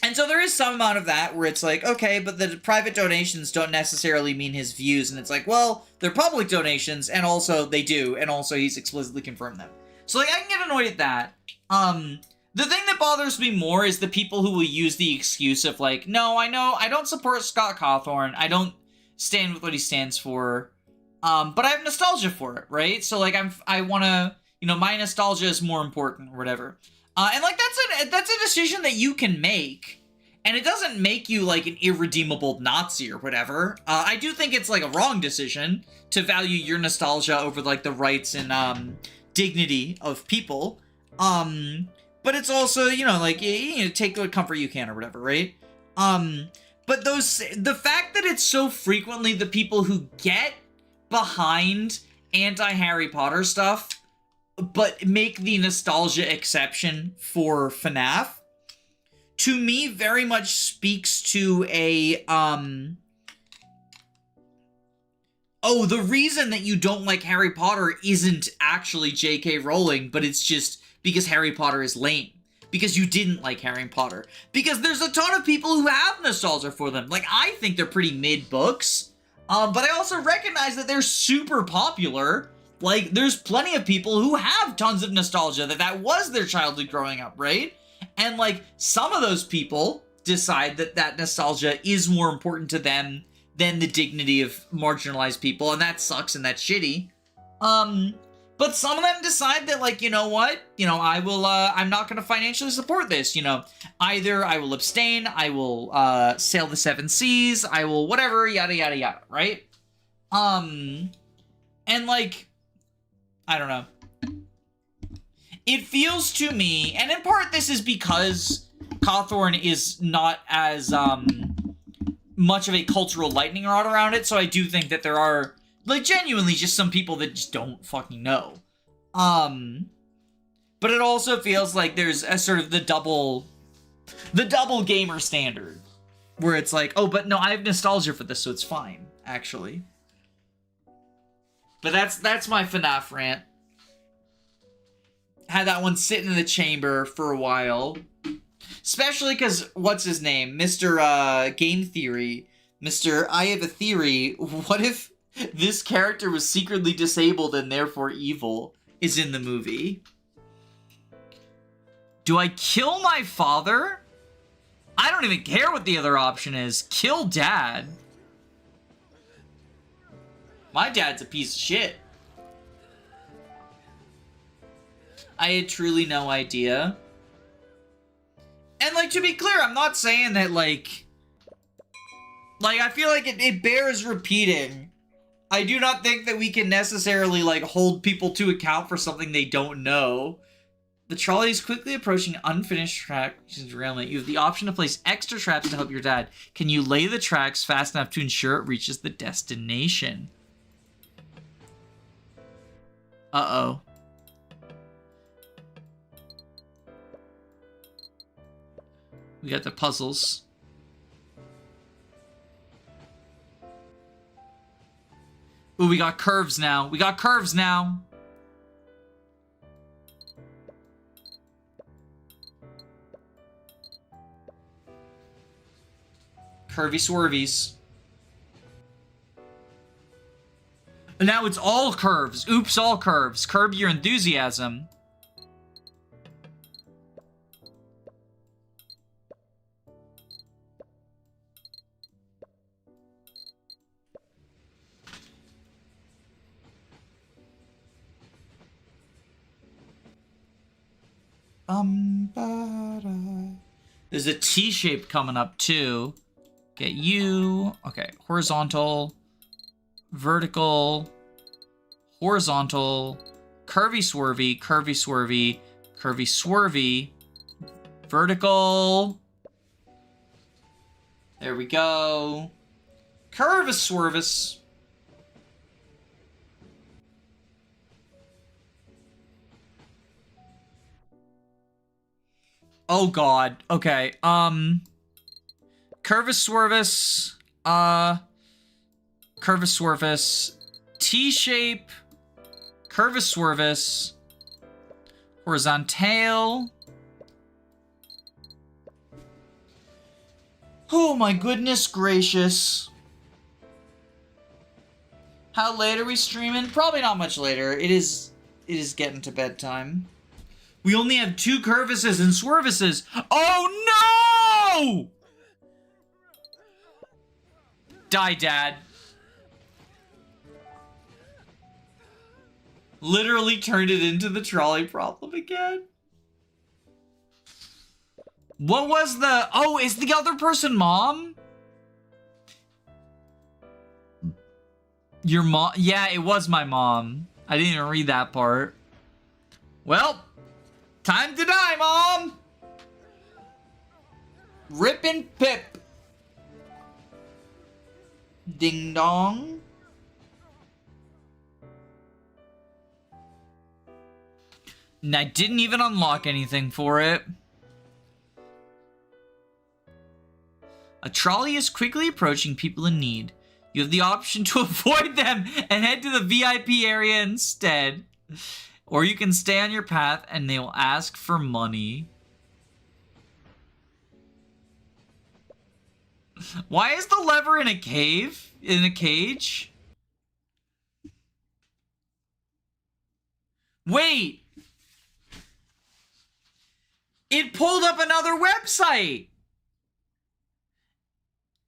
And so there is some amount of that where it's like, okay, but the private donations don't necessarily mean his views. And it's like, well, they're public donations, and also they do, and also he's explicitly confirmed them. So, like, I can get annoyed at that. The thing that bothers me more is the people who will use the excuse of, like, no, I know, I don't support Scott Cawthorn. I don't stand with what he stands for. But I have nostalgia for it, right? So, like, I want to, you know, my nostalgia is more important or whatever. And, like, that's a decision that you can make, and it doesn't make you, like, an irredeemable Nazi or whatever. I do think it's, like, a wrong decision to value your nostalgia over, like, the rights and dignity of people. But it's also, you know, like, you know, take what comfort you can or whatever, right? But the fact that it's so frequently the people who get behind anti-Harry Potter stuff but make the nostalgia exception for FNAF, to me very much speaks to a, oh, the reason that you don't like Harry Potter isn't actually J.K. Rowling, but it's just because Harry Potter is lame. Because you didn't like Harry Potter. Because there's a ton of people who have nostalgia for them. Like, I think they're pretty mid books, but I also recognize that they're super popular. Like, there's plenty of people who have tons of nostalgia that was their childhood growing up, right? And, like, some of those people decide that nostalgia is more important to them than the dignity of marginalized people, and that sucks and that's shitty. But some of them decide that, like, you know what? You know, I will, I'm not gonna financially support this, you know. Either I will abstain, I will, sail the 7 seas, I will whatever, yada, yada, yada, right? And, like, I don't know. It feels to me, and in part this is because Cawthorn is not as much of a cultural lightning rod around it, so I do think that there are, like, genuinely just some people that just don't fucking know. But it also feels like there's a sort of the double gamer standard, where it's like, oh, but no, I have nostalgia for this, so it's fine, actually. But that's my FNAF rant. Had that one sitting in the chamber for a while. Especially because, what's his name? Mr. Game Theory. Mr. I have a theory. What if this character was secretly disabled and therefore evil is in the movie? Do I kill my father? I don't even care what the other option is. Kill Dad. My dad's a piece of shit. I had truly no idea. And, like, to be clear, I'm not saying that, like, I feel like it bears repeating. I do not think that we can necessarily, like, hold people to account for something they don't know. The trolley is quickly approaching unfinished tracks derailment. You have the option to place extra traps to help your dad. Can you lay the tracks fast enough to ensure it reaches the destination? Uh-oh. We got the puzzles. Ooh, we got curves now. We got curves now. Curvy swervies. And now it's all curves. Oops, all curves. Curb your enthusiasm. There's a T-shape coming up too. Get you. Okay, horizontal, vertical, horizontal, curvy swervy, curvy swervy, curvy swervy, vertical. There we go. Curvus swervus. Oh god. Okay. Curvus swervus. Curvus swervus. T-shape. Curvus swervus. Horizontal. Oh my goodness gracious. How late are we streaming? Probably not much later. It is getting to bedtime. We only have 2 curvuses and swervuses. Oh no! Die, Dad. Literally turned it into the trolley problem again. What was the... Oh, is the other person Mom? Your mom? Yeah, it was my mom. I didn't even read that part. Well... Time to die, Mom! Rip and Pip. Ding dong. And I didn't even unlock anything for it. A trolley is quickly approaching people in need. You have the option to avoid them and head to the VIP area instead. Or you can stay on your path and they will ask for money. Why is the lever in a cave? In a cage? Wait! It pulled up another website!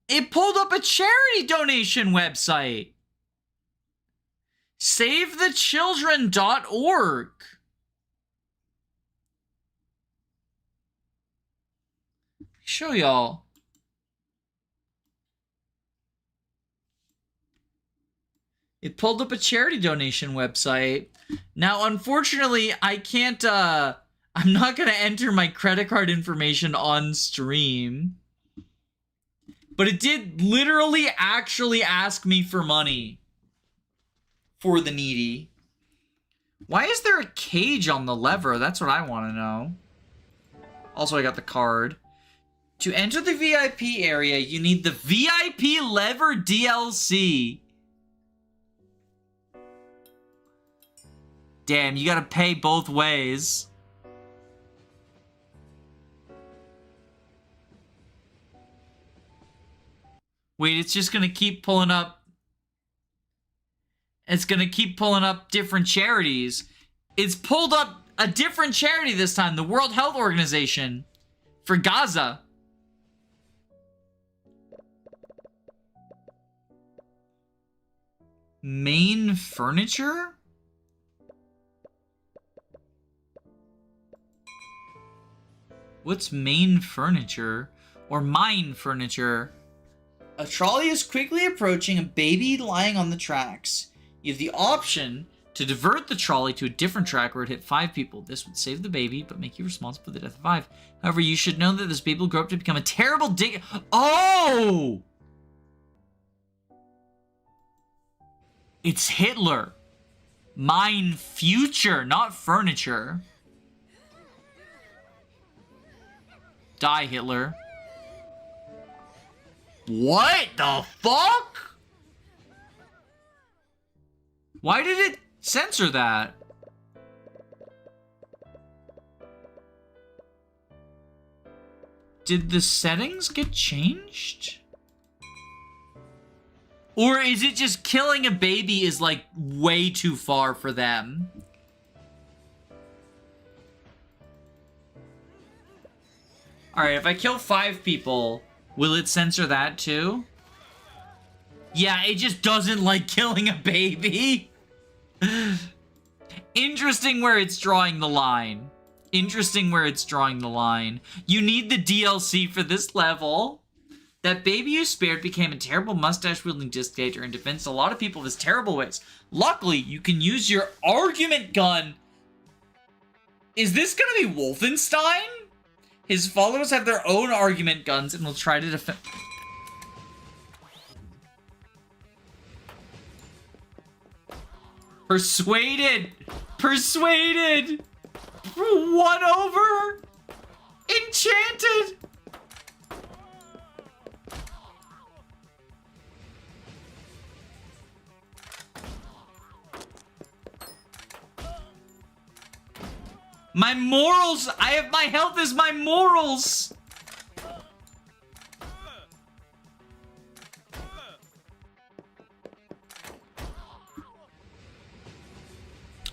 It pulled up a charity donation website! SaveTheChildren.org. Show y'all. It pulled up a charity donation website. Now, unfortunately, I can't I'm not gonna enter my credit card information on stream. But it did literally actually ask me for money. For the needy. Why is there a cage on the lever? That's what I want to know. Also, I got the card. To enter the VIP area, you need the VIP lever DLC. Damn, you gotta pay both ways. Wait, it's just gonna keep pulling up. It's gonna keep pulling up different charities. It's pulled up a different charity this time, the World Health Organization for Gaza. Main furniture? What's main furniture? Or mine furniture? A trolley is quickly approaching a baby lying on the tracks. You have the option to divert the trolley to a different track where it hit 5 people. This would save the baby, but make you responsible for the death of 5. However, you should know that this baby will grow up to become a terrible dick. Oh! It's Hitler. Mine future, not furniture. Die, Hitler. What the fuck? Why did it censor that? Did the settings get changed? Or is it just killing a baby is like way too far for them? Alright, if I kill 5 people, will it censor that too? Yeah, it just doesn't like killing a baby. Interesting where it's drawing the line. Interesting where it's drawing the line. You need the DLC for this level. That baby you spared became a terrible mustache-wielding dictator and defends a lot of people of his terrible ways. Luckily, you can use your argument gun. Is this gonna be Wolfenstein? His followers have their own argument guns and will try to defend... Persuaded! Persuaded! Won over! Enchanted! My morals! My health is my morals!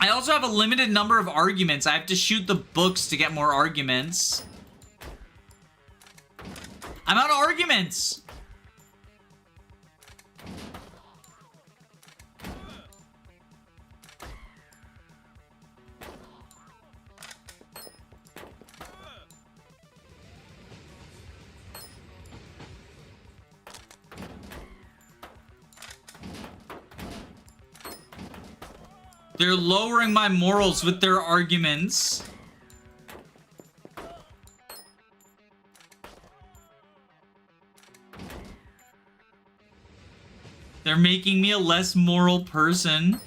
I also have a limited number of arguments. I have to shoot the books to get more arguments. I'm out of arguments! They're lowering my morals with their arguments. They're making me a less moral person.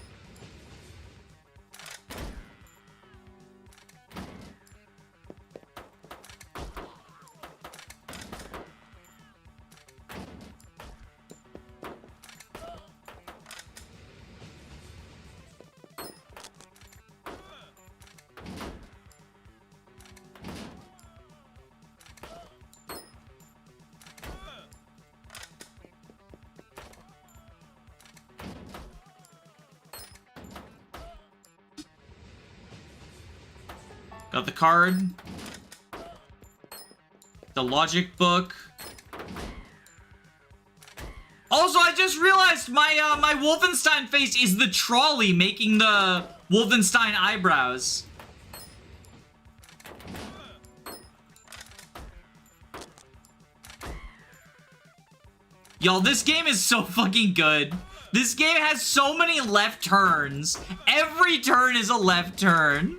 Got the card. The logic book. Also, I just realized my my Wolfenstein face is the trolley making the Wolfenstein eyebrows. Y'all, this game is so fucking good. This game has so many left turns. Every turn is a left turn.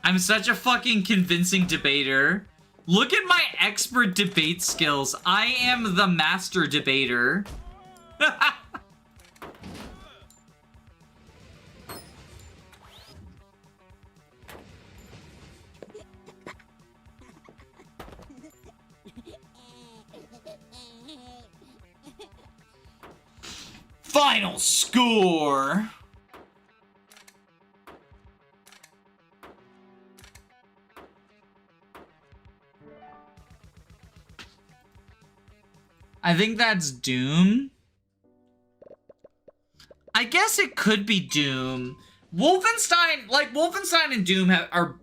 I'm such a fucking convincing debater. Look at my expert debate skills. I am the master debater. Final score. I think that's Doom. I guess it could be Doom. Wolfenstein, like Wolfenstein and Doom are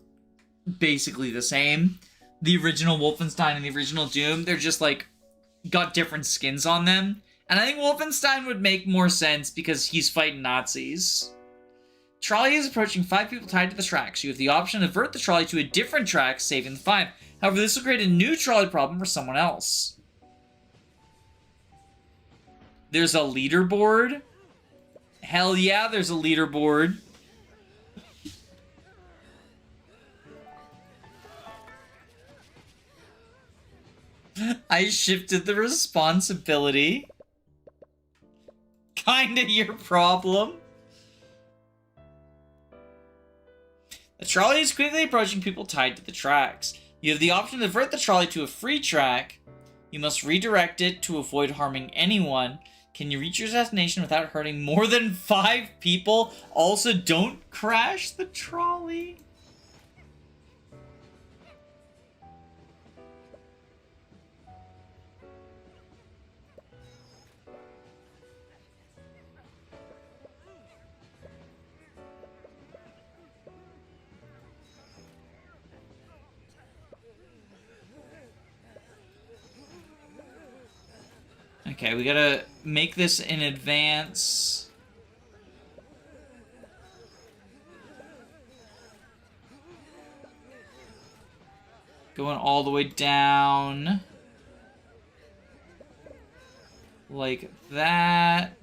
basically the same. The original Wolfenstein and the original Doom, they're just like got different skins on them. And I think Wolfenstein would make more sense because he's fighting Nazis. Trolley is approaching 5 people tied to the tracks. You have the option to divert the trolley to a different track, saving the 5. However, this will create a new trolley problem for someone else. There's a leaderboard. Hell yeah, there's a leaderboard. I shifted the responsibility. Kinda your problem. The trolley is quickly approaching people tied to the tracks. You have the option to divert the trolley to a free track. You must redirect it to avoid harming anyone. Can you reach your destination without hurting more than 5 people? Also, don't crash the trolley. Okay, we gotta make this in advance. Going all the way down. Like that.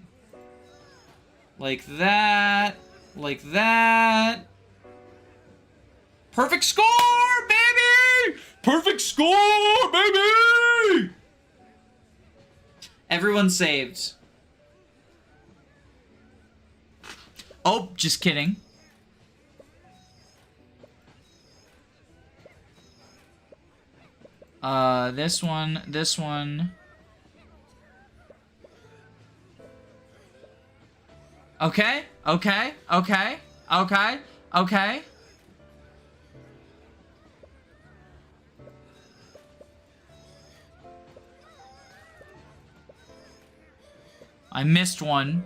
Like that. Like that. Perfect score, baby! Perfect score, baby! Everyone saved. Oh, just kidding. This one, this one. Okay, okay, okay, okay, okay. I missed one.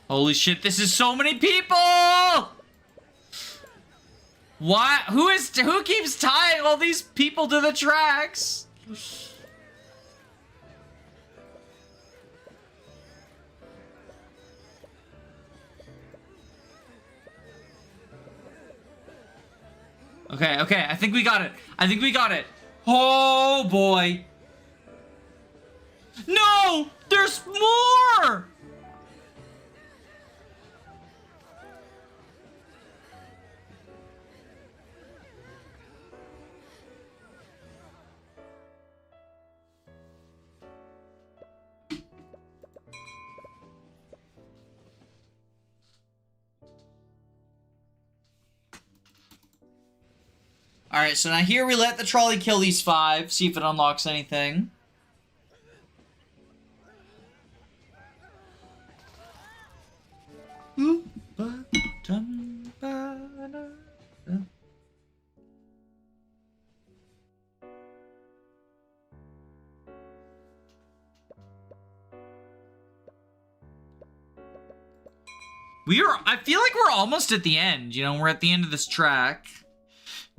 Holy shit, this is so many people! What? Who keeps tying all these people to the tracks? Okay, okay, I think we got it. I think we got it. Oh, boy. No! There's more! Alright, so now here we let the trolley kill these 5, see if it unlocks anything. I feel like we're almost at the end, you know, we're at the end of this track.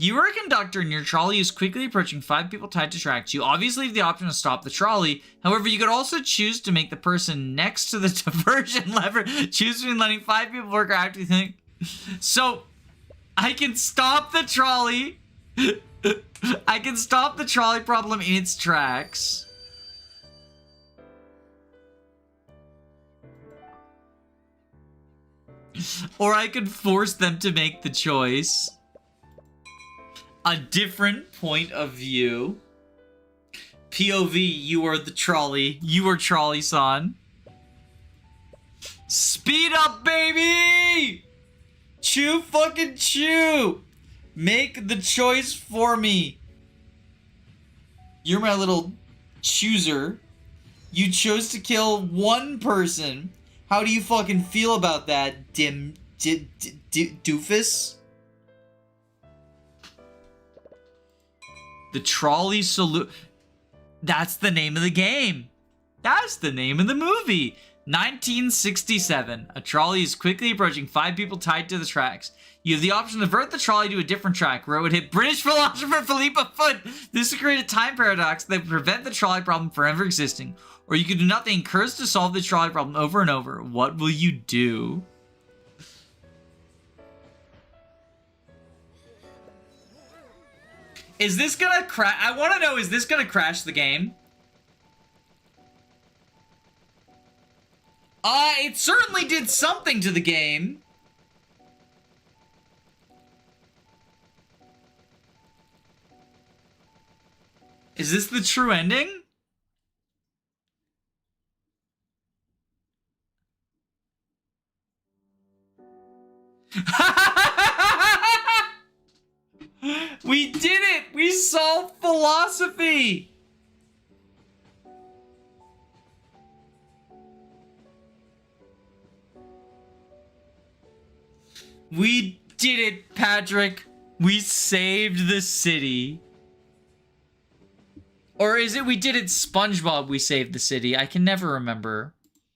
You are a conductor and your trolley is quickly approaching 5 people tied to tracks. You obviously have the option to stop the trolley. However, you could also choose to make the person next to the diversion lever choose between letting 5 people work or actively think. So, I can stop the trolley. I can stop the trolley problem in its tracks. Or I could force them to make the choice. A different point of view. POV, you are the trolley. You are Trolley-san. Speed up, baby! Chew fucking chew! Make the choice for me. You're my little chooser. You chose to kill one person. How do you fucking feel about that, doofus? The trolley salute. That's the name of the game. That's the name of the movie. 1967. A trolley is quickly approaching 5 people tied to the tracks. You have the option to divert the trolley to a different track where it would hit British philosopher Philippa Foot. This would create a time paradox that would prevent the trolley problem from ever existing. Or you could do nothing, curse to solve the trolley problem over and over. What will you do? Is this gonna crash? I want to know, is this gonna crash the game? It certainly did something to the game. Is this the true ending? We did it! We solved philosophy! We did it, Patrick. We saved the city. Or is it we did it, SpongeBob, we saved the city? I can never remember.